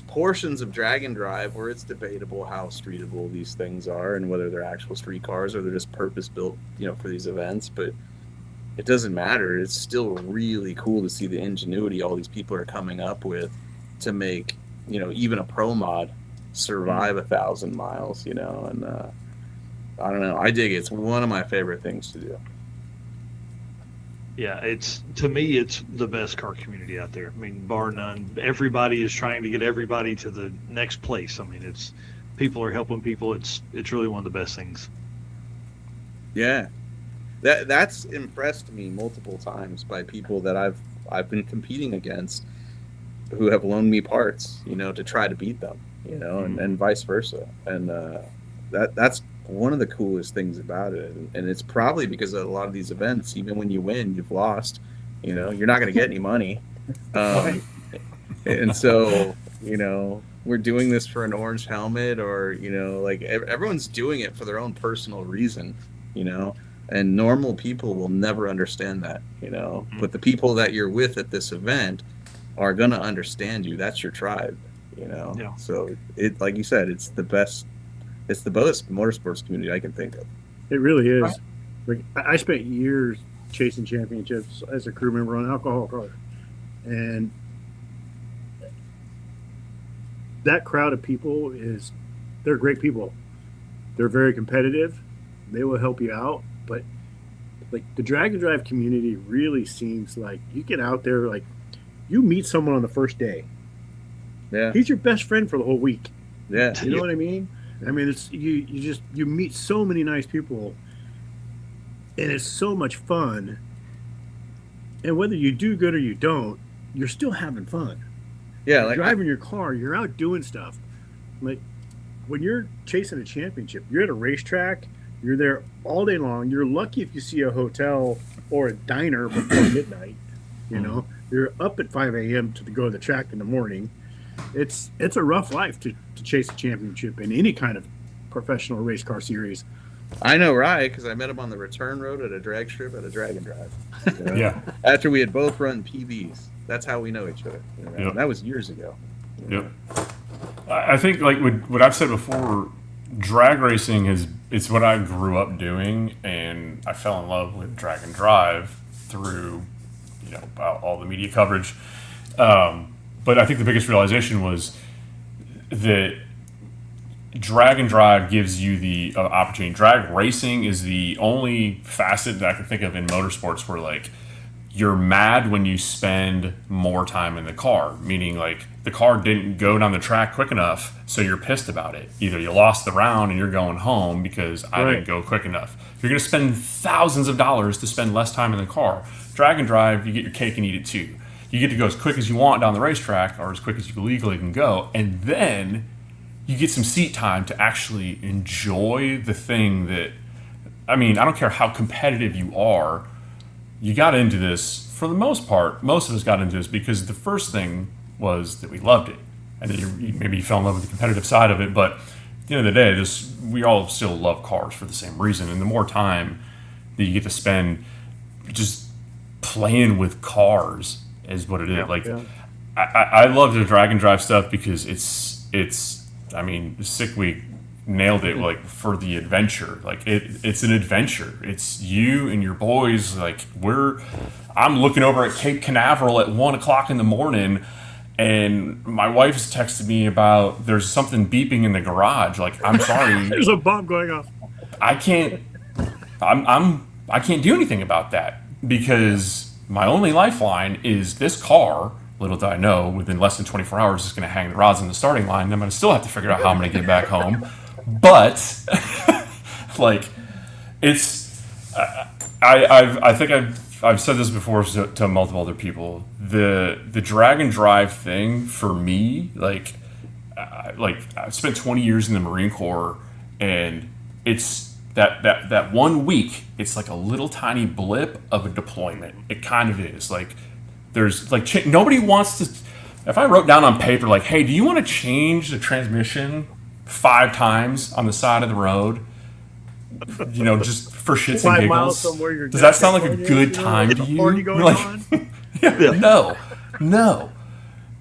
portions of Drag and Drive where it's debatable how streetable these things are and whether they're actual street cars or they're just purpose built, you know, for these events. But it doesn't matter. It's still really cool to see the ingenuity all these people are coming up with to make, you know, even a pro mod survive 1,000 miles, you know. And I don't know. I dig it. It's one of my favorite things to do. Yeah, to me, it's the best car community out there. I mean, bar none. Everybody is trying to get everybody to the next place. I mean, people are helping people. It's really one of the best things. Yeah. That's impressed me multiple times by people that I've been competing against who have loaned me parts, you know, to try to beat them, you know, and vice versa. And that's one of the coolest things about it. And it's probably because at a lot of these events, even when you win, you've lost, you know, you're not going to get any money. And so, you know, we're doing this for an orange helmet or, you know, like everyone's doing it for their own personal reason, you know. And normal people will never understand that, you know. But the people that you're with at this event are going to understand you. That's your tribe, you know. Yeah. So it, like you said, it's the best motorsports community I can think of. It really is. Right. Like I spent years chasing championships as a crew member on alcohol cars, and that crowd of people they're great people. They're very competitive. They will help you out. But like the drag and drive community really seems like you get out there, like you meet someone on the first day. Yeah. He's your best friend for the whole week. Yeah. You know what I mean? I mean, it's you meet so many nice people and it's so much fun. And whether you do good or you don't, you're still having fun. Yeah. You're driving your car, you're out doing stuff. Like when you're chasing a championship, you're at a racetrack. You're there all day long. You're lucky if you see a hotel or a diner before midnight. You know, you're up at 5 a.m. to go to the track in the morning. It's a rough life to chase a championship in any kind of professional race car series. I know, right? Because I met him on the return road at a drag strip at a Drag and Drive. You know? Yeah. After we had both run PBs. That's how we know each other. You know? Yep. That was years ago. Yep. I think, like what I've said before, drag racing it's what I grew up doing, and I fell in love with Drag and Drive through, you know, all the media coverage. But I think the biggest realization was that Drag and Drive gives you the opportunity. Drag racing is the only facet that I can think of in motorsports where, like, you're mad when you spend more time in the car, meaning like the car didn't go down the track quick enough, so you're pissed about it. Either you lost the round and you're going home because I didn't go quick enough. You're going to spend thousands of dollars to spend less time in the car. Drag and Drive, you get your cake and eat it too. You get to go as quick as you want down the racetrack or as quick as you legally can go, and then you get some seat time to actually enjoy the thing that, I mean, I don't care how competitive you are, you got into this, for the most part, most of us got into this because the first thing was that we loved it. And then maybe you fell in love with the competitive side of it, but at the end of the day, we all still love cars for the same reason. And the more time that you get to spend just playing with cars is what it is. I love the Drag and Drive stuff because it's I mean, Sick Week nailed it, like, for the adventure. Like, it's an adventure. It's you and your boys. Like, I'm looking over at Cape Canaveral at 1 o'clock in the morning, And my wife's texted me about there's something beeping in the garage. Like, I'm sorry, There's a bomb going off. I can't do anything about that because my only lifeline is this car. Little did I know, within less than 24 hours, it's going to hang the rods in the starting line. And I'm going to still have to figure out how I'm going to get back home. But like, it's I think I've said this before to multiple other people. The drag and drive thing for me, like I spent 20 years in the Marine Corps, and it's that 1 week. It's like a little tiny blip of a deployment. It kind of is like. There's like nobody wants to. If I wrote down on paper like, "Hey, do you want to change the transmission 5 times on the side of the road?" You know, just for shits and 5 miles giggles. from where your Does that sound like a checkpoint good is, time to a you? party going Like, on? no.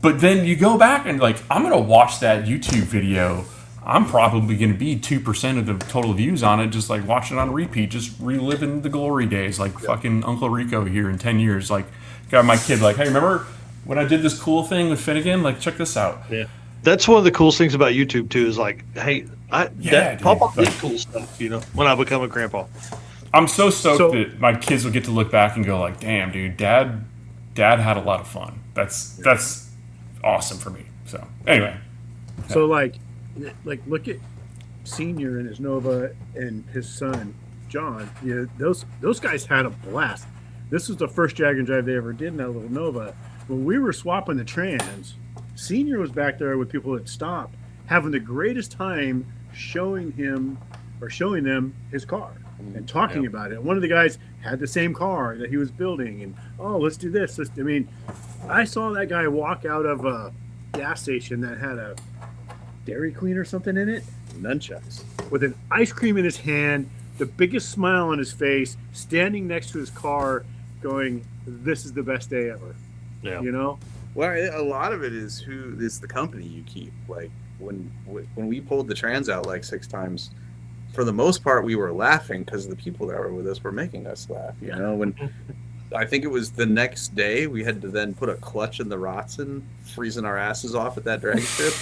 But then you go back and like, I'm gonna watch that YouTube video. I'm probably gonna be 2% of the total views on it, just like watching it on repeat, just reliving the glory days, like fucking Uncle Rico here in 10 years, like. Got my kid like, hey, remember when I did this cool thing with Finnegan? Like, check this out. Yeah, that's one of the coolest things about YouTube too. Is like, hey, Papa did cool stuff. You know, when I become a grandpa, I'm so stoked that my kids will get to look back and go like, damn, dude, dad had a lot of fun. That's awesome for me. So anyway, so like look at Senior and his Nova and his son John. Yeah, those guys had a blast. This was the first drag and drive they ever did in that little Nova. When we were swapping the trans, Senior was back there with people that stopped, having the greatest time showing them his car and talking about it. One of the guys had the same car that he was building, and let's do this. I mean, I saw that guy walk out of a gas station that had a Dairy Queen or something in it, nunchucks, with an ice cream in his hand, the biggest smile on his face, standing next to his car, going, "This is the best day ever." Yeah. You know? Well, a lot of it is who is the company you keep. Like when we pulled the trans out like 6 times, for the most part we were laughing because the people that were with us were making us laugh. You know, when I think it was the next day we had to then put a clutch in the Rotson, freezing our asses off at that drag strip,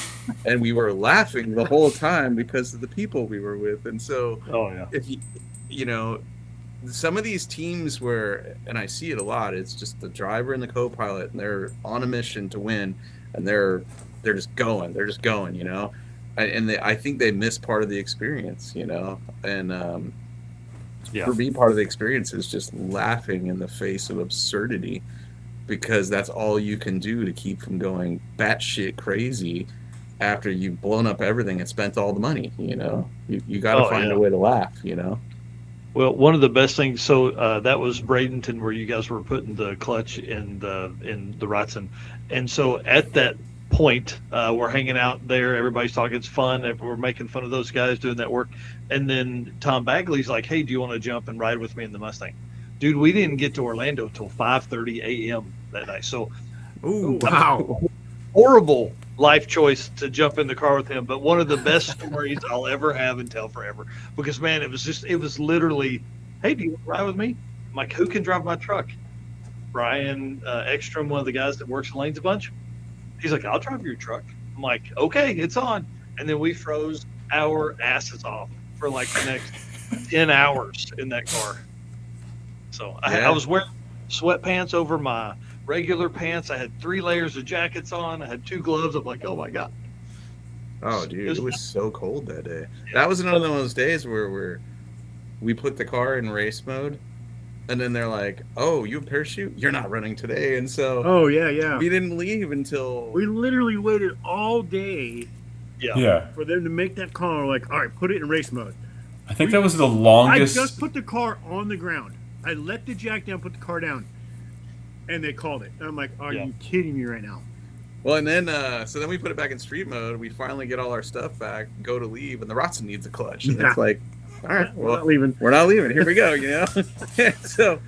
and we were laughing the whole time because of the people we were with. And so, if you know. Some of these teams where, and I see it a lot, it's just the driver and the co-pilot, and they're on a mission to win, and they're just going, you know, and I think they miss part of the experience, you know, and for me, part of the experience is just laughing in the face of absurdity, because that's all you can do to keep from going batshit crazy after you've blown up everything and spent all the money, you know. You got to find a way to laugh, you know. Well, one of the best things. So that was Bradenton, where you guys were putting the clutch in the Rotson, and so at that point, we're hanging out there. Everybody's talking. It's fun. We're making fun of those guys doing that work. And then Tom Bagley's like, "Hey, do you want to jump and ride with me in the Mustang?" Dude, we didn't get to Orlando till 5:30 a.m. that night. So, wow, horrible life choice to jump in the car with him, but one of the best stories I'll ever have and tell forever, because man, it was literally, "Hey, do you want to ride with me?" I'm like, "Who can drive my truck?" Brian Ekstrom, one of the guys that works Lanes a bunch. He's like, "I'll drive your truck." I'm like, "Okay, it's on." And then we froze our asses off for like the next 10 hours in that car. So I was wearing sweatpants over my regular pants. I had 3 layers of jackets on. I had 2 gloves. I'm like, oh my God. Oh, dude, it was so cold that day. That was another one of those days where we put the car in race mode, and then they're like, "Oh, you have a parachute? You're not running today." And so, we didn't leave until we literally waited all day. For them to make that call. We're like, all right, put it in race mode. I think that was the longest. I just put the car on the ground. I let the jack down, put the car down, and they called it. And I'm like, are you kidding me right now? Well, and then so then we put it back in street mode. We finally get all our stuff back, go to leave, and the Rotson needs a clutch. And it's like, all right, well, we're not leaving. We're not leaving. Here we go, you know? So,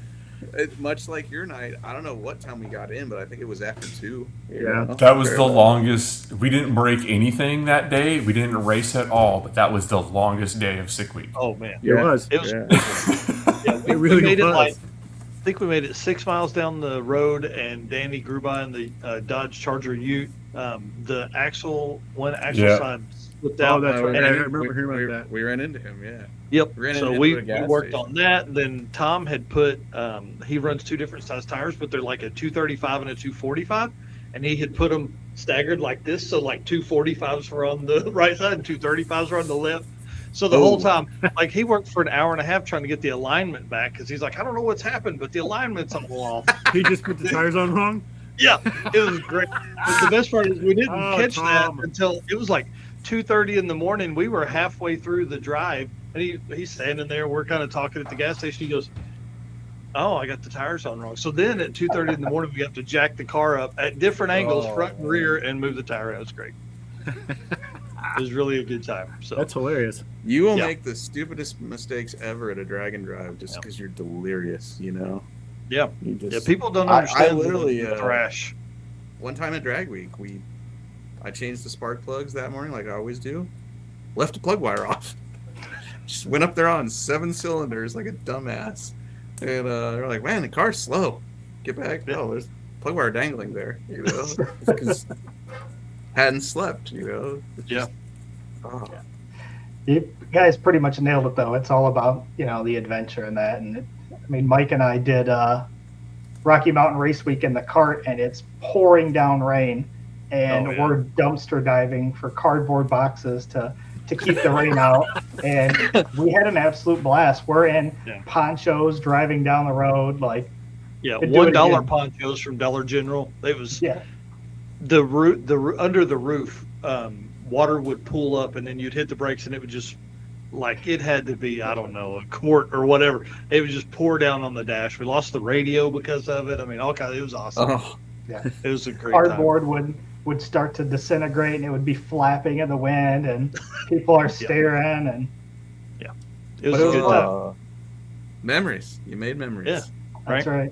much like your night, I don't know what time we got in, but I think it was after 2. You know? That was the longest. We didn't break anything that day. We didn't race at all, but that was the longest day of sick week. Oh, man. It was. It was. We really made it like think we made it 6 miles down the road, and Danny grew by in the Dodge Charger Ute. The one axle side slipped out. Oh, that's right. And I remember hearing about that. We ran into him, yeah. Yep. We ran So into we him at a gas worked station. on that. Then Tom had put, he runs 2 different size tires, but they're like a 235 and a 245. And he had put them staggered like this. So like 245s were on the right side and 235s were on the left. So the whole time, like he worked for an hour and a half trying to get the alignment back because he's like, I don't know what's happened, but the alignment's a little off. He just put the tires on wrong? Yeah, it was great. But the best part is we didn't catch that until it was like 2:30 in the morning. We were halfway through the drive, and he's standing there. We're kind of talking at the gas station. He goes, "Oh, I got the tires on wrong." So then at 2:30 in the morning, we have to jack the car up at different angles, front and rear, and move the tire out. It was great. It was really a good time. So that's hilarious. You will make the stupidest mistakes ever at a drag and drive just because you're delirious, you know? Yeah. You just, yeah, people don't understand I literally the thrash. One time at drag week, I changed the spark plugs that morning like I always do. Left the plug wire off. Just went up there on 7 cylinders like a dumbass. And they're like, man, the car's slow. Get back. No, there's plug wire dangling there, you know? Because hadn't slept, you know? Just, You guys pretty much nailed it, though. It's all about, the adventure and that. And Mike and I did Rocky Mountain Race Week in the cart, and it's pouring down rain, and we're dumpster diving for cardboard boxes to keep the rain out. And we had an absolute blast. We're in ponchos driving down the road, like $1 ponchos from Dollar General. It was the under the roof. Water would pool up, and then you'd hit the brakes, and it would just, like, it had to be, I don't know, a quart or whatever. It would just pour down on the dash. We lost the radio because of it. I mean, it was awesome. Oh. Yeah. It was a great cardboard would start to disintegrate, and it would be flapping in the wind, and people are staring, and it was a good time. Memories. You made memories. Yeah, that's right.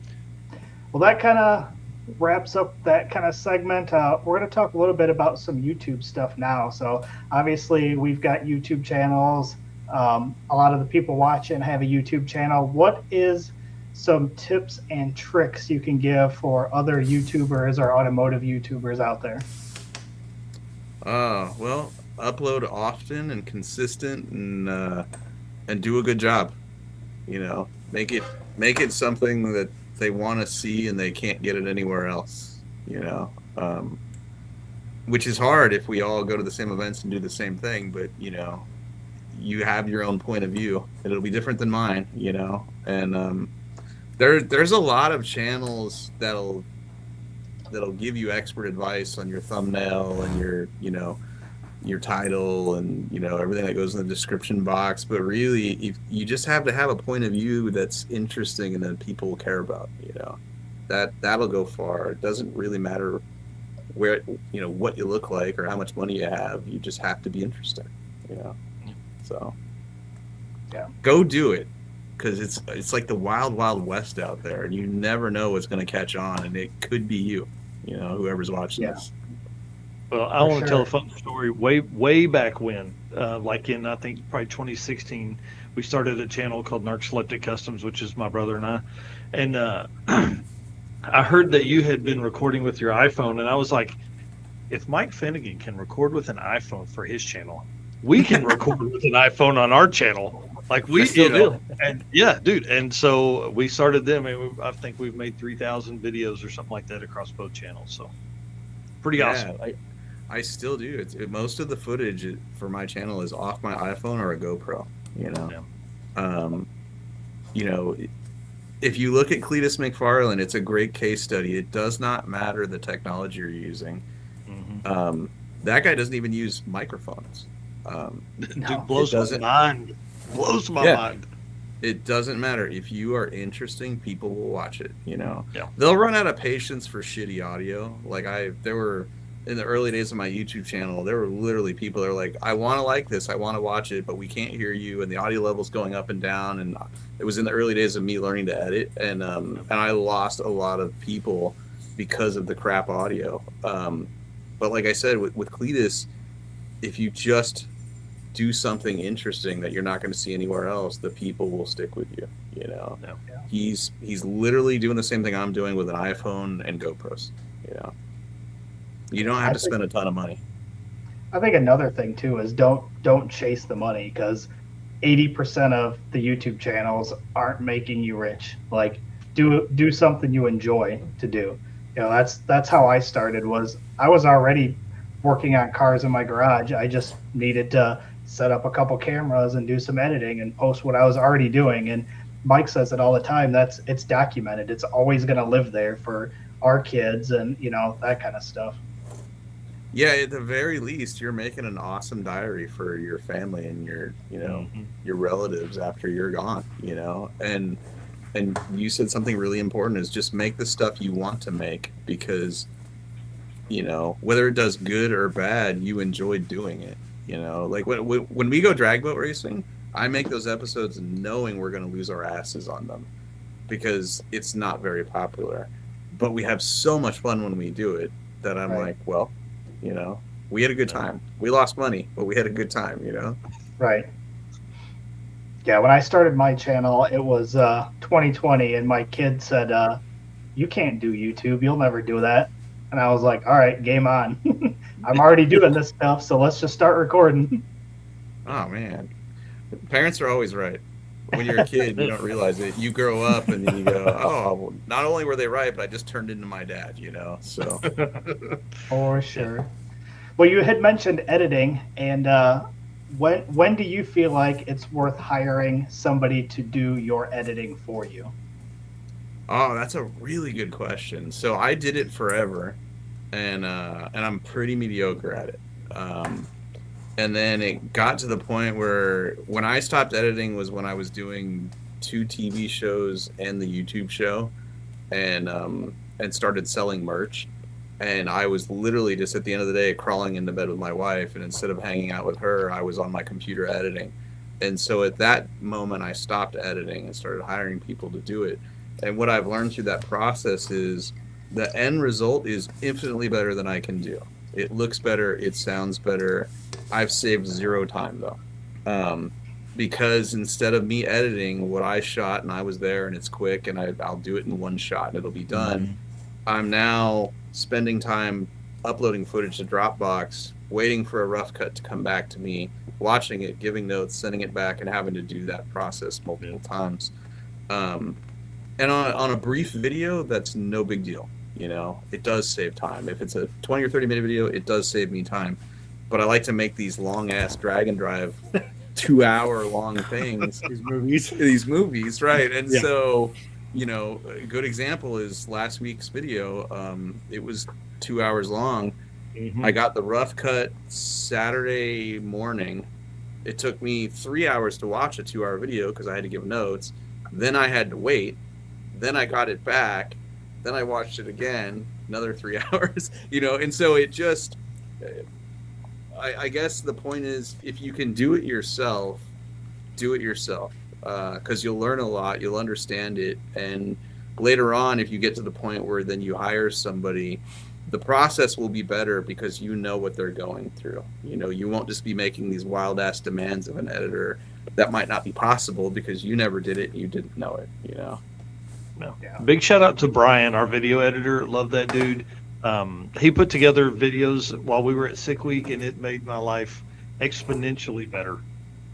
Well, that kind of wraps up that kind of segment. We're going to talk a little bit about some YouTube stuff now. So obviously we've got YouTube channels. A lot of the people watching have a YouTube channel. What is some tips and tricks you can give for other YouTubers or automotive YouTubers out there? Well, upload often and consistent, and do a good job. Make it something that they want to see and they can't get it anywhere else, which is hard if we all go to the same events and do the same thing, but you have your own point of view and it'll be different than mine, and there's a lot of channels that'll give you expert advice on your thumbnail and your title and everything that goes in the description box, but really if you just have to have a point of view that's interesting and that people care about, that'll go far. It doesn't really matter where what you look like or how much money you have. You just have to be interesting, so go do it, because it's like the wild west out there, and you never know what's going to catch on, and it could be you, whoever's watching this. Well, I want to tell a fun story. Way back when, like in, I think, probably 2016, we started a channel called Narcoleptic Customs, which is my brother and I. And I heard that you had been recording with your iPhone, and I was like, if Mike Finnegan can record with an iPhone for his channel, we can record with an iPhone on our channel. Like we still do. And yeah, dude. And so we started them, and I think we've made 3,000 videos or something like that across both channels. So pretty awesome. I still do. Most of the footage for my channel is off my iPhone or a GoPro. If you look at Cletus McFarland, it's a great case study. It does not matter the technology you're using. Mm-hmm. That guy doesn't even use microphones. Dude, blows my mind. Blows my mind. It doesn't matter. If you are interesting, people will watch it. They'll run out of patience for shitty audio. Like there were. In the early days of my YouTube channel, there were literally people that were like, I want to like this, I want to watch it, but we can't hear you, and the audio level's going up and down. And it was in the early days of me learning to edit, and I lost a lot of people because of the crap audio. But like I said, with Cletus, if you just do something interesting that you're not going to see anywhere else, the people will stick with you. You know, he's literally doing the same thing I'm doing with an iPhone and GoPros. You know, you don't have to spend a ton of money. I think another thing too is don't chase the money, because 80% of the YouTube channels aren't making you rich. Like, do something you enjoy to do. You know, that's how I started. I was already working on cars in my garage. I just needed to set up a couple cameras and do some editing and post what I was already doing. And Mike says it all the time. It's documented. It's always going to live there for our kids and, you know, that kind of stuff. Yeah, at the very least, you're making an awesome diary for your family and your, you know, your relatives after you're gone, you know. And you said something really important, is just make the stuff you want to make, because, you know, whether it does good or bad, you enjoy doing it. You know, like when we go drag boat racing, I make those episodes knowing we're going to lose our asses on them, because it's not very popular. But we have so much fun when we do it that I'm like, well, you know, we had a good time. We lost money, but we had a good time, you know? Right. Yeah, when I started my channel, it was 2020, and my kid said, you can't do YouTube. You'll never do that. And I was like, all right, game on. I'm already doing this stuff, so let's just start recording. Oh, man. Parents are always right. When you're a kid, you don't realize it. You grow up and then you go, oh, well, not only were they right, but I just turned into my dad, you know? So. For sure. Well, you had mentioned editing, and when do you feel like it's worth hiring somebody to do your editing for you? Oh, that's a really good question. So I did it forever, and I'm pretty mediocre at it. And then it got to the point where when I stopped editing was when I was doing 2 TV shows and the YouTube show, and started selling merch. And I was literally just at the end of the day crawling into bed with my wife, and instead of hanging out with her, I was on my computer editing. And so at that moment, I stopped editing and started hiring people to do it. And what I've learned through that process is the end result is infinitely better than I can do. It looks better. It sounds better. I've saved 0 time, though. Because instead of me editing what I shot and I was there and it's quick and I'll do it in one shot and it'll be done, I'm now spending time uploading footage to Dropbox, waiting for a rough cut to come back to me, watching it, giving notes, sending it back, and having to do that process multiple times. And on a brief video, that's no big deal. You know, it does save time. If it's a 20 or 30-minute video, it does save me time. But I like to make these long-ass drag and drive 2-hour-long things. These movies, right? And so, you know, a good example is last week's video. It was 2 hours long. I got the rough cut Saturday morning. It took me 3 hours to watch a 2-hour video because I had to give notes. Then I had to wait. Then I got it back. Then I watched it again, another 3 hours, you know, and so it just, I guess the point is, if you can do it yourself, do it yourself, because you'll learn a lot, you'll understand it, and later on, if you get to the point where then you hire somebody, the process will be better because you know what they're going through. You know, you won't just be making these wild-ass demands of an editor that might not be possible because you never did it and you didn't know it, you know. No. Yeah. Big shout out to Brian, our video editor. Love that dude. He put together videos while we were at Sick Week, and it made my life exponentially better.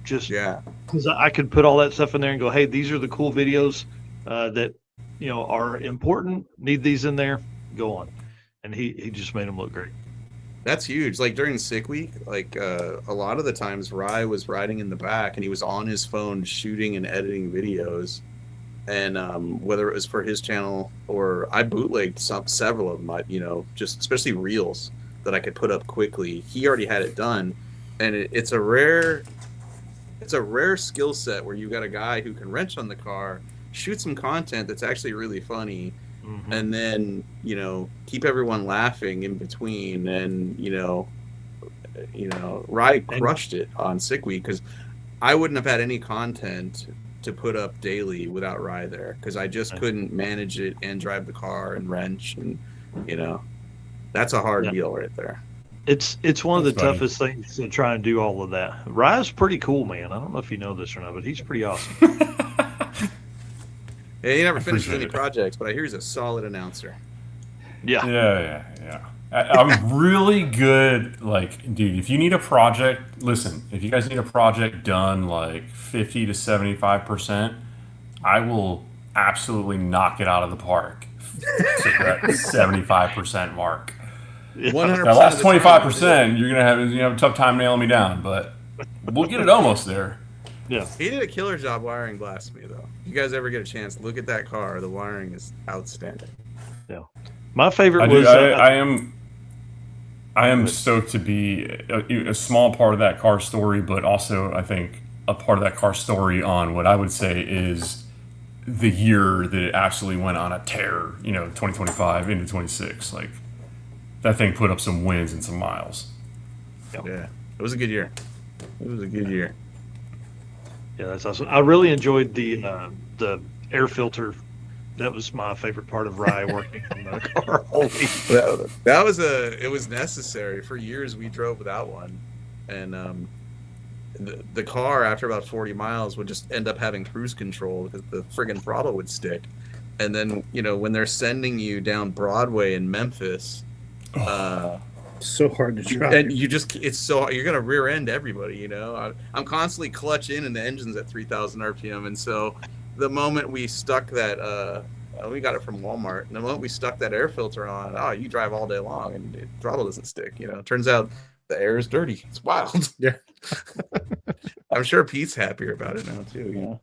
Just because I could put all that stuff in there and go, hey, these are the cool videos that, you know, are important. Need these in there. Go on. And he just made them look great. That's huge. Like during Sick Week, like a lot of the times Ry was riding in the back and he was on his phone shooting and editing videos. And whether it was for his channel or I bootlegged several of them, you know, just especially reels that I could put up quickly. He already had it done, and it's a rare skill set where you got a guy who can wrench on the car, shoot some content that's actually really funny, and then, you know, keep everyone laughing in between. And you know, Ry crushed it on Sick Week because I wouldn't have had any content to put up daily without Ry there, because I just couldn't manage it and drive the car and wrench, and you know, that's a hard deal right there. It's one of the Thanks, buddy. toughest things to try and do all of that. Ry's pretty cool, man. I don't know if you know this or not, but he's pretty awesome. Yeah, he never finishes appreciate any it. projects, but I hear he's a solid announcer. Yeah. Yeah. I'm really good. Like, dude, if you need a project, listen, if you guys need a project done like 50 to 75%, I will absolutely knock it out of the park to that 75% mark. 100%. That last of the time, 25%, you're gonna have a tough time nailing me down, but we'll get it almost there. Yeah. He did a killer job wiring Blasphemi, though. If you guys ever get a chance, look at that car. The wiring is outstanding. Yeah. My favorite I was am stoked to be a small part of that car story, but also I think a part of that car story on what I would say is the year that it absolutely went on a tear. 2025 into 26. Like that thing put up some wins and some miles. Yeah, it was a good year. It was a good year. Yeah, that's awesome. I really enjoyed the air filter. That was my favorite part of Ry working on the car. It was necessary. For years we drove without one, and the car after about 40 miles would just end up having cruise control because the friggin' throttle would stick. And then when they're sending you down Broadway in Memphis, So hard to drive. and you're gonna rear end everybody. I'm constantly clutch in and the engine's at 3,000 RPM, and so the moment we stuck that we got it from Walmart, and the moment we stuck that air filter on, you drive all day long and the throttle doesn't stick. Turns out the air is dirty. It's wild. Yeah. I'm sure Pete's happier about it now too.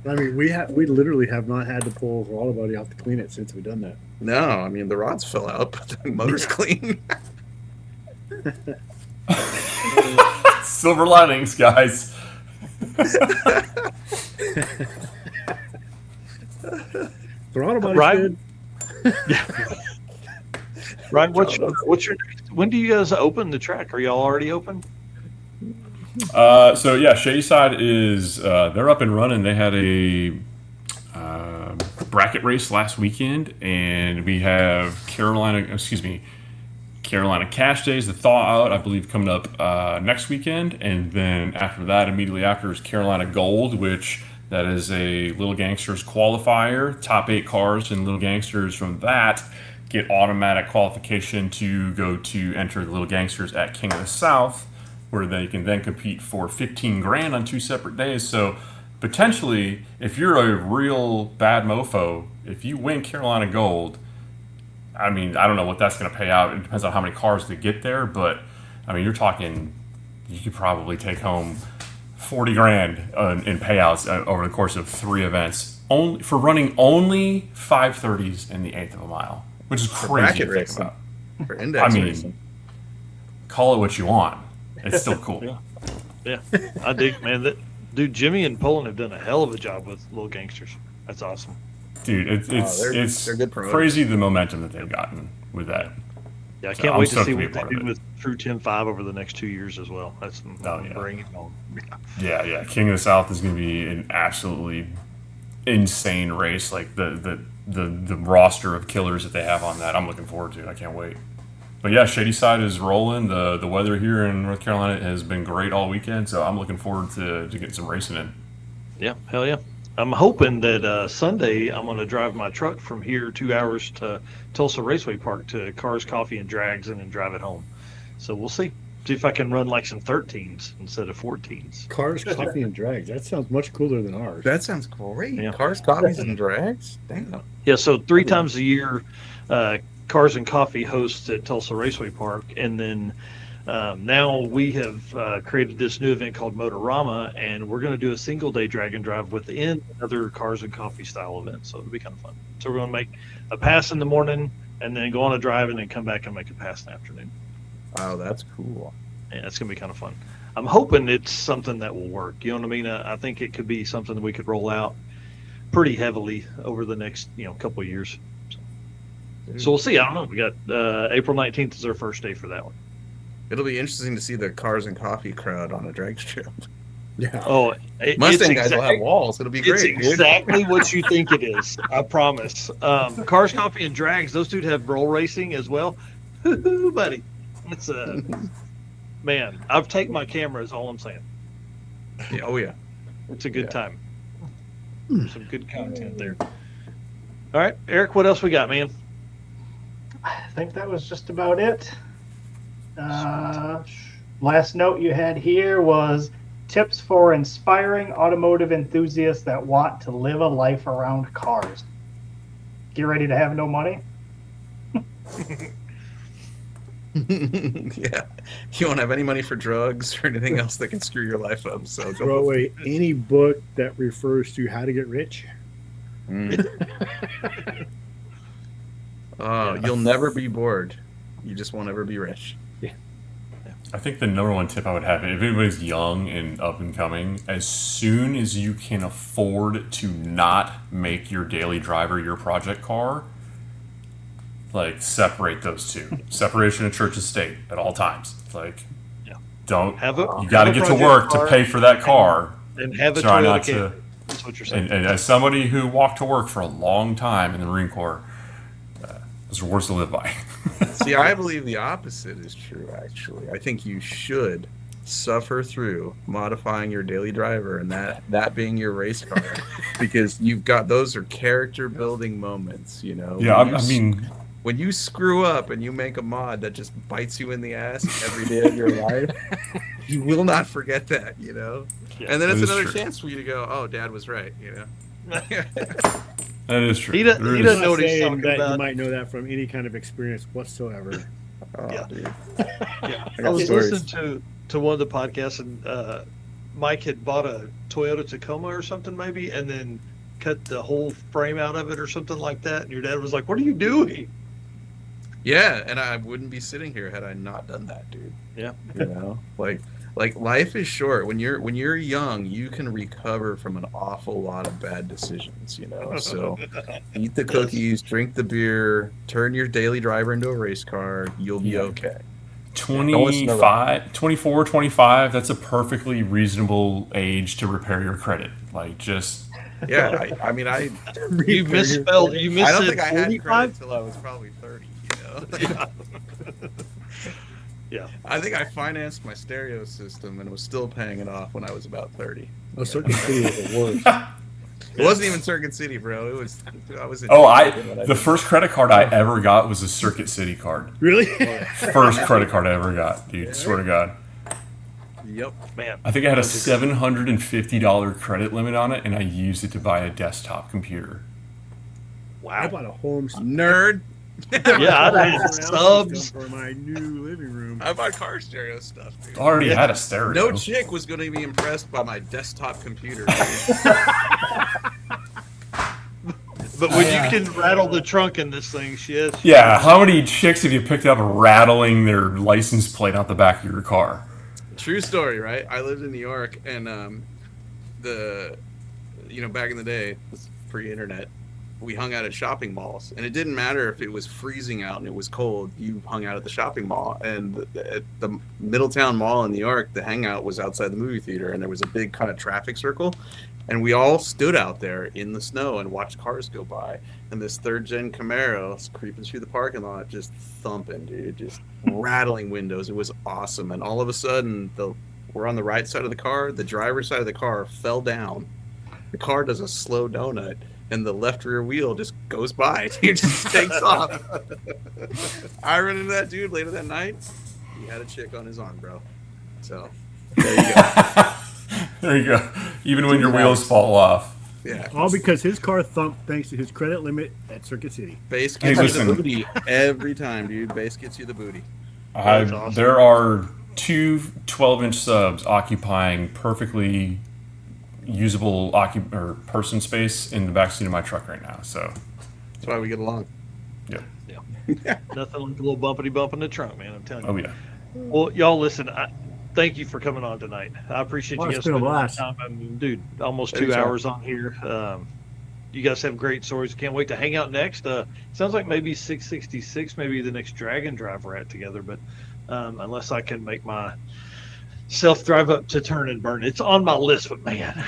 I mean, we literally have not had to pull the throttle body off to clean it since we've done that. No, I mean the rods fell out, but the motor's clean. Silver linings, guys. Throttle body's Right. good. Ryan, what's your when do you guys open the track? Are y'all already open? So yeah, Shadyside is they're up and running. They had a bracket race last weekend, and we have Carolina Cash Days, the thaw out, I believe, coming up next weekend, and then after that, immediately after, is Carolina Gold, which that is a Little Gangsters qualifier. Top 8 cars in Little Gangsters from that get automatic qualification to go to enter the Little Gangsters at King of the South, where they can then compete for 15 grand on 2 separate days. So potentially, if you're a real bad mofo, if you win Carolina Gold, I mean, I don't know what that's going to pay out. It depends on how many cars they get there, but I mean, you're talking, you could probably take home 40 grand in payouts over the course of 3 events, only for running only 530s in the 1/8 of a mile, which is crazy to think about. For index I mean, racing. call it what you want. It's still cool. Yeah, I dig, man. Dude, Jimmy and Poland have done a hell of a job with Little Gangsters. That's awesome. Dude, it's they're good promoters. crazy the momentum that they've gotten with that. Yeah, I So can't I'm wait to stoked see to be a what they part do of it. with True 10-5 over the next 2 years as well. That's yeah. bring it on. Yeah. King of the South is going to be an absolutely insane race. Like the roster of killers that they have on that, I'm looking forward to. I can't wait. But yeah, Shadyside is rolling. The weather here in North Carolina has been great all weekend, so I'm looking forward to getting some racing in. Yeah, hell yeah. I'm hoping that Sunday I'm going to drive my truck from here 2 hours to Tulsa Raceway Park to Cars, Coffee, and Drags, and then drive it home. So we'll see. See if I can run like some 13s instead of 14s. Cars, coffee, and drags. That sounds much cooler than ours. That sounds great. Yeah. Cars, coffees, and drags. Damn. Yeah, so 3 times a year, Cars and Coffee hosts at Tulsa Raceway Park, and then now we have created this new event called Motorama, and we're going to do a single-day drag and drive within another Cars and Coffee style event. So it'll be kind of fun. So we're going to make a pass in the morning, and then go on a drive, and then come back and make a pass in the afternoon. Wow, that's cool. Yeah, it's going to be kind of fun. I'm hoping it's something that will work. You know what I mean? I think it could be something that we could roll out pretty heavily over the next couple of years. So we'll see. I don't know. We got April 19th is our first day for that one. It'll be interesting to see the Cars and Coffee crowd on a drag strip. Yeah. Oh, Mustang guys will have walls. It'll be It's great. exactly what you think it is. I promise. Cars, Coffee, and Drags, those two have roll racing as well. buddy. It's man. I've taken my camera. Is all I'm saying. Yeah, oh yeah. It's a good time. Some good content there. All right, Eric. What else we got, man? I think that was just about it. Last note you had here was tips for inspiring automotive enthusiasts that want to live a life around cars. Get ready to have no money. Yeah, you won't have any money for drugs or anything else that can screw your life up. So Throw away any book that refers to how to get rich. You'll never be bored. You just won't ever be rich. I think the number one tip I would have, if anybody's young and up and coming, as soon as you can afford to not make your daily driver your project car, like separate those two. Separation of church and state at all times. It's like, don't Have a. you got to get to work to pay for that car. And have a Try Toyota not Camry. to. That's what you're saying. And as somebody who walked to work for a long time in the Marine Corps, those are words to live by. See, I believe the opposite is true, actually. I think you should suffer through modifying your daily driver and that being your race car, because you've got, those are character building moments, you know. Yeah, I mean, when you screw up and you make a mod that just bites you in the ass every day of your life, you will not forget that, you know. Yeah, and then it's that is another true. chance for you to go, oh, Dad was right, you know. that is true. He doesn't There know is- what he's Saying talking that about. You might know that from any kind of experience whatsoever. Oh, Yeah. dude. Yeah. I I got was stories. listening to one of the podcasts, and Mike had bought a Toyota Tacoma or something maybe, and then cut the whole frame out of it or something like that. And your dad was like, "What are you doing?" Yeah, and I wouldn't be sitting here had I not done that, dude. Yeah. You know, like life is short. When you're young, you can recover from an awful lot of bad decisions, you know. So eat the cookies, drink the beer, turn your daily driver into a race car, you'll be okay. 25, 24, 25, that's a perfectly reasonable age to repair your credit. Like, just... Yeah, I mean, You misspelled. You I don't missaid think I had 45. credit until I was probably 30, you know. Yeah. I think I financed my stereo system and was still paying it off when I was about 30. Oh, Circuit City was the worst. It wasn't even Circuit City, bro. I was. the first credit card I ever got was a Circuit City card. Really? First credit card I ever got, dude. Swear to God. Yep. Man. I think I had a $750 credit limit on it, and I used it to buy a desktop computer. I Wow. bought a home Nerd. Yeah, I had surround subs. system for my new living room. I bought car stereo stuff, dude. Already had a stereo. No chick was going to be impressed by my desktop computer. But when you can rattle the trunk in this thing, shit. Yeah, how many chicks have you picked up rattling their license plate out the back of your car? True story, right? I lived in New York, and back in the day, this pre-internet, we hung out at shopping malls, and it didn't matter if it was freezing out and it was cold. You hung out at the shopping mall, and at the Middletown Mall in New York, the hangout was outside the movie theater, and there was a big kind of traffic circle, and we all stood out there in the snow and watched cars go by, and this third-gen Camaro was creeping through the parking lot, just thumping, dude, just rattling windows. It was awesome, and all of a sudden, we're on the right side of the car. The driver's side of the car fell down. The car does a slow donut, and the left rear wheel just goes by. It just takes off. I ran into that dude later that night. He had a chick on his arm, bro. So, there you go. There you go. Even when your wheels fall off. Yeah. All because his car thumped thanks to his credit limit at Circuit City. Base Hey, gets you the listen. booty every time, dude. Base gets you the booty. That's awesome. There are two 12-inch subs occupying perfectly usable person space in the backseat of my truck right now. So, That's why we get along. yeah. Nothing like a little bumpity bump in the trunk, man. I'm telling you. Oh, yeah. Well, y'all listen. Thank you for coming on tonight. I appreciate Oh, you it's guys been a spending blast. time. I mean, dude, almost 2 Anytime. hours on here. You guys have great stories. Can't wait to hang out next. Sounds like maybe 666, maybe the next Dragon Drive we're at together. But unless I can make my self drive up to Turn and Burn, it's on my list. But man,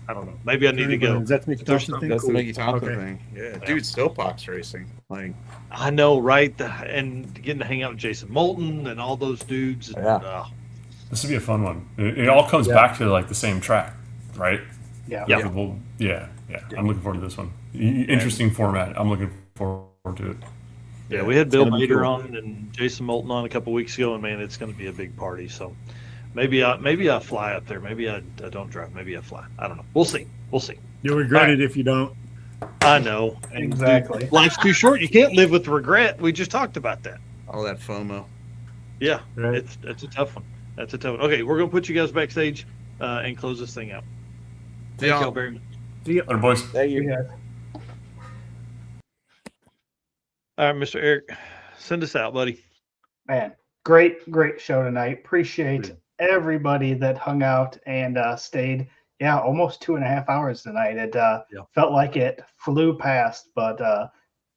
I don't know. Maybe I need to go. That's Mickey There's Thompson something thing? That's cool. the Mickey Thompson Okay. thing. Yeah, Yeah. dude, Stillbox racing. Like, I know, right? And getting to hang out with Jason Moulton and all those dudes. And, Yeah. This would be a fun one. It all comes back to like the same track, right? Yeah. Yeah. Yeah. I'm looking forward to this one. Interesting format. I'm looking forward to it. Yeah, we had Bill gonna be Bader cool. on and Jason Moulton on a couple weeks ago, and man, it's going to be a big party. So maybe I fly up there. Maybe I don't drive. Maybe I fly. I don't know. We'll see. You'll regret All right. it if you don't. I know. And Exactly. dude, life's too short. You can't live with regret. We just talked about that. all that FOMO. Yeah, Right. that's a tough one. That's a tough one. Okay, we're gonna put you guys backstage and close this thing out. Thank Yeah. y'all very much. Later, boys. Thank you. Yeah. All right, Mr. Eric, send us out, buddy. Man, great show tonight. Appreciate everybody that hung out and stayed. Yeah, almost 2.5 hours tonight. It felt like it flew past, but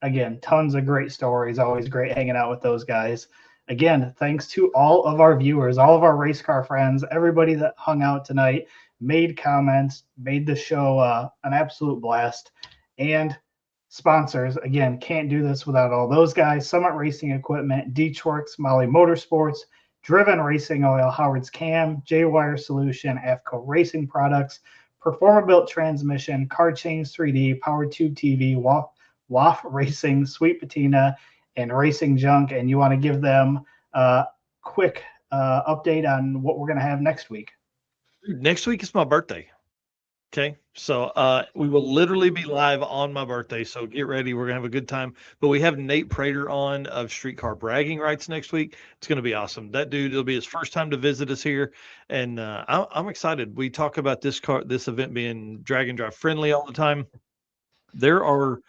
again, tons of great stories. Always great hanging out with those guys. Again, thanks to all of our viewers, all of our race car friends, everybody that hung out tonight, made comments, made the show an absolute blast. And sponsors, again, can't do this without all those guys. Summit Racing Equipment, Deechworks, Molly Motorsports, Driven Racing Oil, Howard's Cam, J-Wire Solution, AFCO Racing Products, Performer Built Transmission, Car Change 3D, Power Tube TV, WAF Racing, Sweet Patina, and Racing Junk. And you want to give them a quick update on what we're going to have next week. Next week is my birthday. Okay, so we will literally be live on my birthday, so get ready. We're gonna have a good time. But we have Nate Prater on of Streetcar Bragging Rights next week. It's gonna be awesome. That dude, it'll be his first time to visit us here, and I'm excited. We talk about this event being drag and drive friendly all the time. There are,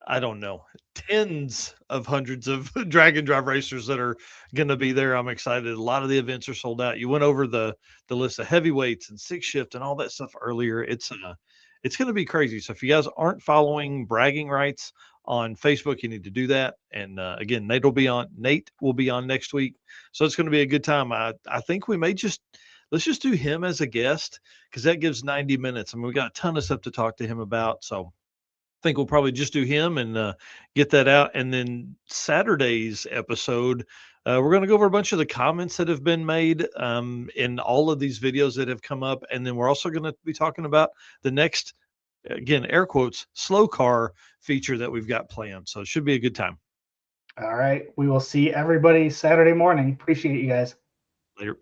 I don't know, tens of hundreds of drag and drive racers that are going to be there. I'm excited. A lot of the events are sold out. You went over the list of heavyweights and six shift and all that stuff earlier. It's going to be crazy. So if you guys aren't following Bragging Rights on Facebook, you need to do that. And again, Nate will be on next week. So it's going to be a good time. I think we may let's just do him as a guest, because that gives 90 minutes. I mean, we got a ton of stuff to talk to him about. So I think we'll probably just do him and get that out. And then Saturday's episode, we're going to go over a bunch of the comments that have been made in all of these videos that have come up. And then we're also going to be talking about the next, again, air quotes, slow car feature that we've got planned. So it should be a good time. All right. We will see everybody Saturday morning. Appreciate you guys. Later.